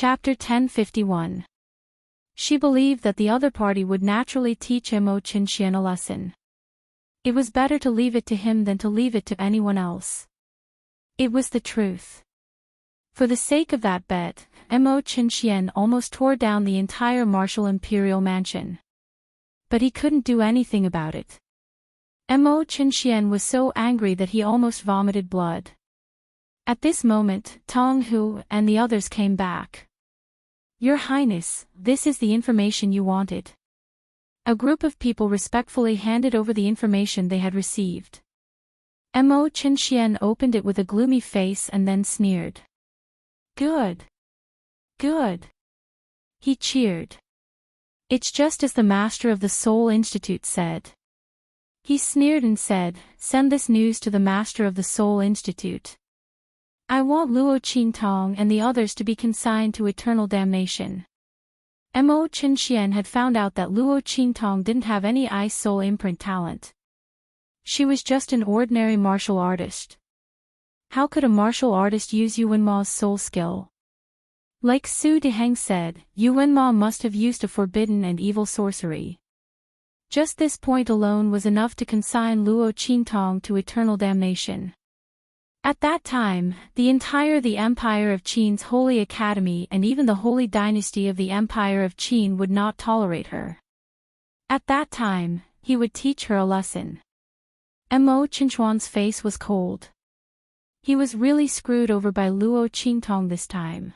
Chapter 1051. She believed that the other party would naturally teach Mo Qinxian a lesson. It was better to leave it to him than to leave it to anyone else. It was the truth. For the sake of that bet, Mo Qinxian almost tore down the entire martial imperial mansion. But he couldn't do anything about it. Mo Qinxian was so angry that he almost vomited blood. At this moment, Tong Hu and the others came back. Your Highness, this is the information you wanted. A group of people respectfully handed over the information they had received. Mo Qinxian opened it with a gloomy face and then sneered. Good. Good. He cheered. It's just as the master of the Soul Institute said. He sneered and said, send this news to the master of the Soul Institute. I want Luo Qintong and the others to be consigned to eternal damnation. Mo Qinxian had found out that Luo Qintong didn't have any ice soul imprint talent. She was just an ordinary martial artist. How could a martial artist use Yuanma's soul skill? Like Su Diheng said, Yuanma must have used a forbidden and evil sorcery. Just this point alone was enough to consign Luo Qintong to eternal damnation. At that time, the Empire of Qin's Holy Academy and even the Holy Dynasty of the Empire of Qin would not tolerate her. At that time, he would teach her a lesson. Mo Qinchuan's face was cold. He was really screwed over by Luo Qintong this time.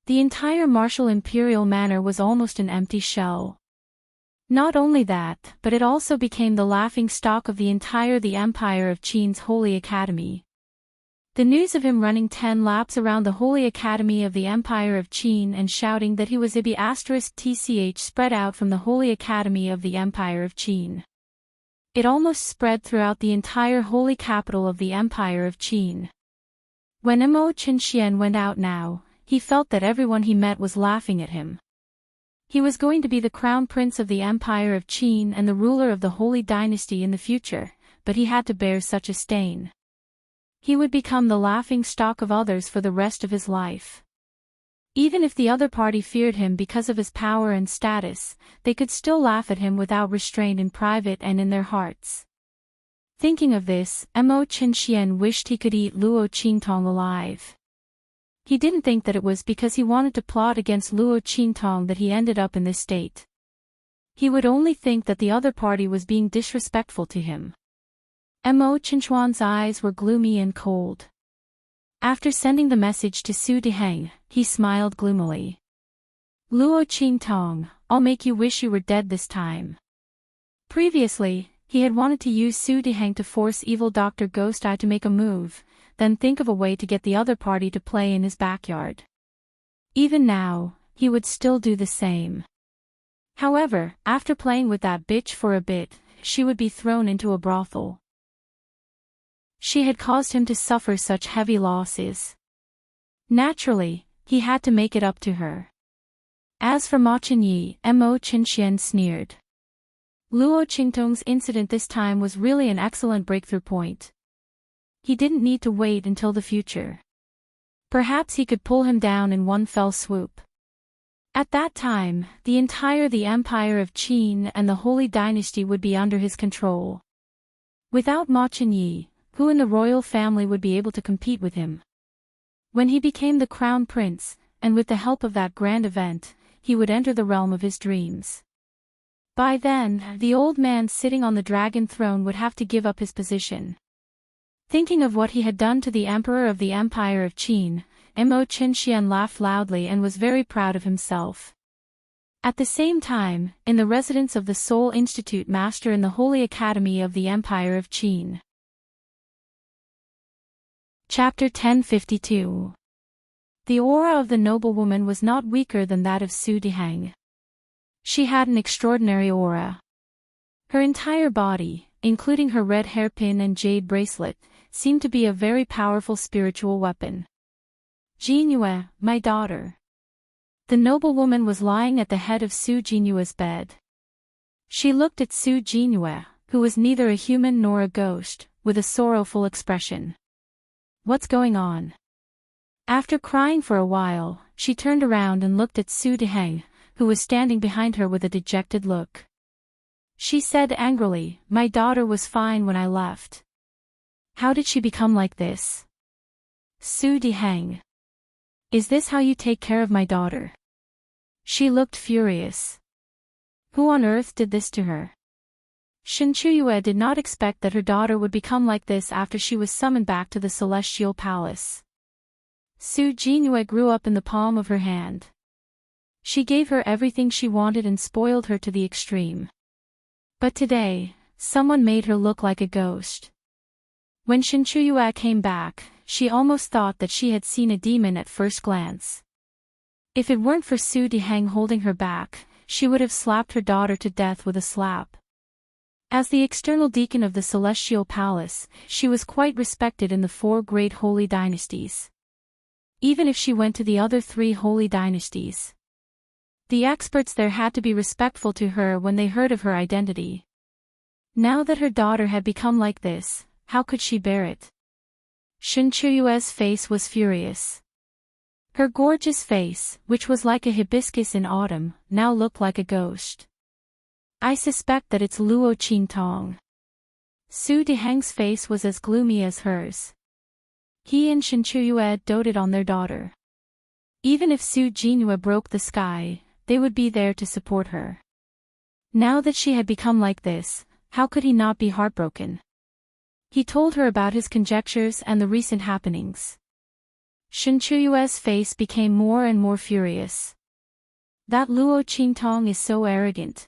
The entire martial imperial manor was almost an empty shell. Not only that, but it also became the laughingstock of the Empire of Qin's Holy Academy. The news of him running 10 laps around the Holy Academy of the Empire of Qin and shouting that he was Ibi *tch spread out from the Holy Academy of the Empire of Qin. It almost spread throughout the entire holy capital of the Empire of Qin. When Mo Qinxian went out now, he felt that everyone he met was laughing at him. He was going to be the crown prince of the Empire of Qin and the ruler of the Holy Dynasty in the future, but he had to bear such a stain. He would become the laughing stock of others for the rest of his life. Even if the other party feared him because of his power and status, they could still laugh at him without restraint in private and in their hearts. Thinking of this, Mo Qinxian wished he could eat Luo Qintong alive. He didn't think that it was because he wanted to plot against Luo Qintong that he ended up in this state. He would only think that the other party was being disrespectful to him. Mo Qinchuan's eyes were gloomy and cold. After sending the message to Su Diheng, he smiled gloomily. Luo Qintong, I'll make you wish you were dead this time. Previously, he had wanted to use Su Diheng to force evil Dr. Ghost Eye to make a move, then think of a way to get the other party to play in his backyard. Even now, he would still do the same. However, after playing with that bitch for a bit, she would be thrown into a brothel. She had caused him to suffer such heavy losses. Naturally, he had to make it up to her. As for Ma Qinyi, Mo Qinxian sneered. Luo Qingtong's incident this time was really an excellent breakthrough point. He didn't need to wait until the future. Perhaps he could pull him down in one fell swoop. At that time, the Empire of Qin and the Holy Dynasty would be under his control. Without Ma Qinyi, who in the royal family would be able to compete with him? When he became the crown prince, and with the help of that grand event, he would enter the realm of his dreams. By then, the old man sitting on the dragon throne would have to give up his position. Thinking of what he had done to the emperor of the Empire of Qin, Mo Qinxian laughed loudly and was very proud of himself. At the same time, in the residence of the Soul Institute master in the Holy Academy of the Empire of Qin. Chapter 1052. The aura of the noblewoman was not weaker than that of Su Diheng. She had an extraordinary aura. Her entire body, including her red hairpin and jade bracelet, seemed to be a very powerful spiritual weapon. Jinyue, my daughter. The noblewoman was lying at the head of Su Jinyue's bed. She looked at Su Jinyue, who was neither a human nor a ghost, with a sorrowful expression. What's going on? After crying for a while, she turned around and looked at Su Deheng, who was standing behind her with a dejected look. She said angrily, "My daughter was fine when I left. How did she become like this?" Su Deheng. Is this how you take care of my daughter? She looked furious. Who on earth did this to her? Shin Chuyue did not expect that her daughter would become like this after she was summoned back to the Celestial Palace. Su Jinue grew up in the palm of her hand. She gave her everything she wanted and spoiled her to the extreme. But today, someone made her look like a ghost. When Shin Chuyue came back, she almost thought that she had seen a demon at first glance. If it weren't for Su Deheng holding her back, she would have slapped her daughter to death with a slap. As the external deacon of the Celestial Palace, she was quite respected in the 4 great holy dynasties. Even if she went to the other 3 holy dynasties, the experts there had to be respectful to her when they heard of her identity. Now that her daughter had become like this, how could she bear it? Shin Chuyue's face was furious. Her gorgeous face, which was like a hibiscus in autumn, now looked like a ghost. I suspect that it's Luo Qingtong. Su Deheng's face was as gloomy as hers. He and Shin Chuyue doted on their daughter. Even if Su Jinue broke the sky, they would be there to support her. Now that she had become like this, how could he not be heartbroken? He told her about his conjectures and the recent happenings. Shin Chuyue's face became more and more furious. That Luo Qingtong is so arrogant.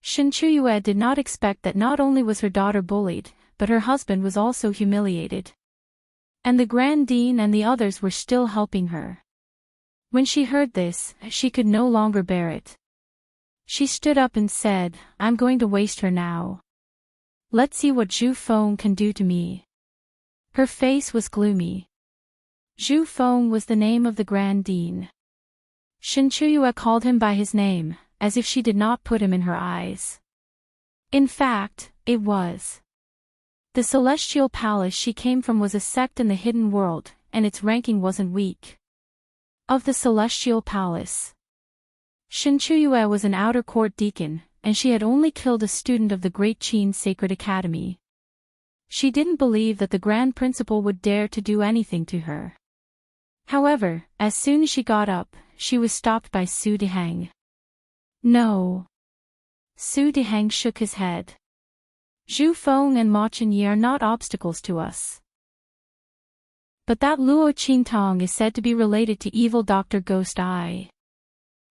Shin Chuyue did not expect that not only was her daughter bullied, but her husband was also humiliated. And the Grand Dean and the others were still helping her. When she heard this, she could no longer bear it. She stood up and said, "I'm going to waste her now. Let's see what Zhu Feng can do to me." Her face was gloomy. Zhu Feng was the name of the Grand Dean. Shin Chuyue called him by his name, as if she did not put him in her eyes. In fact, it was. The Celestial Palace she came from was a sect in the hidden world, and its ranking wasn't weak. Of the Celestial Palace, Shin Chuyue was an outer court deacon, and she had only killed a student of the Great Qin Sacred Academy. She didn't believe that the Grand Principal would dare to do anything to her. However, as soon as she got up, she was stopped by Su Deheng. No. Su Deheng shook his head. Zhu Feng and Ma Chenyi are not obstacles to us. But that Luo Qingtong is said to be related to evil Dr. Ghost Eye.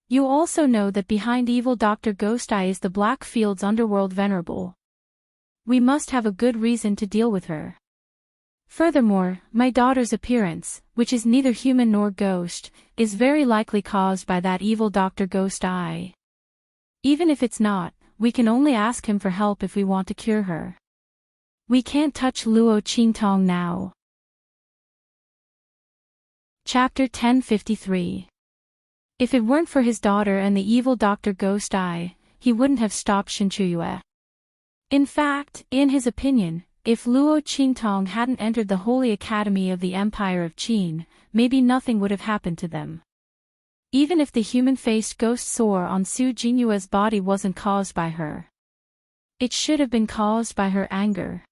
You also know that behind evil Dr. Ghost Eye is the Blackfield's underworld venerable. We must have a good reason to deal with her. Furthermore, my daughter's appearance, which is neither human nor ghost, is very likely caused by that evil Dr. Ghost Eye. Even if it's not, we can only ask him for help if we want to cure her. We can't touch Luo Qingtong now. Chapter 1053. If it weren't for his daughter and the evil Dr. Ghost Eye, he wouldn't have stopped Shin Chuyue. In fact, in his opinion, if Luo Qingtong hadn't entered the Holy Academy of the Empire of Qin, maybe nothing would have happened to them. Even if the human-faced ghost sore on Su Jinue's body wasn't caused by her, it should have been caused by her anger.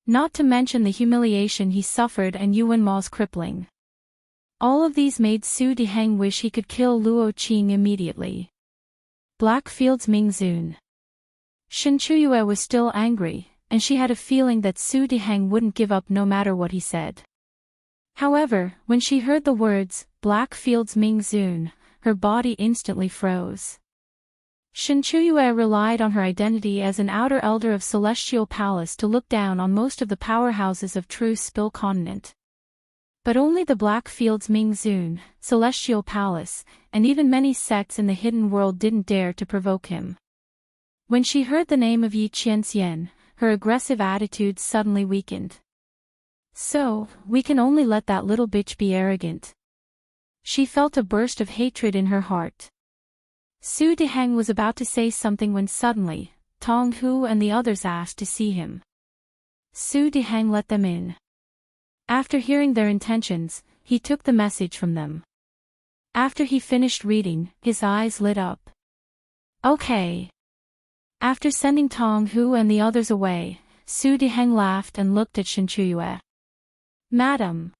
Not to mention the humiliation he suffered and Yuan Ma's crippling. All of these made Su Deheng wish he could kill Luo Qing immediately. Blackfield's Mingzun. Shin Chuyue was still angry, and she had a feeling that Su Deheng wouldn't give up no matter what he said. However, when she heard the words, Blackfield's Mingzun, her body instantly froze. Shin Chuyue relied on her identity as an outer elder of Celestial Palace to look down on most of the powerhouses of True Spill Continent. But only the Blackfield's Mingzun, Celestial Palace, and even many sects in the hidden world didn't dare to provoke him. When she heard the name of Yi Qianxian, her aggressive attitude suddenly weakened. So, we can only let that little bitch be arrogant. She felt a burst of hatred in her heart. Su Deheng was about to say something when suddenly, Tong Hu and the others asked to see him. Su Deheng let them in. After hearing their intentions, he took the message from them. After he finished reading, his eyes lit up. Okay. After sending Tong Hu and the others away, Su Diheng laughed and looked at Shen Chuyue. Madam.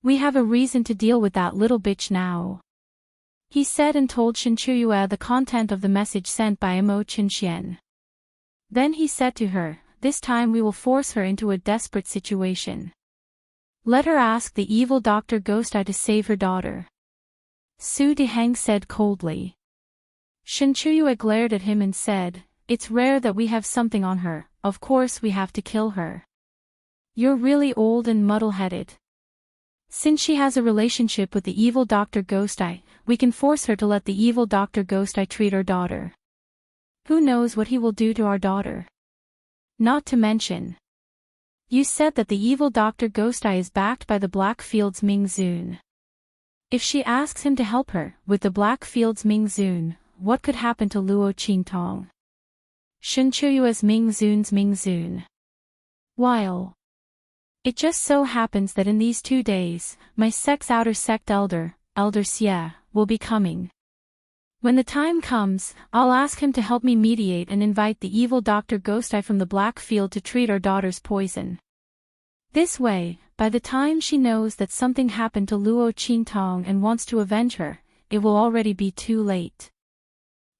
We have a reason to deal with that little bitch now. He said and told Shen Chuyue the content of the message sent by Imo Qinxian. Then he said to her, this time we will force her into a desperate situation. Let her ask the evil Dr. Ghost Eye to save her daughter. Su Diheng said coldly. Shen Chuyue glared at him and said, it's rare that we have something on her, of course we have to kill her. You're really old and muddle-headed. Since she has a relationship with the evil Dr. Ghost Eye, we can force her to let the evil Dr. Ghost Eye treat our daughter. Who knows what he will do to our daughter? Not to mention. You said that the evil Dr. Ghost Eye is backed by the Blackfield's Ming Zun. If she asks him to help her, with the Blackfield's Ming Zun, what could happen to Luo Qingtong? Shen Chuyue's Ming Zun's Ming Zun. While it just so happens that in these 2 days, my sect's outer sect elder, Elder Xie, will be coming. When the time comes, I'll ask him to help me mediate and invite the evil Dr. Ghost Eye from the Blackfield to treat our daughter's poison. This way, by the time she knows that something happened to Luo Qingtong and wants to avenge her, it will already be too late.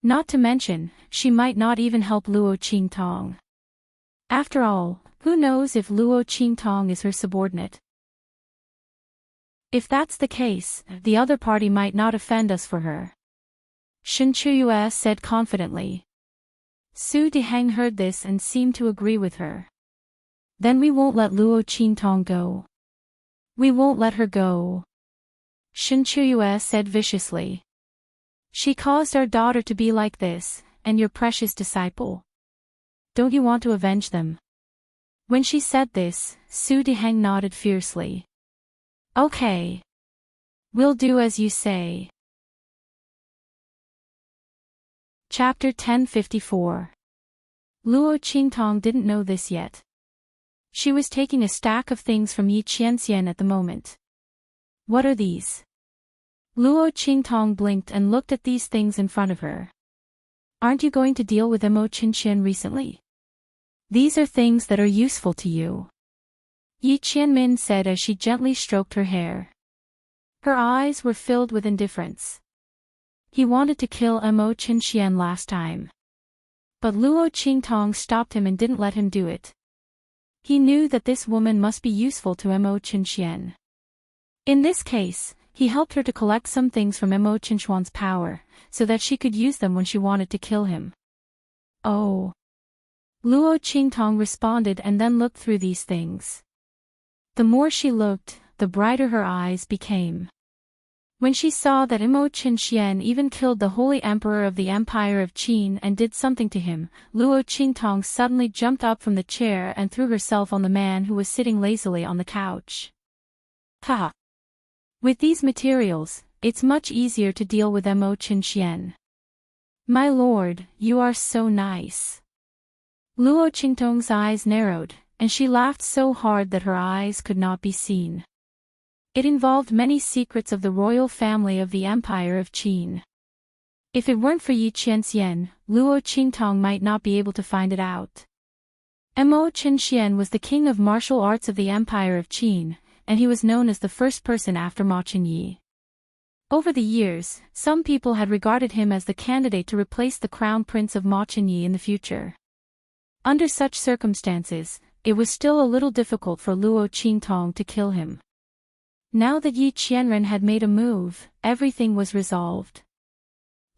Not to mention, she might not even help Luo Qingtong. After all, who knows if Luo Qingtong is her subordinate? If that's the case, the other party might not offend us for her. Shen Chuyue said confidently. Su Diheng heard this and seemed to agree with her. Then we won't let Luo Qingtong go. We won't let her go. Shen Chuyue said viciously. She caused our daughter to be like this, and your precious disciple. Don't you want to avenge them? When she said this, Su Diheng nodded fiercely. Okay. We'll do as you say. Chapter 1054. Luo Qingtong didn't know this yet. She was taking a stack of things from Yi Qianxian at the moment. What are these? Luo Qingtong blinked and looked at these things in front of her. Aren't you going to deal with Imo Qinxian recently? These are things that are useful to you. Yi Qianmin said as she gently stroked her hair. Her eyes were filled with indifference. He wanted to kill Imo Qinxian last time. But Luo Qingtong stopped him and didn't let him do it. He knew that this woman must be useful to Imo Qinxian. In this case, he helped her to collect some things from Imo Qinxian's power, so that she could use them when she wanted to kill him. Oh. Luo Qingtong responded and then looked through these things. The more she looked, the brighter her eyes became. When she saw that Imo Qinxian even killed the Holy Emperor of the Empire of Qin and did something to him, Luo Qingtong suddenly jumped up from the chair and threw herself on the man who was sitting lazily on the couch. Ha! With these materials, it's much easier to deal with Imo Qinxian. My lord, you are so nice. Luo Qingtong's eyes narrowed, and she laughed so hard that her eyes could not be seen. It involved many secrets of the royal family of the Empire of Qin. If it weren't for Yi Qianxian, Luo Qingtong might not be able to find it out. Imo Qinxian was the king of martial arts of the Empire of Qin, and he was known as the first person after Ma Qinyi. Over the years, some people had regarded him as the candidate to replace the crown prince of Ma Qinyi in the future. Under such circumstances, it was still a little difficult for Luo Qingtong to kill him. Now that Yi Qianren had made a move, everything was resolved.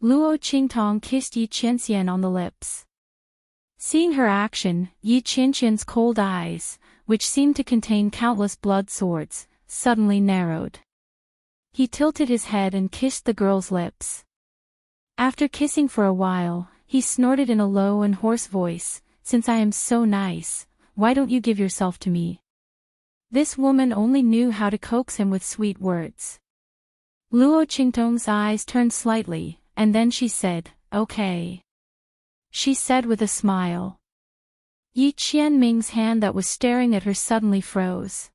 Luo Qingtong kissed Yi Qianxian on the lips. Seeing her action, Yi Qianxian's cold eyes, which seemed to contain countless blood swords, suddenly narrowed. He tilted his head and kissed the girl's lips. After kissing for a while, he snorted in a low and hoarse voice, "Since I am so nice, why don't you give yourself to me?" This woman only knew how to coax him with sweet words. Luo Qingtong's eyes turned slightly, and then she said, "Okay." She said with a smile. Yi Qianming's hand that was staring at her suddenly froze.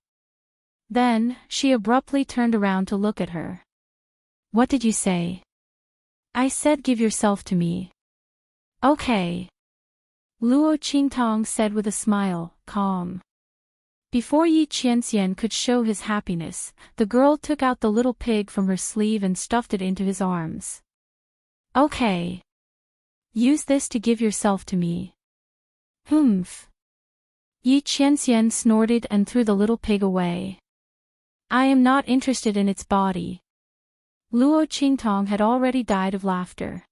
Then, she abruptly turned around to look at her. What did you say? I said give yourself to me. Okay. Luo Qingtong said with a smile, calm. Before Yi Qianxian could show his happiness, the girl took out the little pig from her sleeve and stuffed it into his arms. Okay. Use this to give yourself to me. Humph. Yi Qianxian snorted and threw the little pig away. I am not interested in its body. Luo Qingtong had already died of laughter.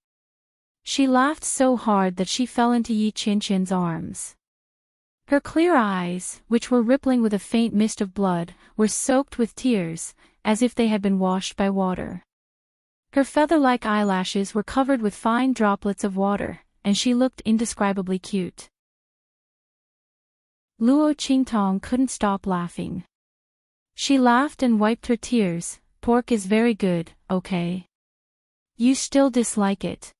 She laughed so hard that she fell into Yi Qianxian's arms. Her clear eyes, which were rippling with a faint mist of blood, were soaked with tears, as if they had been washed by water. Her feather-like eyelashes were covered with fine droplets of water, and she looked indescribably cute. Luo Qingtong couldn't stop laughing. She laughed and wiped her tears. Pork is very good, okay? You still dislike it.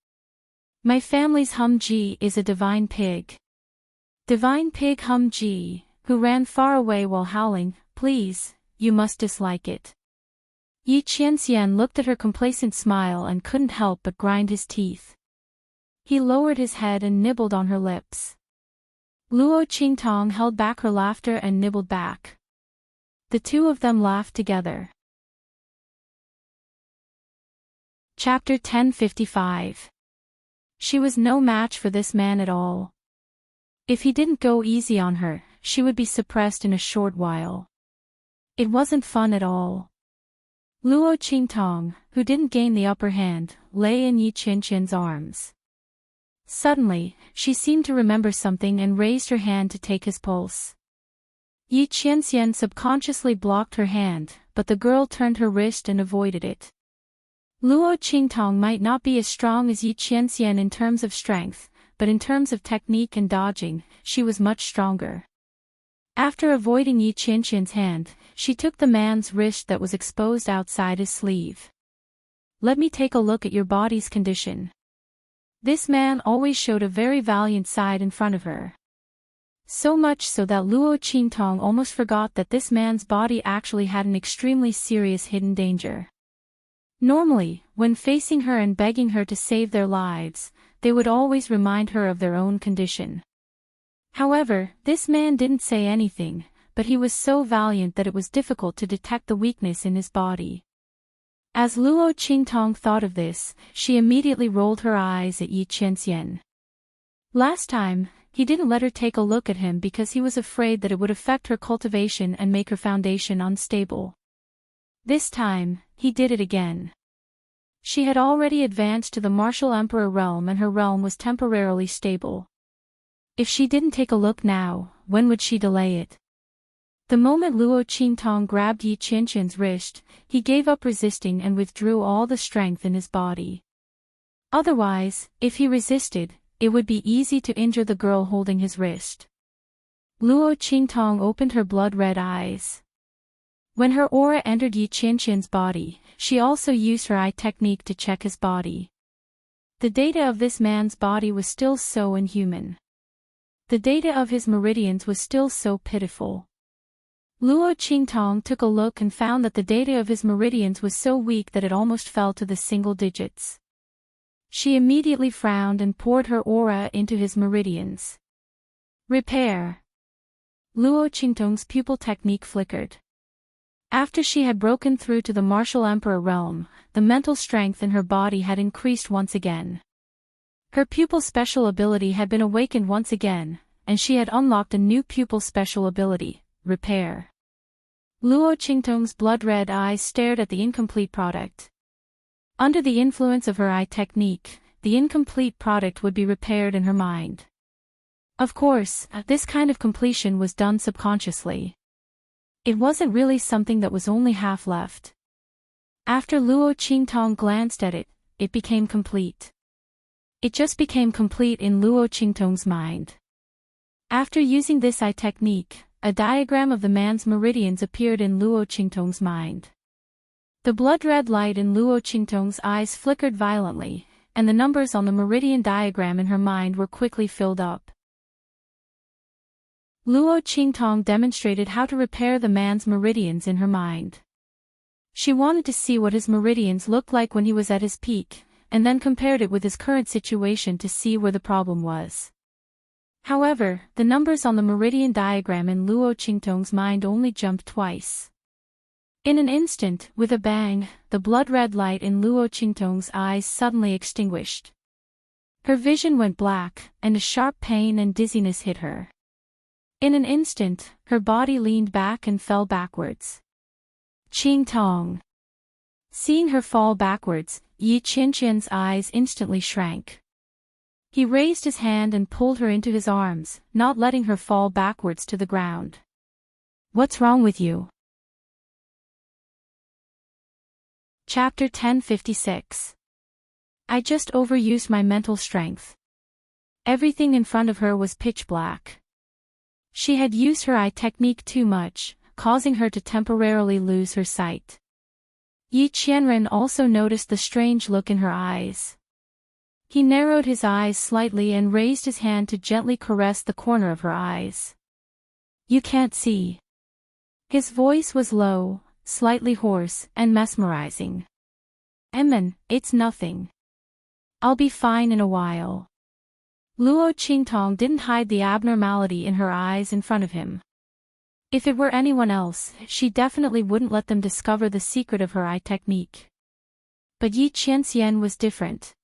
My family's Hum Ji is a divine pig. Divine pig Hum Ji, who ran far away while howling, please, you must dislike it. Yi Qianxian looked at her complacent smile and couldn't help but grind his teeth. He lowered his head and nibbled on her lips. Luo Qingtong held back her laughter and nibbled back. The two of them laughed together. Chapter 1055. She was no match for this man at all. If he didn't go easy on her, she would be suppressed in a short while. It wasn't fun at all. Luo Qingtong, who didn't gain the upper hand, lay in Yi Qianxian's arms. Suddenly, she seemed to remember something and raised her hand to take his pulse. Yi Qianxian subconsciously blocked her hand, but the girl turned her wrist and avoided it. Luo Qingtong might not be as strong as Yi Qianxian in terms of strength, but in terms of technique and dodging, she was much stronger. After avoiding Yi Qianxian's hand, she took the man's wrist that was exposed outside his sleeve. Let me take a look at your body's condition. This man always showed a very valiant side in front of her. So much so that Luo Qingtong almost forgot that this man's body actually had an extremely serious hidden danger. Normally, when facing her and begging her to save their lives, they would always remind her of their own condition. However, this man didn't say anything, but he was so valiant that it was difficult to detect the weakness in his body. As Luo Qingtong thought of this, she immediately rolled her eyes at Yi Qianxian. Last time, he didn't let her take a look at him because he was afraid that it would affect her cultivation and make her foundation unstable. This time, he did it again. She had already advanced to the martial emperor realm and her realm was temporarily stable. If she didn't take a look now, when would she delay it? The moment Luo Qingtong grabbed Yi Qianxian's wrist, he gave up resisting and withdrew all the strength in his body. Otherwise, if he resisted, it would be easy to injure the girl holding his wrist. Luo Qingtong opened her blood-red eyes. When her aura entered Yi Qianxian's body, she also used her eye technique to check his body. The data of this man's body was still so inhuman. The data of his meridians was still so pitiful. Luo Qingtong took a look and found that the data of his meridians was so weak that it almost fell to the single digits. She immediately frowned and poured her aura into his meridians. Repair. Luo Qingtong's pupil technique flickered. After she had broken through to the martial emperor realm, the mental strength in her body had increased once again. Her pupil special ability had been awakened once again, and she had unlocked a new pupil special ability, Repair. Luo Qingtong's blood-red eyes stared at the incomplete product. Under the influence of her eye technique, the incomplete product would be repaired in her mind. Of course, this kind of completion was done subconsciously. It wasn't really something that was only half left. After Luo Qingtong glanced at it, it became complete. It just became complete in Luo Qingtong's mind. After using this eye technique, a diagram of the man's meridians appeared in Luo Qingtong's mind. The blood-red light in Luo Qingtong's eyes flickered violently, and the numbers on the meridian diagram in her mind were quickly filled up. Luo Qingtong demonstrated how to repair the man's meridians in her mind. She wanted to see what his meridians looked like when he was at his peak, and then compared it with his current situation to see where the problem was. However, the numbers on the meridian diagram in Luo Qingtong's mind only jumped twice. In an instant, with a bang, the blood-red light in Luo Qingtong's eyes suddenly extinguished. Her vision went black, and a sharp pain and dizziness hit her. In an instant, her body leaned back and fell backwards. Qingtong. Seeing her fall backwards, Yi Qianqian's eyes instantly shrank. He raised his hand and pulled her into his arms, not letting her fall backwards to the ground. What's wrong with you? Chapter 1056. I just overused my mental strength. Everything in front of her was pitch black. She had used her eye technique too much, causing her to temporarily lose her sight. Yi Qianren also noticed the strange look in her eyes. He narrowed his eyes slightly and raised his hand to gently caress the corner of her eyes. You can't see. His voice was low, slightly hoarse, and mesmerizing. Emin, it's nothing. I'll be fine in a while. Luo Qingtong didn't hide the abnormality in her eyes in front of him. If it were anyone else, she definitely wouldn't let them discover the secret of her eye technique. But Yi Qianxian was different.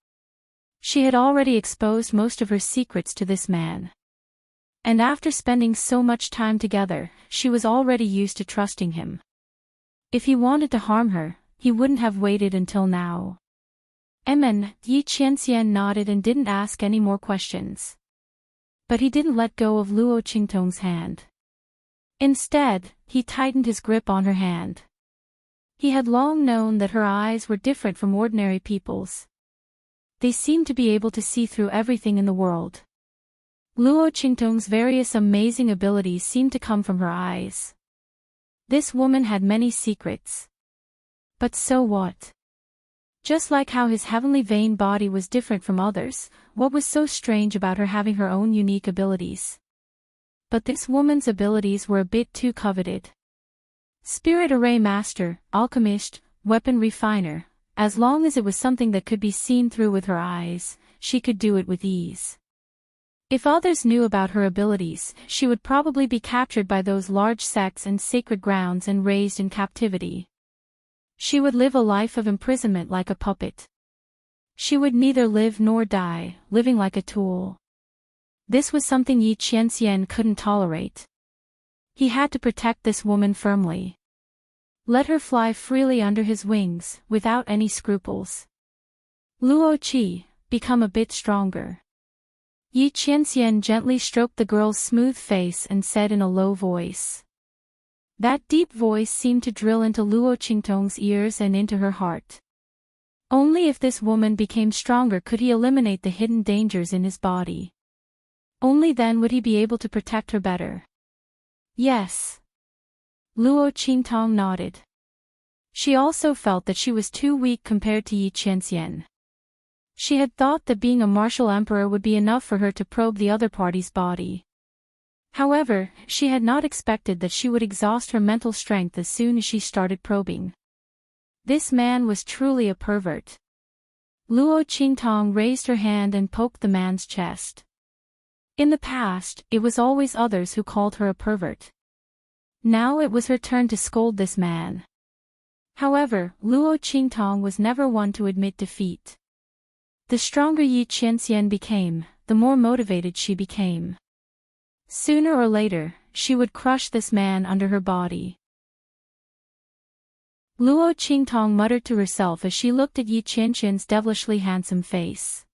She had already exposed most of her secrets to this man. And after spending so much time together, she was already used to trusting him. If he wanted to harm her, he wouldn't have waited until now. Yi Qianxian nodded and didn't ask any more questions. But he didn't let go of Luo Qingtong's hand. Instead, he tightened his grip on her hand. He had long known that her eyes were different from ordinary people's. They seemed to be able to see through everything in the world. Luo Qingtong's various amazing abilities seemed to come from her eyes. This woman had many secrets. But so what? Just like how his heavenly vein body was different from others, what was so strange about her having her own unique abilities? But this woman's abilities were a bit too coveted. Spirit Array Master, Alchemist, Weapon Refiner, as long as it was something that could be seen through with her eyes, she could do it with ease. If others knew about her abilities, she would probably be captured by those large sects and sacred grounds and raised in captivity. She would live a life of imprisonment like a puppet. She would neither live nor die, living like a tool. This was something Yi Qianxian couldn't tolerate. He had to protect this woman firmly. Let her fly freely under his wings, without any scruples. Luo Qi, become a bit stronger. Yi Qianxian gently stroked the girl's smooth face and said in a low voice. That deep voice seemed to drill into Luo Qingtong's ears and into her heart. Only if this woman became stronger could he eliminate the hidden dangers in his body. Only then would he be able to protect her better. Yes. Luo Qingtong nodded. She also felt that she was too weak compared to Yi Qianxian. She had thought that being a martial emperor would be enough for her to probe the other party's body. However, she had not expected that she would exhaust her mental strength as soon as she started probing. This man was truly a pervert. Luo Qingtong raised her hand and poked the man's chest. In the past, it was always others who called her a pervert. Now it was her turn to scold this man. However, Luo Qingtong was never one to admit defeat. The stronger Yi Qianxian became, the more motivated she became. Sooner or later, she would crush this man under her body. Luo Qingtong muttered to herself as she looked at Yi Qianxian's devilishly handsome face.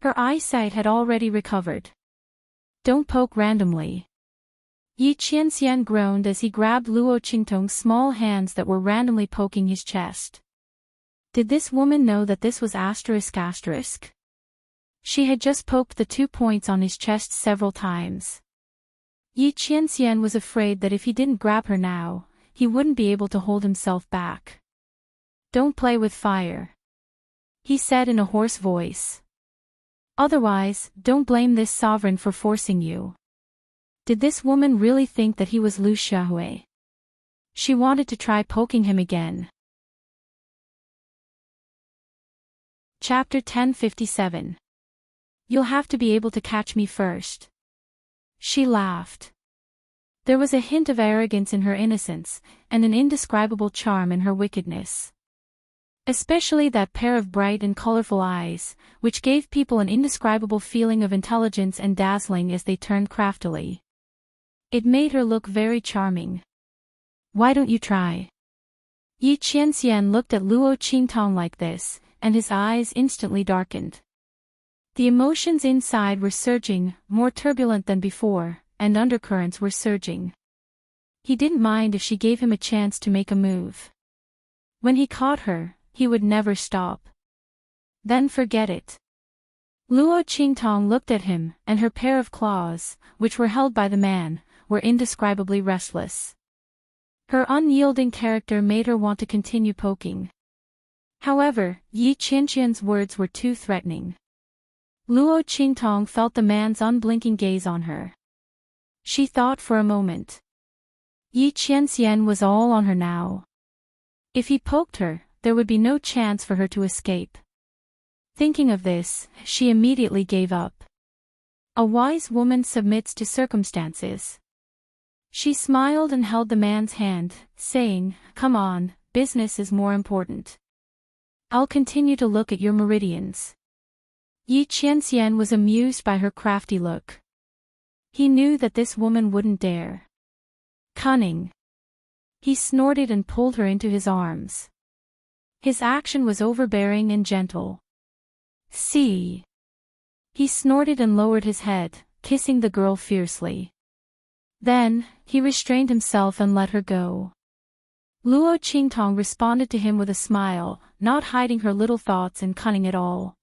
Her eyesight had already recovered. Don't poke randomly. Yi Qianxian groaned as he grabbed Luo Qingtong's small hands that were randomly poking his chest. Did this woman know that this was ***? She had just poked the 2 points on his chest several times. Yi Qianxian was afraid that if he didn't grab her now, he wouldn't be able to hold himself back. Don't play with fire, he said in a hoarse voice. Otherwise, don't blame this sovereign for forcing you. Did this woman really think that he was Lu Xiaohui? She wanted to try poking him again. Chapter 1057. You'll have to be able to catch me first. She laughed. There was a hint of arrogance in her innocence, and an indescribable charm in her wickedness. Especially that pair of bright and colorful eyes, which gave people an indescribable feeling of intelligence and dazzling as they turned craftily. It made her look very charming. Why don't you try? Yi Qianxian looked at Luo Qingtong like this, and his eyes instantly darkened. The emotions inside were surging, more turbulent than before, and undercurrents were surging. He didn't mind if she gave him a chance to make a move. When he caught her, he would never stop. Then forget it. Luo Qingtong looked at him, and her pair of claws, which were held by the man, were indescribably restless. Her unyielding character made her want to continue poking. However, Yi Qianxian's words were too threatening. Luo Qingtong felt the man's unblinking gaze on her. She thought for a moment. Yi Qianxian was all on her now. If he poked her, there would be no chance for her to escape. Thinking of this, she immediately gave up. A wise woman submits to circumstances. She smiled and held the man's hand, saying, "Come on, business is more important. I'll continue to look at your meridians." Yi Qianxian was amused by her crafty look. He knew that this woman wouldn't dare. Cunning. He snorted and pulled her into his arms. His action was overbearing and gentle. "See." He snorted and lowered his head, kissing the girl fiercely. Then, he restrained himself and let her go. Luo Qingtong responded to him with a smile, not hiding her little thoughts and cunning at all.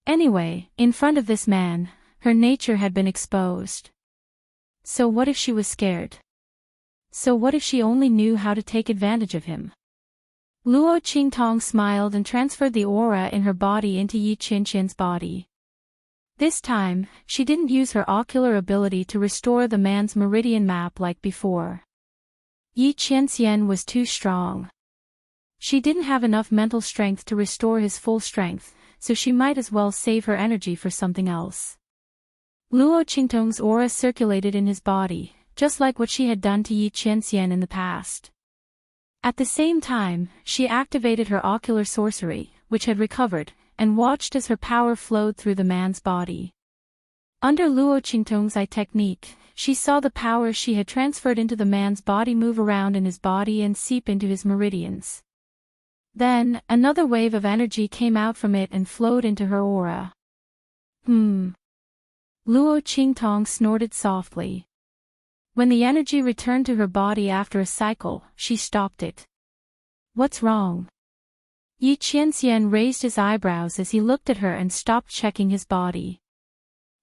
Anyway, in front of this man, her nature had been exposed. So what if she was scared? So what if she only knew how to take advantage of him? Luo Qingtong smiled and transferred the aura in her body into Yi Qianxian's body. This time, she didn't use her ocular ability to restore the man's meridian map like before. Yi Qianxian was too strong. She didn't have enough mental strength to restore his full strength, so she might as well save her energy for something else. Luo Qingtong's aura circulated in his body, just like what she had done to Yi Qianxian in the past. At the same time, she activated her ocular sorcery, which had recovered, and watched as her power flowed through the man's body. Under Luo Qingtong's eye technique, she saw the power she had transferred into the man's body move around in his body and seep into his meridians. Then, another wave of energy came out from it and flowed into her aura. Luo Qingtong snorted softly. When the energy returned to her body after a cycle, she stopped it. "What's wrong?" Yi Qianxian raised his eyebrows as he looked at her and stopped checking his body.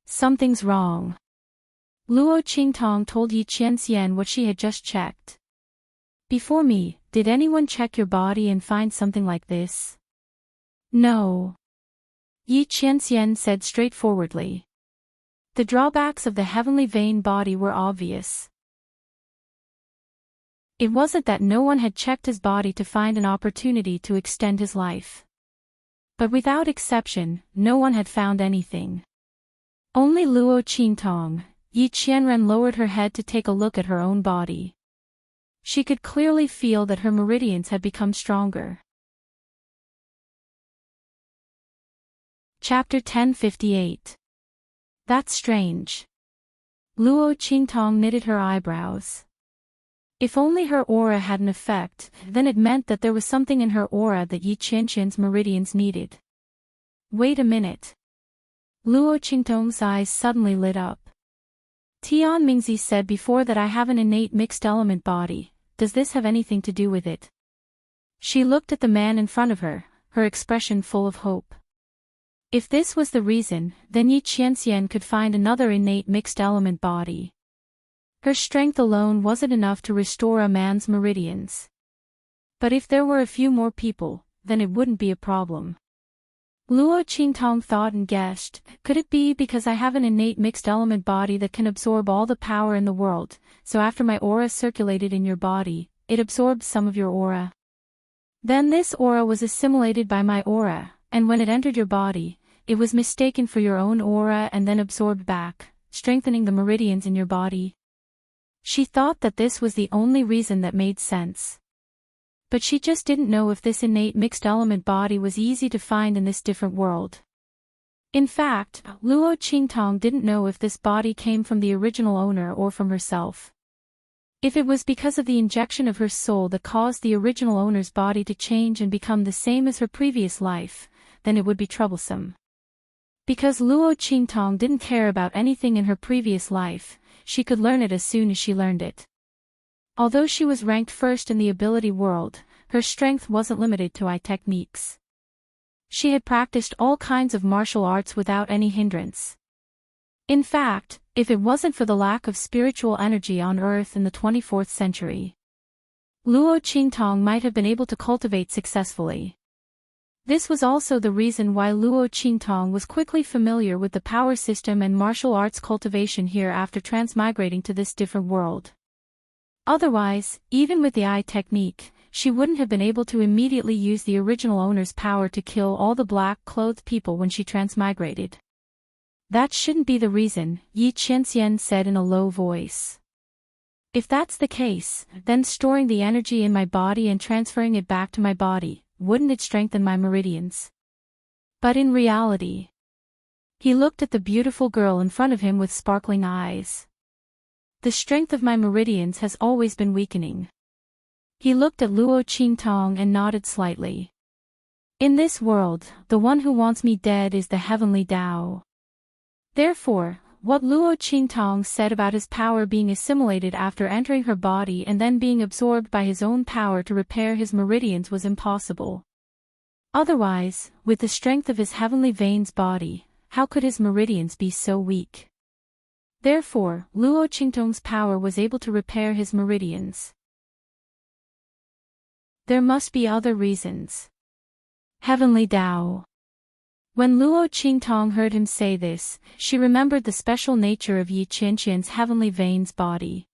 "Something's wrong." Luo Qingtong told Yi Qianxian what she had just checked. "Before me, did anyone check your body and find something like this?" "No." Yi Qianxian said straightforwardly. The drawbacks of the heavenly vein body were obvious. It wasn't that no one had checked his body to find an opportunity to extend his life. But without exception, no one had found anything. Only Luo Qingtong. Yi Qianren lowered her head to take a look at her own body. She could clearly feel that her meridians had become stronger. Chapter 1058. That's strange. Luo Qingtong knitted her eyebrows. If only her aura had an effect, then it meant that there was something in her aura that Yi Qianxian's meridians needed. Wait a minute. Luo Qingtong's eyes suddenly lit up. Tian Mingzi said before that I have an innate mixed element body. Does this have anything to do with it? She looked at the man in front of her, her expression full of hope. If this was the reason, then Yi Qianxian could find another innate mixed element body. Her strength alone wasn't enough to restore a man's meridians. But if there were a few more people, then it wouldn't be a problem. Luo Qingtong thought and guessed, could it be because I have an innate mixed-element body that can absorb all the power in the world, so after my aura circulated in your body, it absorbed some of your aura. Then this aura was assimilated by my aura, and when it entered your body, it was mistaken for your own aura and then absorbed back, strengthening the meridians in your body. She thought that this was the only reason that made sense. But she just didn't know if this innate mixed-element body was easy to find in this different world. In fact, Luo Qingtong didn't know if this body came from the original owner or from herself. If it was because of the injection of her soul that caused the original owner's body to change and become the same as her previous life, then it would be troublesome. Because Luo Qingtong didn't care about anything in her previous life, she could learn it as soon as she learned it. Although she was ranked first in the ability world, her strength wasn't limited to eye techniques. She had practiced all kinds of martial arts without any hindrance. In fact, if it wasn't for the lack of spiritual energy on Earth in the 24th century, Luo Qingtong might have been able to cultivate successfully. This was also the reason why Luo Qingtong was quickly familiar with the power system and martial arts cultivation here after transmigrating to this different world. Otherwise, even with the eye technique, she wouldn't have been able to immediately use the original owner's power to kill all the black-clothed people when she transmigrated. That shouldn't be the reason, Yi Qianxian said in a low voice. If that's the case, then storing the energy in my body and transferring it back to my body, wouldn't it strengthen my meridians? But in reality, he looked at the beautiful girl in front of him with sparkling eyes. The strength of my meridians has always been weakening. He looked at Luo Qingtong and nodded slightly. In this world, the one who wants me dead is the heavenly Tao. Therefore, what Luo Qingtong said about his power being assimilated after entering her body and then being absorbed by his own power to repair his meridians was impossible. Otherwise, with the strength of his heavenly veins body, how could his meridians be so weak? Therefore, Luo Qingtong's power was able to repair his meridians. There must be other reasons. Heavenly Tao. When Luo Qingtong heard him say this, she remembered the special nature of Yi Qianxian's heavenly veins body.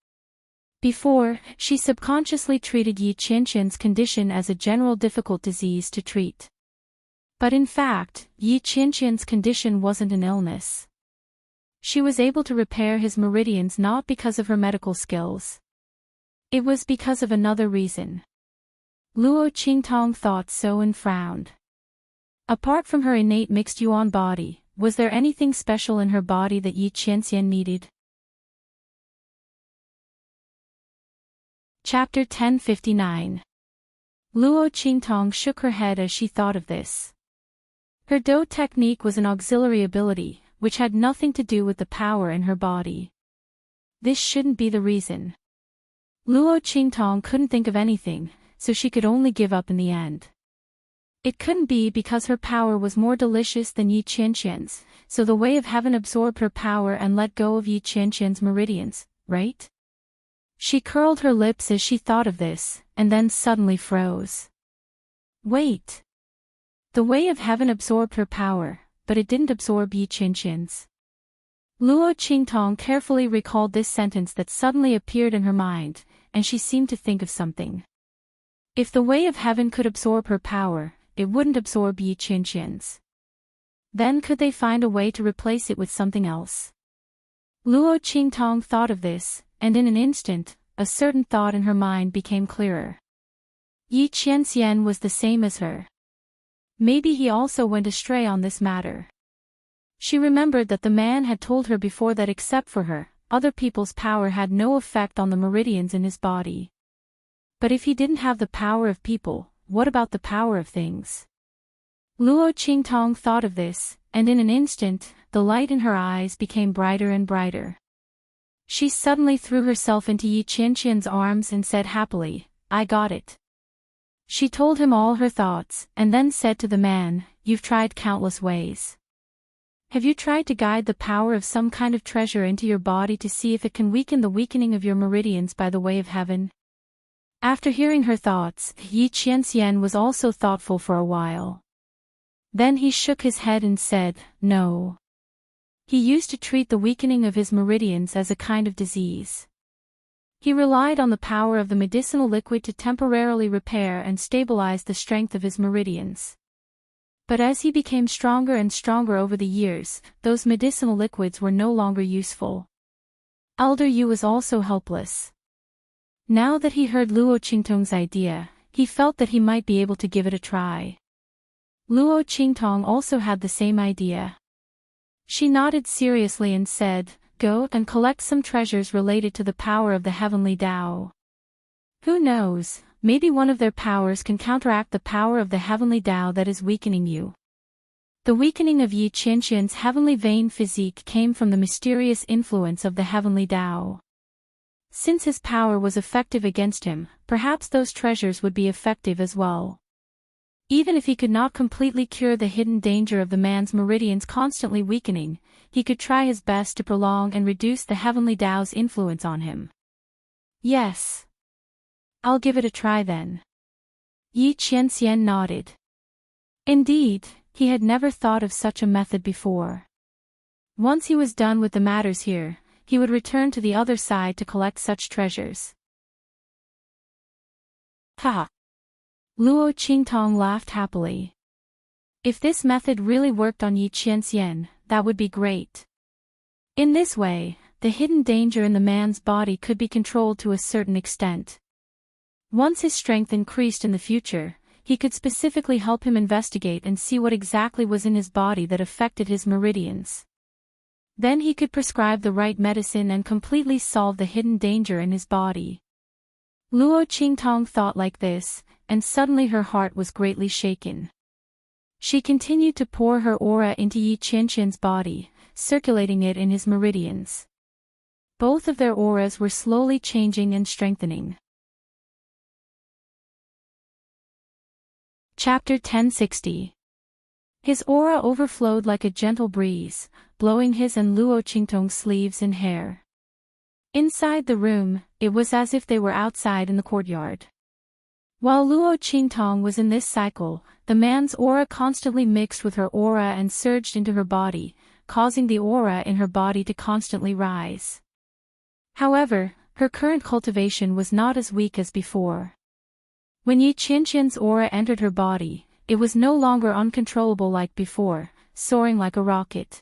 Before, she subconsciously treated Yi Qianxian's condition as a general difficult disease to treat. But in fact, Yi Qianxian's condition wasn't an illness. She was able to repair his meridians not because of her medical skills. It was because of another reason. Luo Qingtong thought so and frowned. Apart from her innate mixed yuan body, was there anything special in her body that Yi Qianxian needed? Chapter 1059. Luo Qingtong shook her head as she thought of this. Her Dou technique was an auxiliary ability, which had nothing to do with the power in her body. This shouldn't be the reason. Luo Qingtong couldn't think of anything, so she could only give up in the end. It couldn't be because her power was more delicious than Yi Qianxian's, so the way of heaven absorbed her power and let go of Yi Qianxian's meridians, right? She curled her lips as she thought of this, and then suddenly froze. Wait. The way of heaven absorbed her power, but it didn't absorb Yi Qianxian's. Luo Qingtong carefully recalled this sentence that suddenly appeared in her mind, and she seemed to think of something. If the way of heaven could absorb her power, it wouldn't absorb Yi Qianxian's. Then could they find a way to replace it with something else? Luo Qingtong thought of this, and in an instant, a certain thought in her mind became clearer. Yi Qianxian was the same as her. Maybe he also went astray on this matter. She remembered that the man had told her before that except for her, other people's power had no effect on the meridians in his body. But if he didn't have the power of people, what about the power of things? Luo Qingtong thought of this, and in an instant, the light in her eyes became brighter and brighter. She suddenly threw herself into Yi Qianxian's arms and said happily, "I got it." She told him all her thoughts, and then said to the man, "You've tried countless ways. Have you tried to guide the power of some kind of treasure into your body to see if it can weaken the weakening of your meridians by the way of heaven?" After hearing her thoughts, Yi Qianxian was also thoughtful for a while. Then he shook his head and said, "No." He used to treat the weakening of his meridians as a kind of disease. He relied on the power of the medicinal liquid to temporarily repair and stabilize the strength of his meridians. But as he became stronger and stronger over the years, those medicinal liquids were no longer useful. Elder Yu was also helpless. Now that he heard Luo Qingtong's idea, he felt that he might be able to give it a try. Luo Qingtong also had the same idea. She nodded seriously and said, "Go and collect some treasures related to the power of the heavenly Tao. Who knows, maybe one of their powers can counteract the power of the heavenly Tao that is weakening you." The weakening of Yi Qianxian's heavenly vein physique came from the mysterious influence of the heavenly Tao. Since his power was effective against him, perhaps those treasures would be effective as well. Even if he could not completely cure the hidden danger of the man's meridians constantly weakening, he could try his best to prolong and reduce the heavenly Tao's influence on him. "Yes. I'll give it a try then." Yi Qianxian nodded. Indeed, he had never thought of such a method before. Once he was done with the matters here, he would return to the other side to collect such treasures. Ha! Luo Qingtong laughed happily. If this method really worked on Yi Qianxian, that would be great. In this way, the hidden danger in the man's body could be controlled to a certain extent. Once his strength increased in the future, he could specifically help him investigate and see what exactly was in his body that affected his meridians. Then he could prescribe the right medicine and completely solve the hidden danger in his body. Luo Qingtong thought like this, and suddenly her heart was greatly shaken. She continued to pour her aura into Yi Qianxian's body, circulating it in his meridians. Both of their auras were slowly changing and strengthening. Chapter 1060. His aura overflowed like a gentle breeze, blowing his and Luo Qingtong's sleeves and hair. Inside the room, it was as if they were outside in the courtyard. While Luo Qingtong was in this cycle, the man's aura constantly mixed with her aura and surged into her body, causing the aura in her body to constantly rise. However, her current cultivation was not as weak as before. When Yi Qianxian's aura entered her body, it was no longer uncontrollable like before, soaring like a rocket.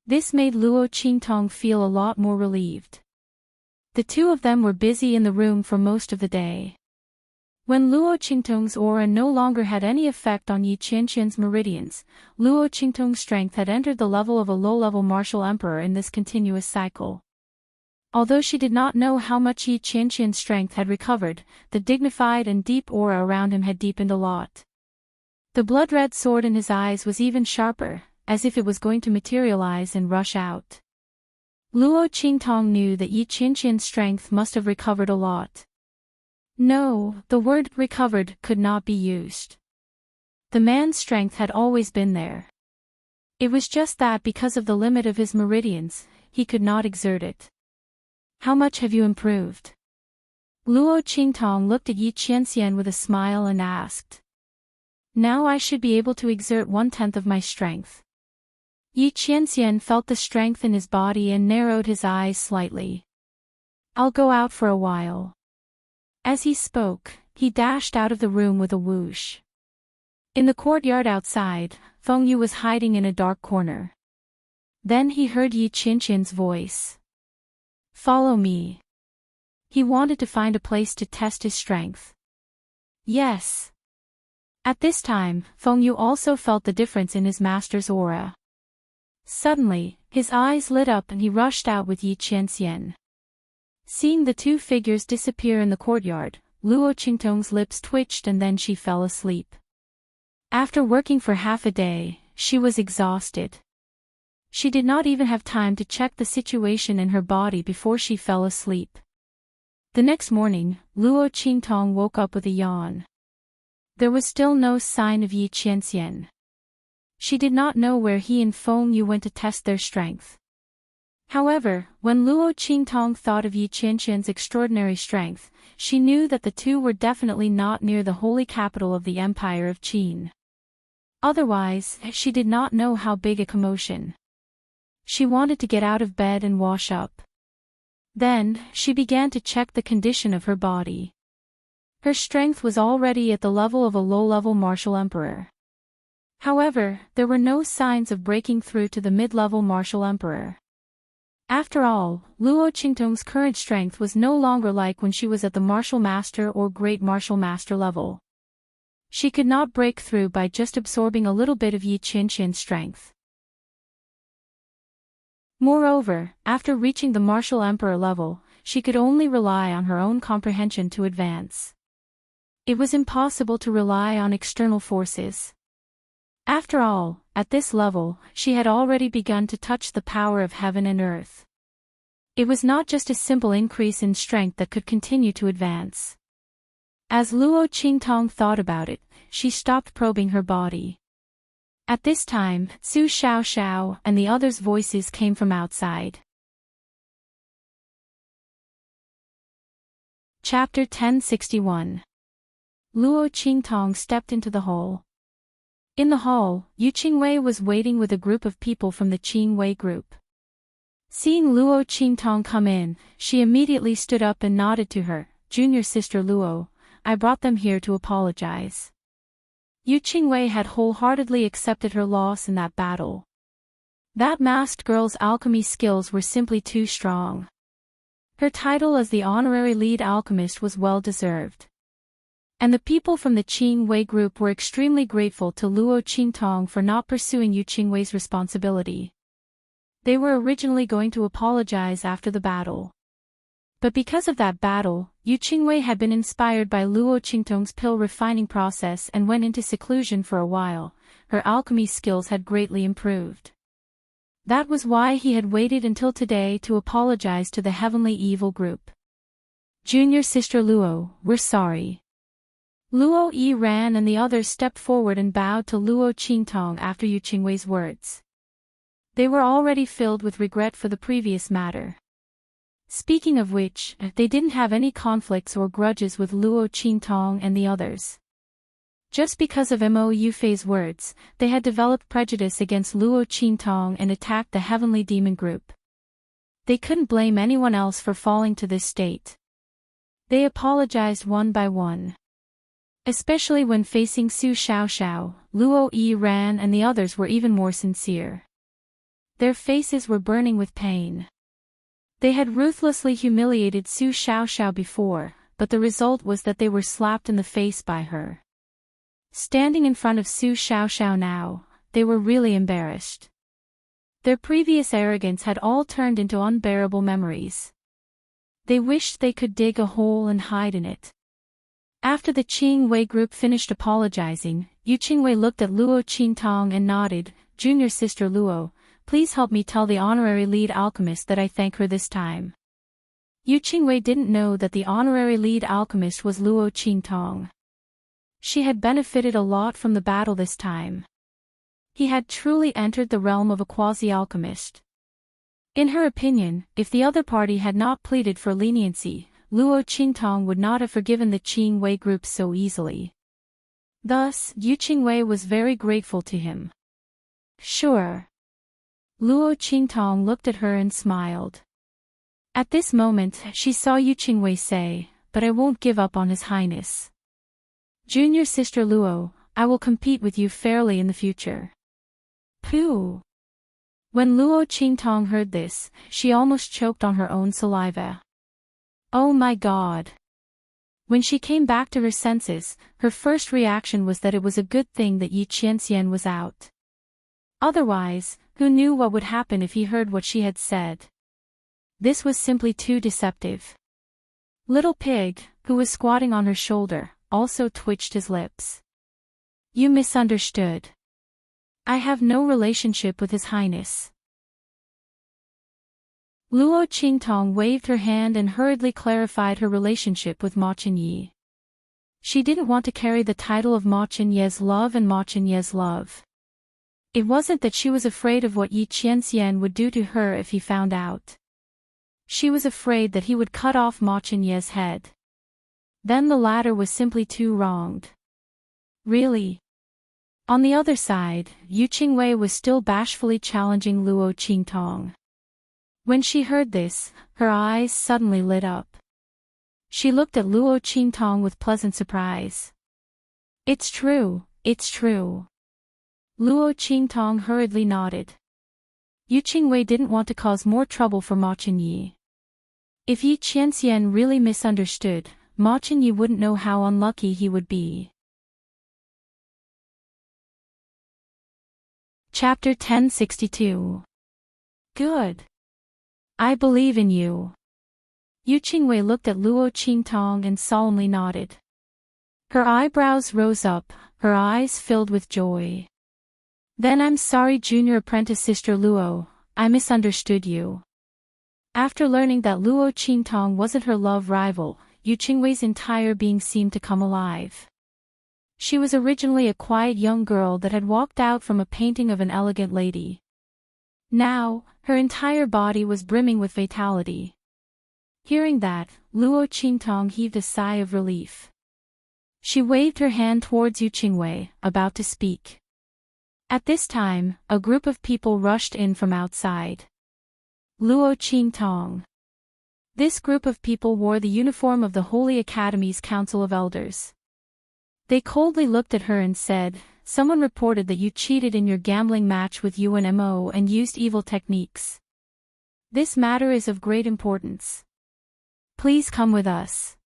This made Luo Qingtong feel a lot more relieved. The two of them were busy in the room for most of the day. When Luo Qingtong's aura no longer had any effect on Yi Qianxian's meridians, Luo Qingtong's strength had entered the level of a low-level martial emperor in this continuous cycle. Although she did not know how much Yi Qianxian's strength had recovered, the dignified and deep aura around him had deepened a lot. The blood-red sword in his eyes was even sharper, as if it was going to materialize and rush out. Luo Qingtong knew that Yi Qianxian's strength must have recovered a lot. No, the word recovered could not be used. The man's strength had always been there. It was just that because of the limit of his meridians, he could not exert it. "How much have you improved?" Luo Qingtong looked at Yi Qianxian with a smile and asked. "Now I should be able to exert 1/10 of my strength." Yi Qianxian felt the strength in his body and narrowed his eyes slightly. "I'll go out for a while." As he spoke, he dashed out of the room with a whoosh. In the courtyard outside, Feng Yu was hiding in a dark corner. Then he heard Yi Qianxian's voice. "Follow me." He wanted to find a place to test his strength. Yes. At this time, Feng Yu also felt the difference in his master's aura. Suddenly, his eyes lit up and he rushed out with Yi Qianxian. Seeing the two figures disappear in the courtyard, Luo Qingtong's lips twitched and then she fell asleep. After working for half a day, she was exhausted. She did not even have time to check the situation in her body before she fell asleep. The next morning, Luo Qingtong woke up with a yawn. There was still no sign of Yi Qianxian. She did not know where he and Feng Yu went to test their strength. However, when Luo Qingtong thought of Yi Qianxian's extraordinary strength, she knew that the two were definitely not near the holy capital of the Empire of Qin. Otherwise, she did not know how big a commotion. She wanted to get out of bed and wash up. Then, she began to check the condition of her body. Her strength was already at the level of a low-level martial emperor. However, there were no signs of breaking through to the mid-level martial emperor. After all, Luo Qingtong's current strength was no longer like when she was at the martial master or great martial master level. She could not break through by just absorbing a little bit of Yi Qianqian's strength. Moreover, after reaching the martial emperor level, she could only rely on her own comprehension to advance. It was impossible to rely on external forces. After all, at this level, she had already begun to touch the power of heaven and earth. It was not just a simple increase in strength that could continue to advance. As Luo Qingtong thought about it, she stopped probing her body. At this time, Su Xiaoxiao and the others' voices came from outside. Chapter 1061. Luo Qingtong stepped into the hall. In the hall, Yu Qingwei was waiting with a group of people from the Qingwei group. Seeing Luo Qingtong come in, she immediately stood up and nodded to her. "Junior sister Luo, I brought them here to apologize." Yu Qingwei had wholeheartedly accepted her loss in that battle. That masked girl's alchemy skills were simply too strong. Her title as the honorary lead alchemist was well deserved. And the people from the Qingwei group were extremely grateful to Luo Qingtong for not pursuing Yu Qingwei's responsibility. They were originally going to apologize after the battle. But because of that battle, Yu Qingwei had been inspired by Luo Qingtong's pill refining process and went into seclusion for a while. Her alchemy skills had greatly improved. That was why he had waited until today to apologize to the Heavenly Evil group. "Junior sister Luo, we're sorry." Luo Yi ran and the others stepped forward and bowed to Luo Qingtong after Yu Qingwei's words. They were already filled with regret for the previous matter. Speaking of which, they didn't have any conflicts or grudges with Luo Qingtong and the others. Just because of Mo Yufei's words, they had developed prejudice against Luo Qingtong and attacked the Heavenly Demon Group. They couldn't blame anyone else for falling to this state. They apologized one by one. Especially when facing Su Xiaoxiao, Luo Yi ran and the others were even more sincere. Their faces were burning with pain. They had ruthlessly humiliated Su Xiaoxiao before, but the result was that they were slapped in the face by her. Standing in front of Su Xiaoxiao now, they were really embarrassed. Their previous arrogance had all turned into unbearable memories. They wished they could dig a hole and hide in it. After the Qingwei group finished apologizing, Yu Qingwei looked at Luo Qingtong and nodded. "Junior sister Luo, please help me tell the honorary lead alchemist that I thank her this time." Yu Qingwei didn't know that the honorary lead alchemist was Luo Qingtong. She had benefited a lot from the battle this time. He had truly entered the realm of a quasi-alchemist. In her opinion, if the other party had not pleaded for leniency, Luo Qingtong would not have forgiven the Qingwei group so easily. Thus, Yu Qingwei was very grateful to him. "Sure." Luo Qingtong looked at her and smiled. At this moment, she saw Yu Qingwei say, "But I won't give up on His Highness. Junior sister Luo, I will compete with you fairly in the future." Pooh! When Luo Qingtong heard this, she almost choked on her own saliva. Oh my God! When she came back to her senses, her first reaction was that it was a good thing that Yi Qianxian was out. Otherwise, who knew what would happen if he heard what she had said? This was simply too deceptive. Little Pig, who was squatting on her shoulder, also twitched his lips. "You misunderstood. I have no relationship with His Highness." Luo Qingtong waved her hand and hurriedly clarified her relationship with Ma Qinyi. She didn't want to carry the title of Ma Qinye's love and Ma Qinye's love. It wasn't that she was afraid of what Yi Qianxian would do to her if he found out. She was afraid that he would cut off Ma Qinye's head. Then the latter was simply too wronged. Really? On the other side, Yu Qingwei was still bashfully challenging Luo Qingtong. When she heard this, her eyes suddenly lit up. She looked at Luo Qingtong with pleasant surprise. It's true, it's true. Luo Qingtong hurriedly nodded. Yu Qingwei didn't want to cause more trouble for Ma Qinyi. If Yi Qianxian really misunderstood, Ma Qinyi wouldn't know how unlucky he would be. Chapter 1062. Good. I believe in you. Yu Qingwei looked at Luo Qingtong and solemnly nodded. Her eyebrows rose up, her eyes filled with joy. Then I'm sorry, junior apprentice Sister Luo, I misunderstood you. After learning that Luo Qingtong wasn't her love rival, Yu Qingwei's entire being seemed to come alive. She was originally a quiet young girl that had walked out from a painting of an elegant lady. Now, her entire body was brimming with vitality. Hearing that, Luo Qingtong heaved a sigh of relief. She waved her hand towards Yu Qingwei, about to speak. At this time, a group of people rushed in from outside. Luo Qingtong. This group of people wore the uniform of the Holy Academy's Council of Elders. They coldly looked at her and said, someone reported that you cheated in your gambling match with Yuan Mo and used evil techniques. This matter is of great importance. Please come with us.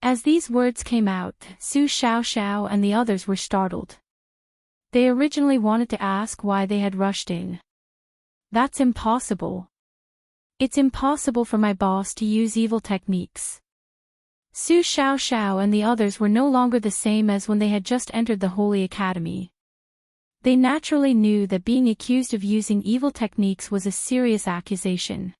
As these words came out, Su Xiaoxiao and the others were startled. They originally wanted to ask why they had rushed in. That's impossible. It's impossible for my boss to use evil techniques. Su Xiaoxiao and the others were no longer the same as when they had just entered the Holy Academy. They naturally knew that being accused of using evil techniques was a serious accusation.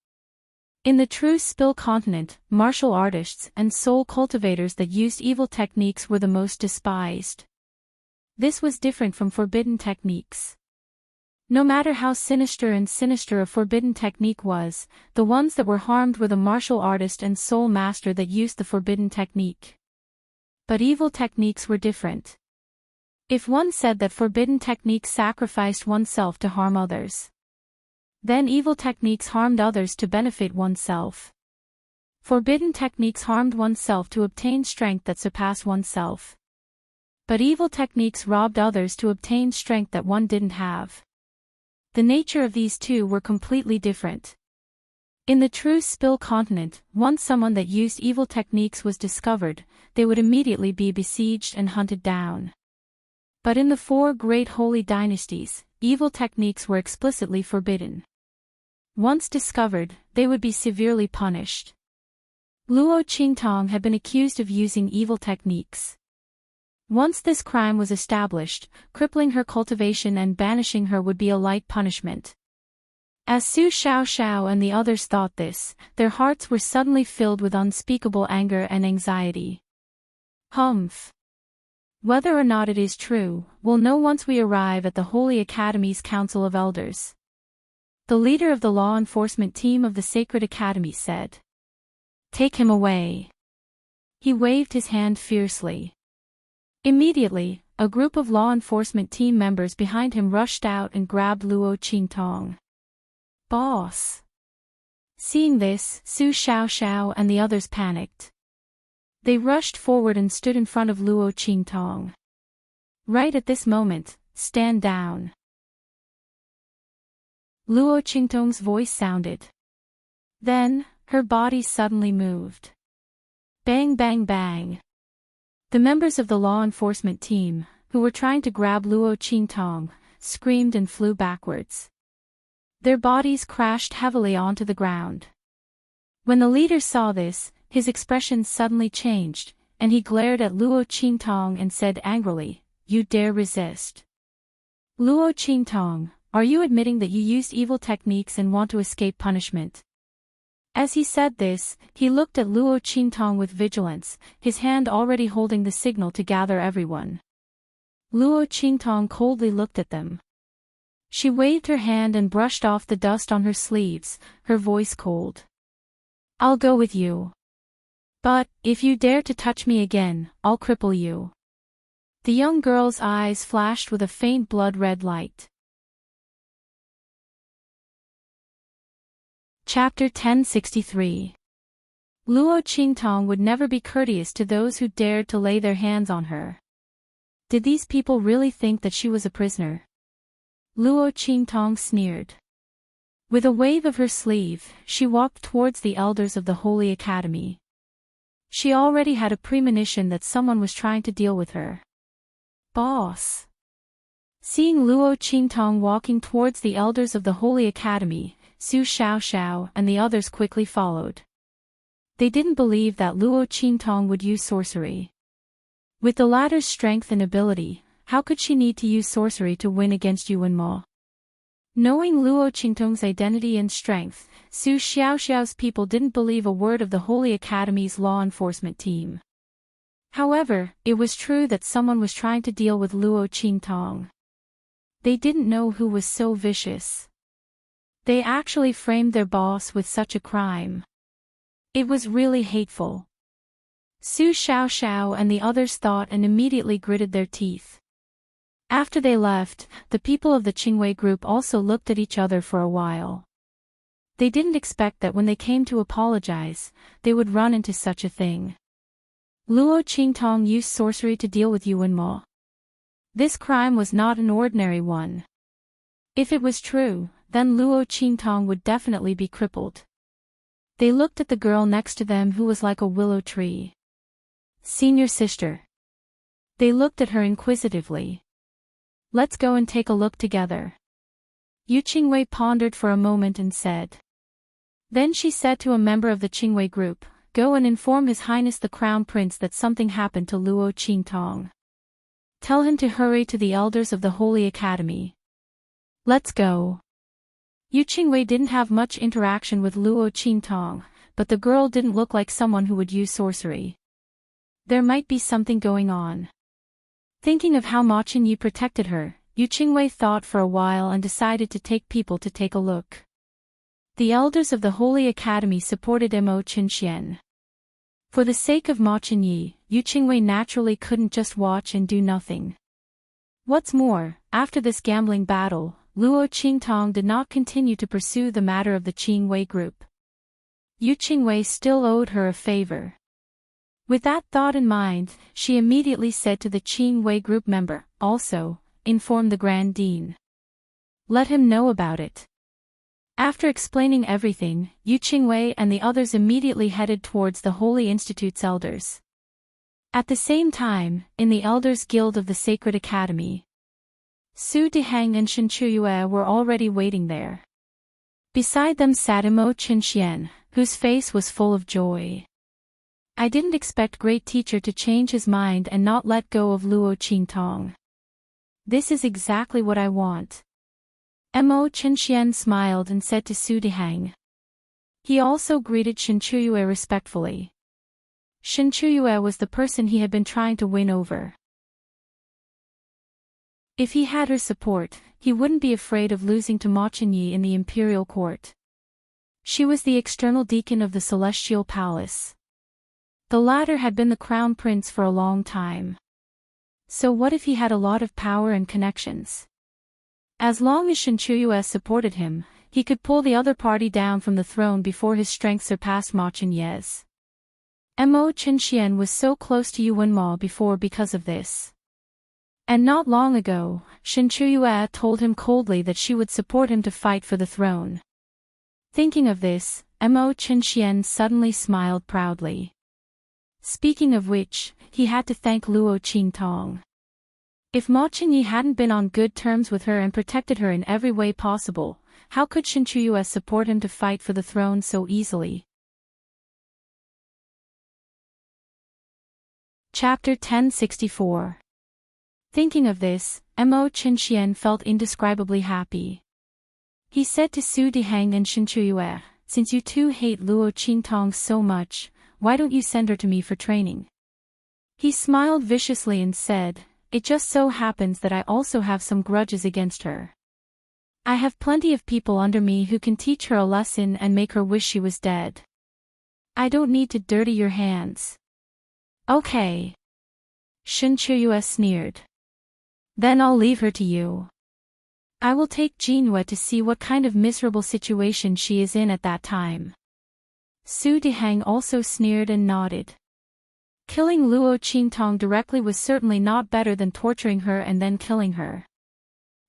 In the true Spill continent, martial artists and soul cultivators that used evil techniques were the most despised. This was different from forbidden techniques. No matter how sinister a forbidden technique was, the ones that were harmed were the martial artist and soul master that used the forbidden technique. But evil techniques were different. If one said that forbidden techniques sacrificed oneself to harm others, then evil techniques harmed others to benefit oneself. Forbidden techniques harmed oneself to obtain strength that surpassed oneself. But evil techniques robbed others to obtain strength that one didn't have. The nature of these two were completely different. In the true Spill continent, once someone that used evil techniques was discovered, they would immediately be besieged and hunted down. But in the four great holy dynasties, evil techniques were explicitly forbidden. Once discovered, they would be severely punished. Luo Qingtong had been accused of using evil techniques. Once this crime was established, crippling her cultivation and banishing her would be a light punishment. As Su Xiaoxiao and the others thought this, their hearts were suddenly filled with unspeakable anger and anxiety. Humph. Whether or not it is true, we'll know once we arrive at the Holy Academy's Council of Elders. The leader of the law enforcement team of the Sacred Academy said. Take him away. He waved his hand fiercely. Immediately, a group of law enforcement team members behind him rushed out and grabbed Luo Qingtong. Boss. Seeing this, Su Xiaoxiao and the others panicked. They rushed forward and stood in front of Luo Qingtong. Right at this moment, stand down. Luo Qingtong's voice sounded. Then, her body suddenly moved. Bang bang bang. The members of the law enforcement team, who were trying to grab Luo Qingtong, screamed and flew backwards. Their bodies crashed heavily onto the ground. When the leader saw this, his expression suddenly changed, and he glared at Luo Qingtong and said angrily, "You dare resist? Luo Qingtong, are you admitting that you used evil techniques and want to escape punishment?" As he said this, he looked at Luo Qingtong with vigilance, his hand already holding the signal to gather everyone. Luo Qingtong coldly looked at them. She waved her hand and brushed off the dust on her sleeves, her voice cold. "I'll go with you. But, if you dare to touch me again, I'll cripple you." The young girl's eyes flashed with a faint blood-red light. Chapter 1063. Luo Qingtong would never be courteous to those who dared to lay their hands on her. Did these people really think that she was a prisoner? Luo Qingtong sneered. With a wave of her sleeve, she walked towards the elders of the Holy Academy. She already had a premonition that someone was trying to deal with her. Boss. Seeing Luo Qingtong walking towards the elders of the Holy Academy, Su Xiaoxiao and the others quickly followed. They didn't believe that Luo Qingtong would use sorcery. With the latter's strength and ability, how could she need to use sorcery to win against Yuan Mo? Knowing Luo Qingtong's identity and strength, Su Xiaoxiao's people didn't believe a word of the Holy Academy's law enforcement team. However, it was true that someone was trying to deal with Luo Qingtong. They didn't know who was so vicious. They actually framed their boss with such a crime. It was really hateful. Su Xiaoxiao and the others thought and immediately gritted their teeth. After they left, the people of the Qingwei group also looked at each other for a while. They didn't expect that when they came to apologize, they would run into such a thing. Luo Qingtong used sorcery to deal with Yuan Mo. This crime was not an ordinary one. If it was true, then Luo Qingtong would definitely be crippled. They looked at the girl next to them who was like a willow tree. Senior sister. They looked at her inquisitively. Let's go and take a look together. Yu Qingwei pondered for a moment and said. Then she said to a member of the Qingwei group, go and inform His Highness the Crown Prince that something happened to Luo Qingtong. Tell him to hurry to the elders of the Holy Academy. Let's go. Yu Qingwei didn't have much interaction with Luo Qingtong, but the girl didn't look like someone who would use sorcery. There might be something going on. Thinking of how Ma Qinyi protected her, Yu Qingwei thought for a while and decided to take people to take a look. The elders of the Holy Academy supported Mo Qinxian. For the sake of Ma Qinyi, Yu Qingwei naturally couldn't just watch and do nothing. What's more, after this gambling battle, Luo Qingtong did not continue to pursue the matter of the Qingwei group. Yu Qingwei still owed her a favor. With that thought in mind, she immediately said to the Qingwei group member, also, inform the Grand Dean. Let him know about it. After explaining everything, Yu Qingwei and the others immediately headed towards the Holy Institute's elders. At the same time, in the Elders Guild of the Sacred Academy, Su Dihang and Shen Chuyue were already waiting there. Beside them sat Mo Qinxian, whose face was full of joy. I didn't expect great teacher to change his mind and not let go of Luo Qingtong. This is exactly what I want. Mo Qinxian smiled and said to Su Dihang. He also greeted Shen Chuyue respectfully. Shen Chuyue was the person he had been trying to win over. If he had her support, he wouldn't be afraid of losing to Ma Qinyi in the imperial court. She was the external deacon of the Celestial Palace. The latter had been the crown prince for a long time. So what if he had a lot of power and connections? As long as Shen Chuyue supported him, he could pull the other party down from the throne before his strength surpassed Ma Qinyi's. Mo Qinxian was so close to Yuan Mo before because of this. And not long ago, Shen Chuyue told him coldly that she would support him to fight for the throne. Thinking of this, Mo Qinxian suddenly smiled proudly. Speaking of which, he had to thank Luo Qingtong. If Ma Qinyi hadn't been on good terms with her and protected her in every way possible, how could Shen Chuyue support him to fight for the throne so easily? Chapter 1064. Thinking of this, Mo Qinxian felt indescribably happy. He said to Su Dihang and Shen Chuyue, since you two hate Luo Qingtong so much, why don't you send her to me for training? He smiled viciously and said, it just so happens that I also have some grudges against her. I have plenty of people under me who can teach her a lesson and make her wish she was dead. I don't need to dirty your hands. Okay. Shen Chuyue sneered. Then I'll leave her to you. I will take Jinhua to see what kind of miserable situation she is in at that time. Su Dihang also sneered and nodded. Killing Luo Qingtong directly was certainly not better than torturing her and then killing her.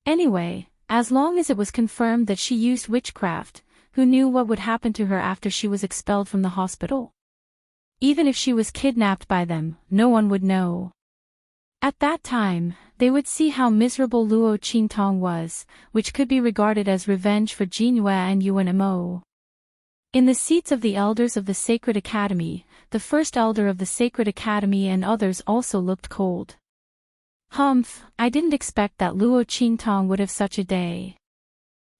Anyway, as long as it was confirmed that she used witchcraft, who knew what would happen to her after she was expelled from the hospital? Even if she was kidnapped by them, no one would know. At that time, they would see how miserable Luo Qingtong was, which could be regarded as revenge for Jinhua and Yuan Mo. In the seats of the elders of the Sacred Academy, the first elder of the Sacred Academy and others also looked cold. Humph, I didn't expect that Luo Qingtong would have such a day.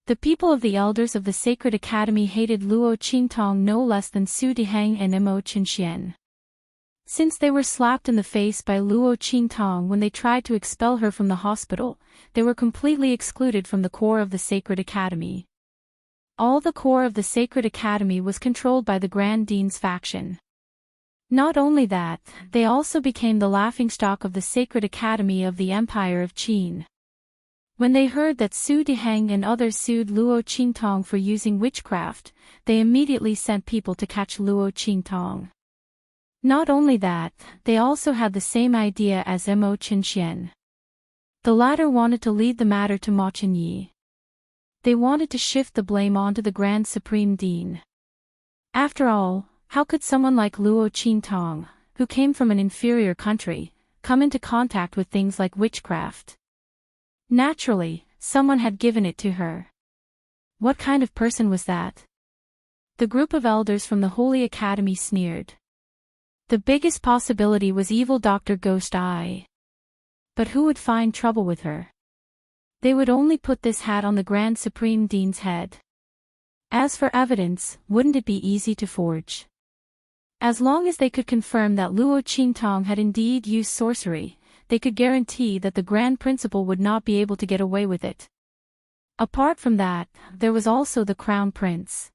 The people of the elders of the Sacred Academy hated Luo Qingtong no less than Su Dihang and Mo Qinxian. Since they were slapped in the face by Luo Qingtong when they tried to expel her from the hospital, they were completely excluded from the core of the Sacred Academy. All the core of the Sacred Academy was controlled by the Grand Dean's faction. Not only that, they also became the laughingstock of the Sacred Academy of the Empire of Qin. When they heard that Su Dihang and others sued Luo Qingtong for using witchcraft, they immediately sent people to catch Luo Qingtong. Not only that, they also had the same idea as Mo Qinxian. The latter wanted to lead the matter to Ma Qinyi. They wanted to shift the blame onto the Grand Supreme Dean. After all, how could someone like Luo Qingtong, who came from an inferior country, come into contact with things like witchcraft? Naturally, someone had given it to her. What kind of person was that? The group of elders from the Holy Academy sneered. The biggest possibility was evil Dr. Ghost Eye. But who would find trouble with her? They would only put this hat on the Grand Supreme Dean's head. As for evidence, wouldn't it be easy to forge? As long as they could confirm that Luo Qingtong had indeed used sorcery, they could guarantee that the Grand Principal would not be able to get away with it. Apart from that, there was also the Crown Prince.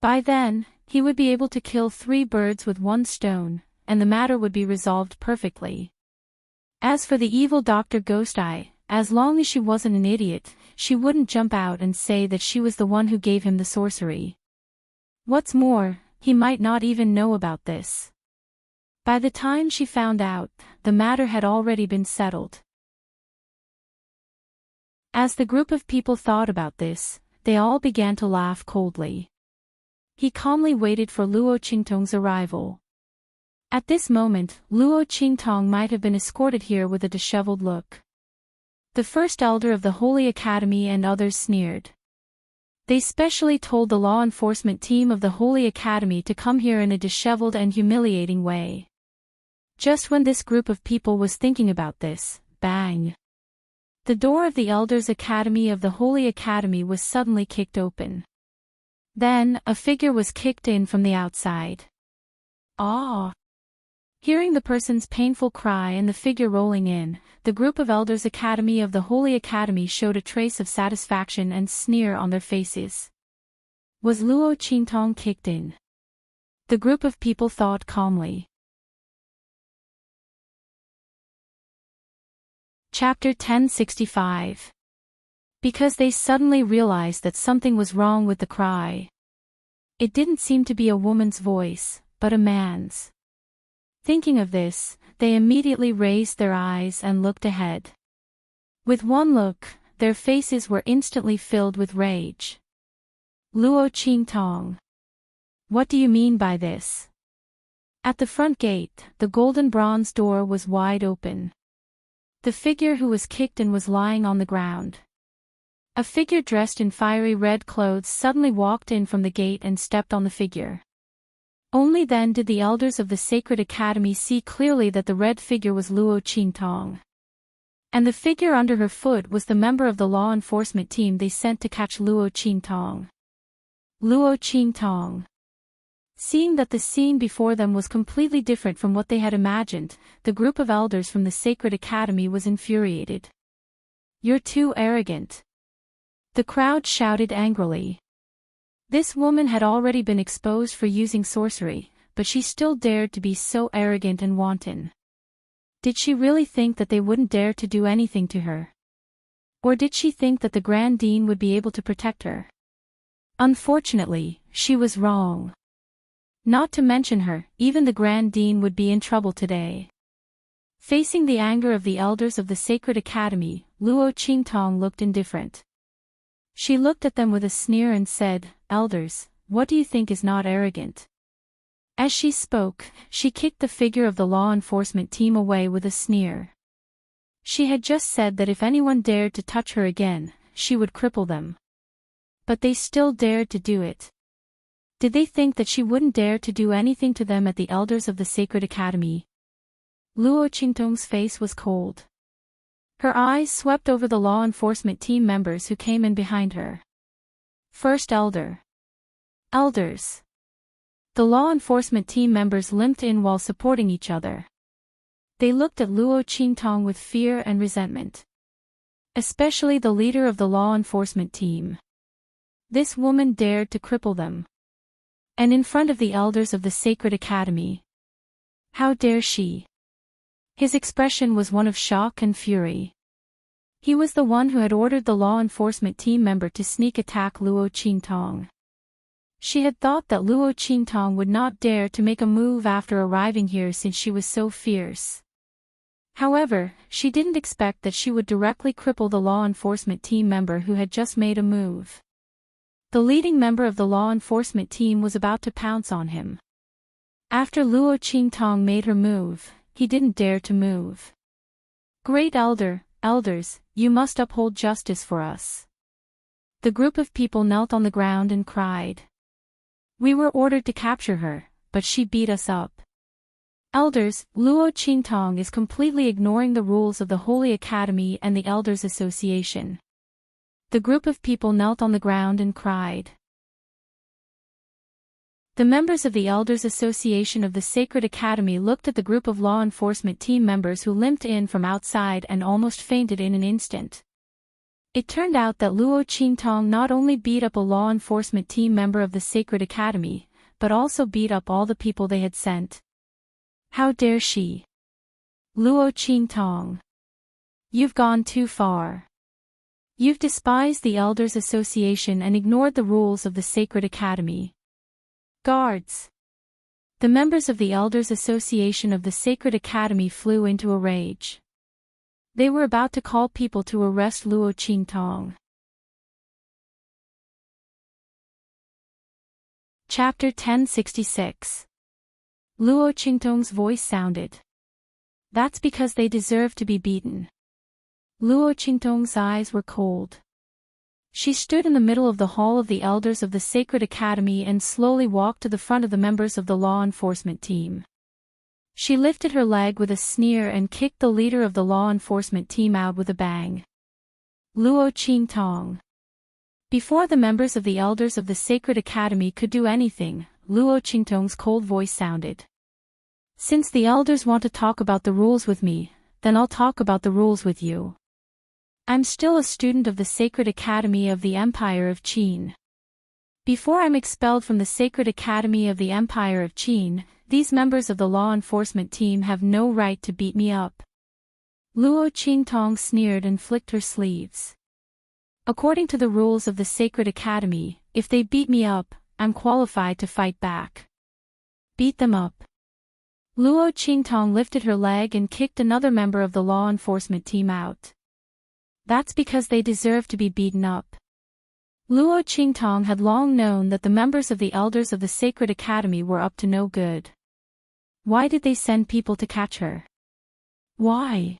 By then, he would be able to kill 3 birds with 1 stone, and the matter would be resolved perfectly. As for the evil Dr. Ghost Eye, as long as she wasn't an idiot, she wouldn't jump out and say that she was the one who gave him the sorcery. What's more, he might not even know about this. By the time she found out, the matter had already been settled. As the group of people thought about this, they all began to laugh coldly. He calmly waited for Luo Qingtong's arrival. At this moment, Luo Qingtong might have been escorted here with a disheveled look. The first elder of the Holy Academy and others sneered. They specially told the law enforcement team of the Holy Academy to come here in a disheveled and humiliating way. Just when this group of people was thinking about this, bang! The door of the Elders' Academy of the Holy Academy was suddenly kicked open. Then, a figure was kicked in from the outside. Ah! Hearing the person's painful cry and the figure rolling in, the group of Elders' Academy of the Holy Academy showed a trace of satisfaction and sneer on their faces. Was Luo Qingtong kicked in? The group of people thought calmly. Chapter 1065. Because they suddenly realized that something was wrong with the cry. It didn't seem to be a woman's voice, but a man's. Thinking of this, they immediately raised their eyes and looked ahead. With one look, their faces were instantly filled with rage. Luo Qingtong. What do you mean by this? At the front gate, the golden bronze door was wide open. The figure who was kicked in was lying on the ground. A figure dressed in fiery red clothes suddenly walked in from the gate and stepped on the figure. Only then did the elders of the Sacred Academy see clearly that the red figure was Luo Qingtong. And the figure under her foot was the member of the law enforcement team they sent to catch Luo Qingtong. Luo Qingtong. Seeing that the scene before them was completely different from what they had imagined, the group of elders from the Sacred Academy was infuriated. You're too arrogant. The crowd shouted angrily. This woman had already been exposed for using sorcery, but she still dared to be so arrogant and wanton. Did she really think that they wouldn't dare to do anything to her? Or did she think that the Grand Dean would be able to protect her? Unfortunately, she was wrong. Not to mention her, even the Grand Dean would be in trouble today. Facing the anger of the elders of the Sacred Academy, Luo Qingtong looked indifferent. She looked at them with a sneer and said, "Elders, what do you think is not arrogant?" As she spoke, she kicked the figure of the law enforcement team away with a sneer. She had just said that if anyone dared to touch her again, she would cripple them. But they still dared to do it. Did they think that she wouldn't dare to do anything to them at the elders of the Sacred Academy? Luo Qingtong's face was cold. Her eyes swept over the law enforcement team members who came in behind her. First elder. Elders. The law enforcement team members limped in while supporting each other. They looked at Luo Qingtong with fear and resentment. Especially the leader of the law enforcement team. This woman dared to cripple them. And in front of the elders of the Sacred Academy. How dare she? His expression was one of shock and fury. He was the one who had ordered the law enforcement team member to sneak attack Luo Qingtong. She had thought that Luo Qingtong would not dare to make a move after arriving here since she was so fierce. However, she didn't expect that she would directly cripple the law enforcement team member who had just made a move. The leading member of the law enforcement team was about to pounce on him. After Luo Qingtong made her move, he didn't dare to move. "Great elders, you must uphold justice for us." The group of people knelt on the ground and cried. "We were ordered to capture her, but she beat us up. Elders, Luo Qingtong is completely ignoring the rules of the Holy Academy and the Elders Association." The group of people knelt on the ground and cried. The members of the Elders Association of the Sacred Academy looked at the group of law enforcement team members who limped in from outside and almost fainted in an instant. It turned out that Luo Qingtong not only beat up a law enforcement team member of the Sacred Academy, but also beat up all the people they had sent. How dare she? Luo Qingtong. You've gone too far. You've despised the Elders Association and ignored the rules of the Sacred Academy. Guards. The members of the Elders Association of the Sacred Academy flew into a rage. They were about to call people to arrest Luo Qingtong. Chapter 1066. Luo Qingtong's voice sounded. That's because they deserve to be beaten. Luo Qingtong's eyes were cold. She stood in the middle of the hall of the elders of the Sacred Academy and slowly walked to the front of the members of the law enforcement team. She lifted her leg with a sneer and kicked the leader of the law enforcement team out with a bang. Luo Qingtong. Before the members of the elders of the Sacred Academy could do anything, Luo Qingtong's cold voice sounded. Since the elders want to talk about the rules with me, then I'll talk about the rules with you. I'm still a student of the Sacred Academy of the Empire of Qin. Before I'm expelled from the Sacred Academy of the Empire of Qin, these members of the law enforcement team have no right to beat me up. Luo Qingtong sneered and flicked her sleeves. According to the rules of the Sacred Academy, if they beat me up, I'm qualified to fight back. Beat them up. Luo Qingtong lifted her leg and kicked another member of the law enforcement team out. That's because they deserve to be beaten up. Luo Qingtong had long known that the members of the elders of the Sacred Academy were up to no good. Why did they send people to catch her? Why?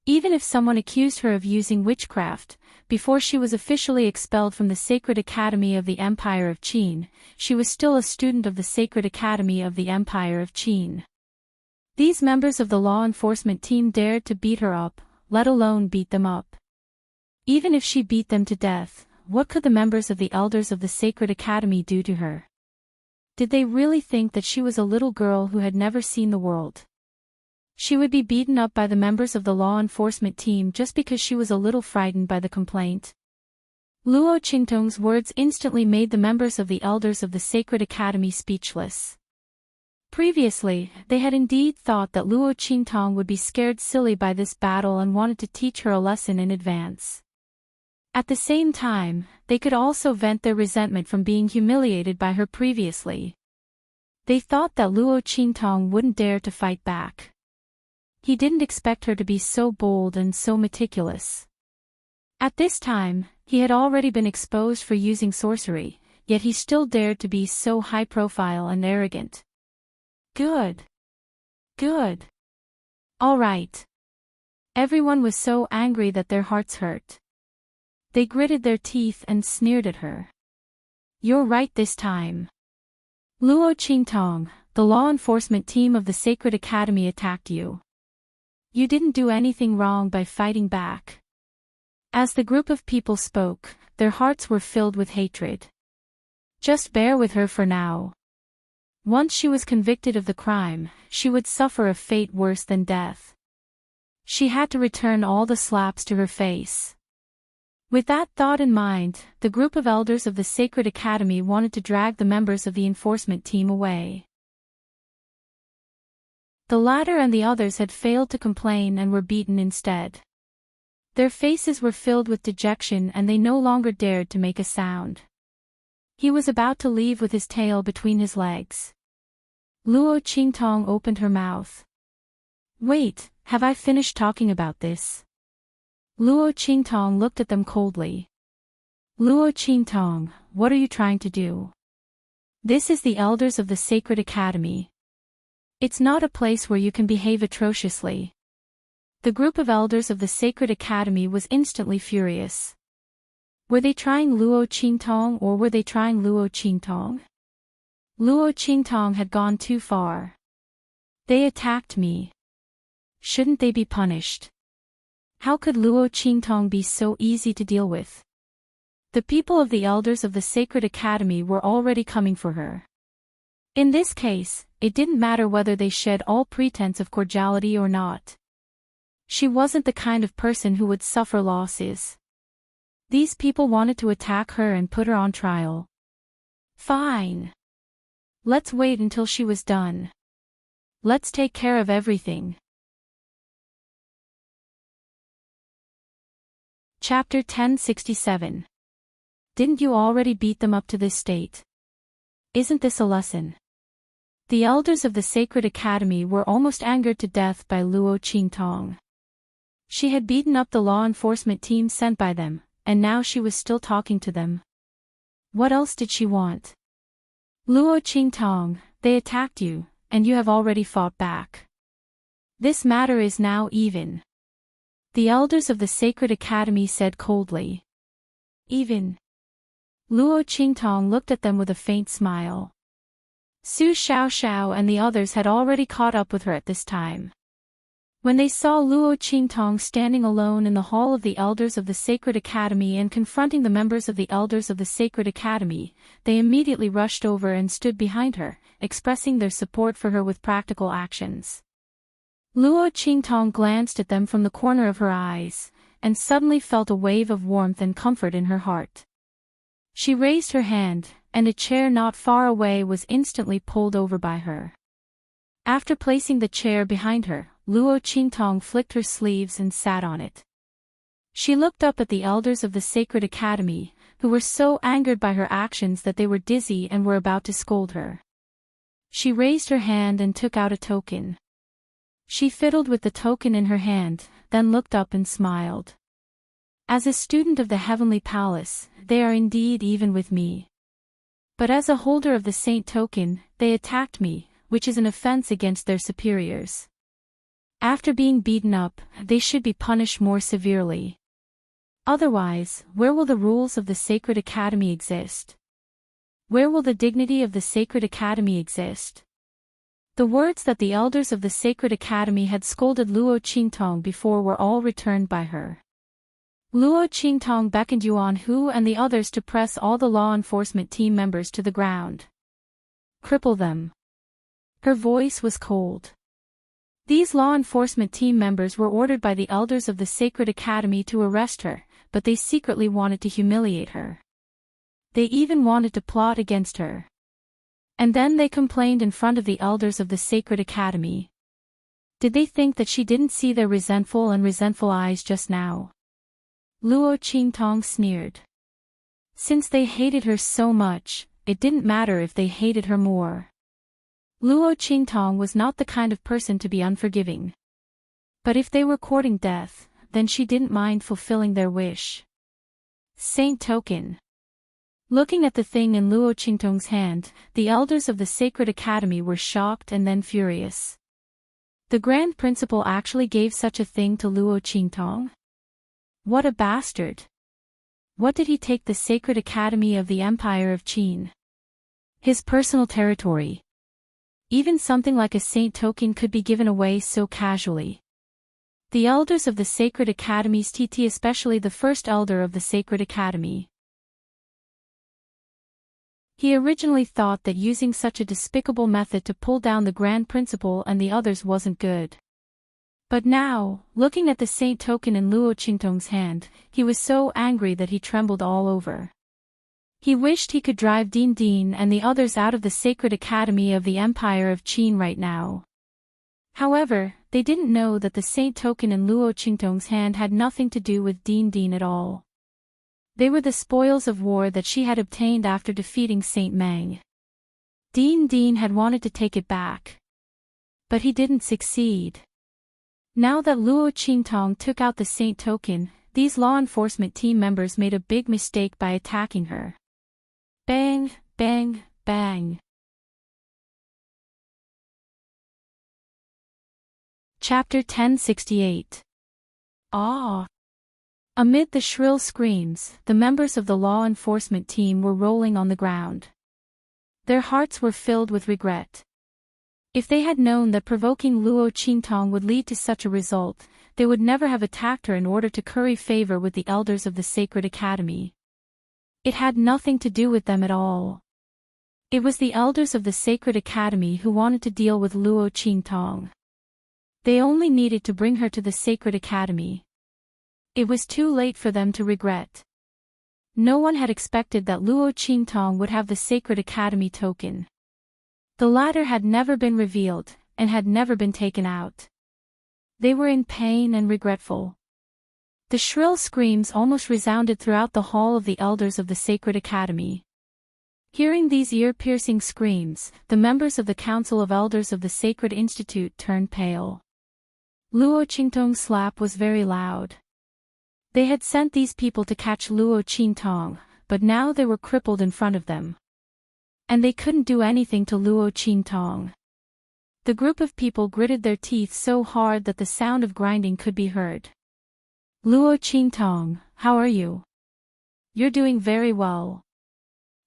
Even if someone accused her of using witchcraft, before she was officially expelled from the Sacred Academy of the Empire of Qin, she was still a student of the Sacred Academy of the Empire of Qin. These members of the law enforcement team dared to beat her up, let alone beat them up. Even if she beat them to death, what could the members of the elders of the Sacred Academy do to her? Did they really think that she was a little girl who had never seen the world? She would be beaten up by the members of the law enforcement team just because she was a little frightened by the complaint? Luo Qingtong's words instantly made the members of the elders of the Sacred Academy speechless. Previously, they had indeed thought that Luo Qingtong would be scared silly by this battle and wanted to teach her a lesson in advance. At the same time, they could also vent their resentment from being humiliated by her previously. They thought that Luo Qingtong wouldn't dare to fight back. He didn't expect her to be so bold and so meticulous. At this time, he had already been exposed for using sorcery, yet he still dared to be so high-profile and arrogant. Good. Good. All right. Everyone was so angry that their hearts hurt. They gritted their teeth and sneered at her. You're right this time. Luo Qingtong, the law enforcement team of the Sacred Academy attacked you. You didn't do anything wrong by fighting back. As the group of people spoke, their hearts were filled with hatred. Just bear with her for now. Once she was convicted of the crime, she would suffer a fate worse than death. She had to return all the slaps to her face. With that thought in mind, the group of elders of the Sacred Academy wanted to drag the members of the enforcement team away. The latter and the others had failed to complain and were beaten instead. Their faces were filled with dejection and they no longer dared to make a sound. He was about to leave with his tail between his legs. Luo Qingtong opened her mouth. Wait, have I finished talking about this? Luo Qingtong looked at them coldly. Luo Qingtong, what are you trying to do? This is the elders of the Sacred Academy. It's not a place where you can behave atrociously. The group of elders of the Sacred Academy was instantly furious. Were they trying Luo Qingtong or were they trying Luo Qingtong? Luo Qingtong had gone too far. They attacked me. Shouldn't they be punished? How could Luo Qingtong be so easy to deal with? The people of the elders of the Sacred Academy were already coming for her. In this case, it didn't matter whether they shed all pretense of cordiality or not. She wasn't the kind of person who would suffer losses. These people wanted to attack her and put her on trial. Fine. Let's wait until she was done. Let's take care of everything. Chapter 1067. Didn't you already beat them up to this state? Isn't this a lesson? The elders of the Sacred Academy were almost angered to death by Luo Qingtong. She had beaten up the law enforcement team sent by them, and now she was still talking to them. What else did she want? Luo Qingtong, they attacked you, and you have already fought back. This matter is now even. The elders of the Sacred Academy said coldly. Even. Luo Qingtong looked at them with a faint smile. Su Xiaoxiao and the others had already caught up with her at this time. When they saw Luo Qingtong standing alone in the hall of the elders of the Sacred Academy and confronting the members of the elders of the Sacred Academy, they immediately rushed over and stood behind her, expressing their support for her with practical actions. Luo Qingtong glanced at them from the corner of her eyes, and suddenly felt a wave of warmth and comfort in her heart. She raised her hand, and a chair not far away was instantly pulled over by her. After placing the chair behind her, Luo Qingtong flicked her sleeves and sat on it. She looked up at the elders of the Sacred Academy, who were so angered by her actions that they were dizzy and were about to scold her. She raised her hand and took out a token. She fiddled with the token in her hand, then looked up and smiled. As a student of the Heavenly Palace, they are indeed even with me. But as a holder of the Saint token, they attacked me, which is an offense against their superiors. After being beaten up, they should be punished more severely. Otherwise, where will the rules of the Sacred Academy exist? Where will the dignity of the Sacred Academy exist? The words that the elders of the Sacred Academy had scolded Luo Qingtong before were all returned by her. Luo Qingtong beckoned Yuan Hu and the others to press all the law enforcement team members to the ground. Cripple them. Her voice was cold. These law enforcement team members were ordered by the elders of the Sacred Academy to arrest her, but they secretly wanted to humiliate her. They even wanted to plot against her. And then they complained in front of the elders of the Sacred Academy. Did they think that she didn't see their resentful eyes just now? Luo Qingtong sneered. Since they hated her so much, it didn't matter if they hated her more. Luo Qingtong was not the kind of person to be unforgiving. But if they were courting death, then she didn't mind fulfilling their wish. Saint Token. Looking at the thing in Luo Qingtong's hand, the elders of the Sacred Academy were shocked and then furious. The Grand Principal actually gave such a thing to Luo Qingtong? What a bastard! What did he take the Sacred Academy of the Empire of Qin? His personal territory. Even something like a saint token could be given away so casually. The elders of the Sacred Academy's TT, especially the first elder of the Sacred Academy. He originally thought that using such a despicable method to pull down the Grand Principal and the others wasn't good. But now, looking at the saint token in Luo Qingtong's hand, he was so angry that he trembled all over. He wished he could drive Din Din and the others out of the Sacred Academy of the Empire of Qin right now. However, they didn't know that the saint token in Luo Qingtong's hand had nothing to do with Din Din at all. They were the spoils of war that she had obtained after defeating Saint Meng. Din Din had wanted to take it back. But he didn't succeed. Now that Luo Qingtong took out the saint token, these law enforcement team members made a big mistake by attacking her. Bang, bang, bang. Chapter 1068. Ah! Amid the shrill screams, the members of the law enforcement team were rolling on the ground. Their hearts were filled with regret. If they had known that provoking Luo Qingtong would lead to such a result, they would never have attacked her in order to curry favor with the elders of the Sacred Academy. It had nothing to do with them at all. It was the elders of the Sacred Academy who wanted to deal with Luo Qingtong. They only needed to bring her to the Sacred Academy. It was too late for them to regret. No one had expected that Luo Qingtong would have the Sacred Academy token. The latter had never been revealed, and had never been taken out. They were in pain and regretful. The shrill screams almost resounded throughout the hall of the elders of the Sacred Academy. Hearing these ear-piercing screams, the members of the Council of Elders of the Sacred Institute turned pale. Luo Qingtong's slap was very loud. They had sent these people to catch Luo Qingtong, but now they were crippled in front of them. And they couldn't do anything to Luo Qingtong. The group of people gritted their teeth so hard that the sound of grinding could be heard. Luo Qingtong, how are you? You're doing very well.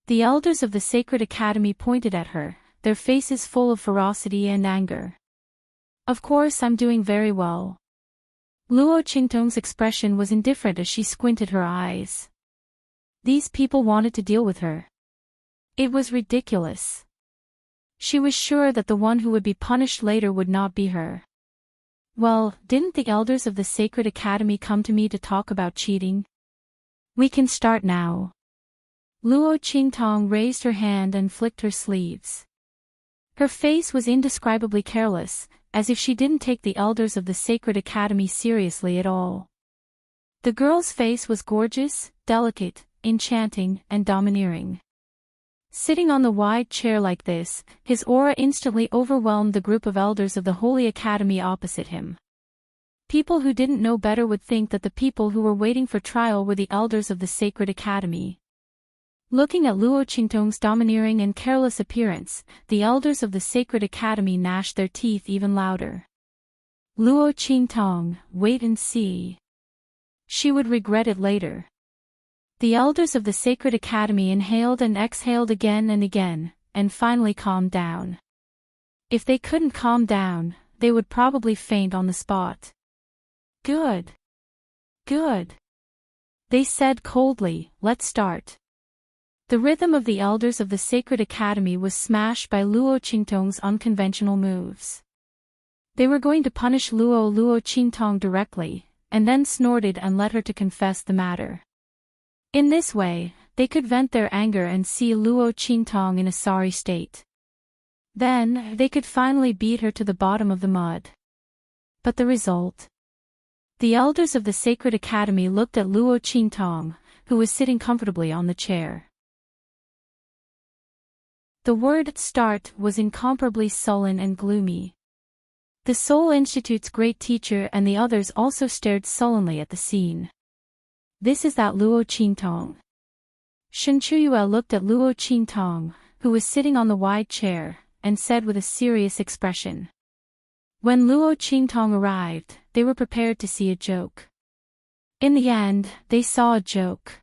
The elders of the Sacred Academy pointed at her, their faces full of ferocity and anger. Of course I'm doing very well. Luo Qingtong's expression was indifferent as she squinted her eyes. These people wanted to deal with her. It was ridiculous. She was sure that the one who would be punished later would not be her. Well, didn't the elders of the Sacred Academy come to me to talk about cheating? We can start now. Luo Qingtong raised her hand and flicked her sleeves. Her face was indescribably careless, as if she didn't take the elders of the Sacred Academy seriously at all. The girl's face was gorgeous, delicate, enchanting, and domineering. Sitting on the wide chair like this, his aura instantly overwhelmed the group of elders of the Holy Academy opposite him. People who didn't know better would think that the people who were waiting for trial were the elders of the Sacred Academy. Looking at Luo Qingtong's domineering and careless appearance, the elders of the Sacred Academy gnashed their teeth even louder. Luo Qingtong, wait and see. She would regret it later. The elders of the Sacred Academy inhaled and exhaled again and again, and finally calmed down. If they couldn't calm down, they would probably faint on the spot. Good. Good. They said coldly, let's start. The rhythm of the elders of the Sacred Academy was smashed by Luo Qingtong's unconventional moves. They were going to punish Luo Qingtong directly, and then snorted and led her to confess the matter. In this way, they could vent their anger and see Luo Qingtong in a sorry state. Then, they could finally beat her to the bottom of the mud. But the result? The elders of the Sacred Academy looked at Luo Qingtong, who was sitting comfortably on the chair. The word start was incomparably sullen and gloomy. The Seoul Institute's great teacher and the others also stared sullenly at the scene. This is that Luo Qingtong. Shen Chuyue looked at Luo Qingtong, who was sitting on the wide chair, and said with a serious expression. When Luo Qingtong arrived, they were prepared to see a joke. In the end, they saw a joke.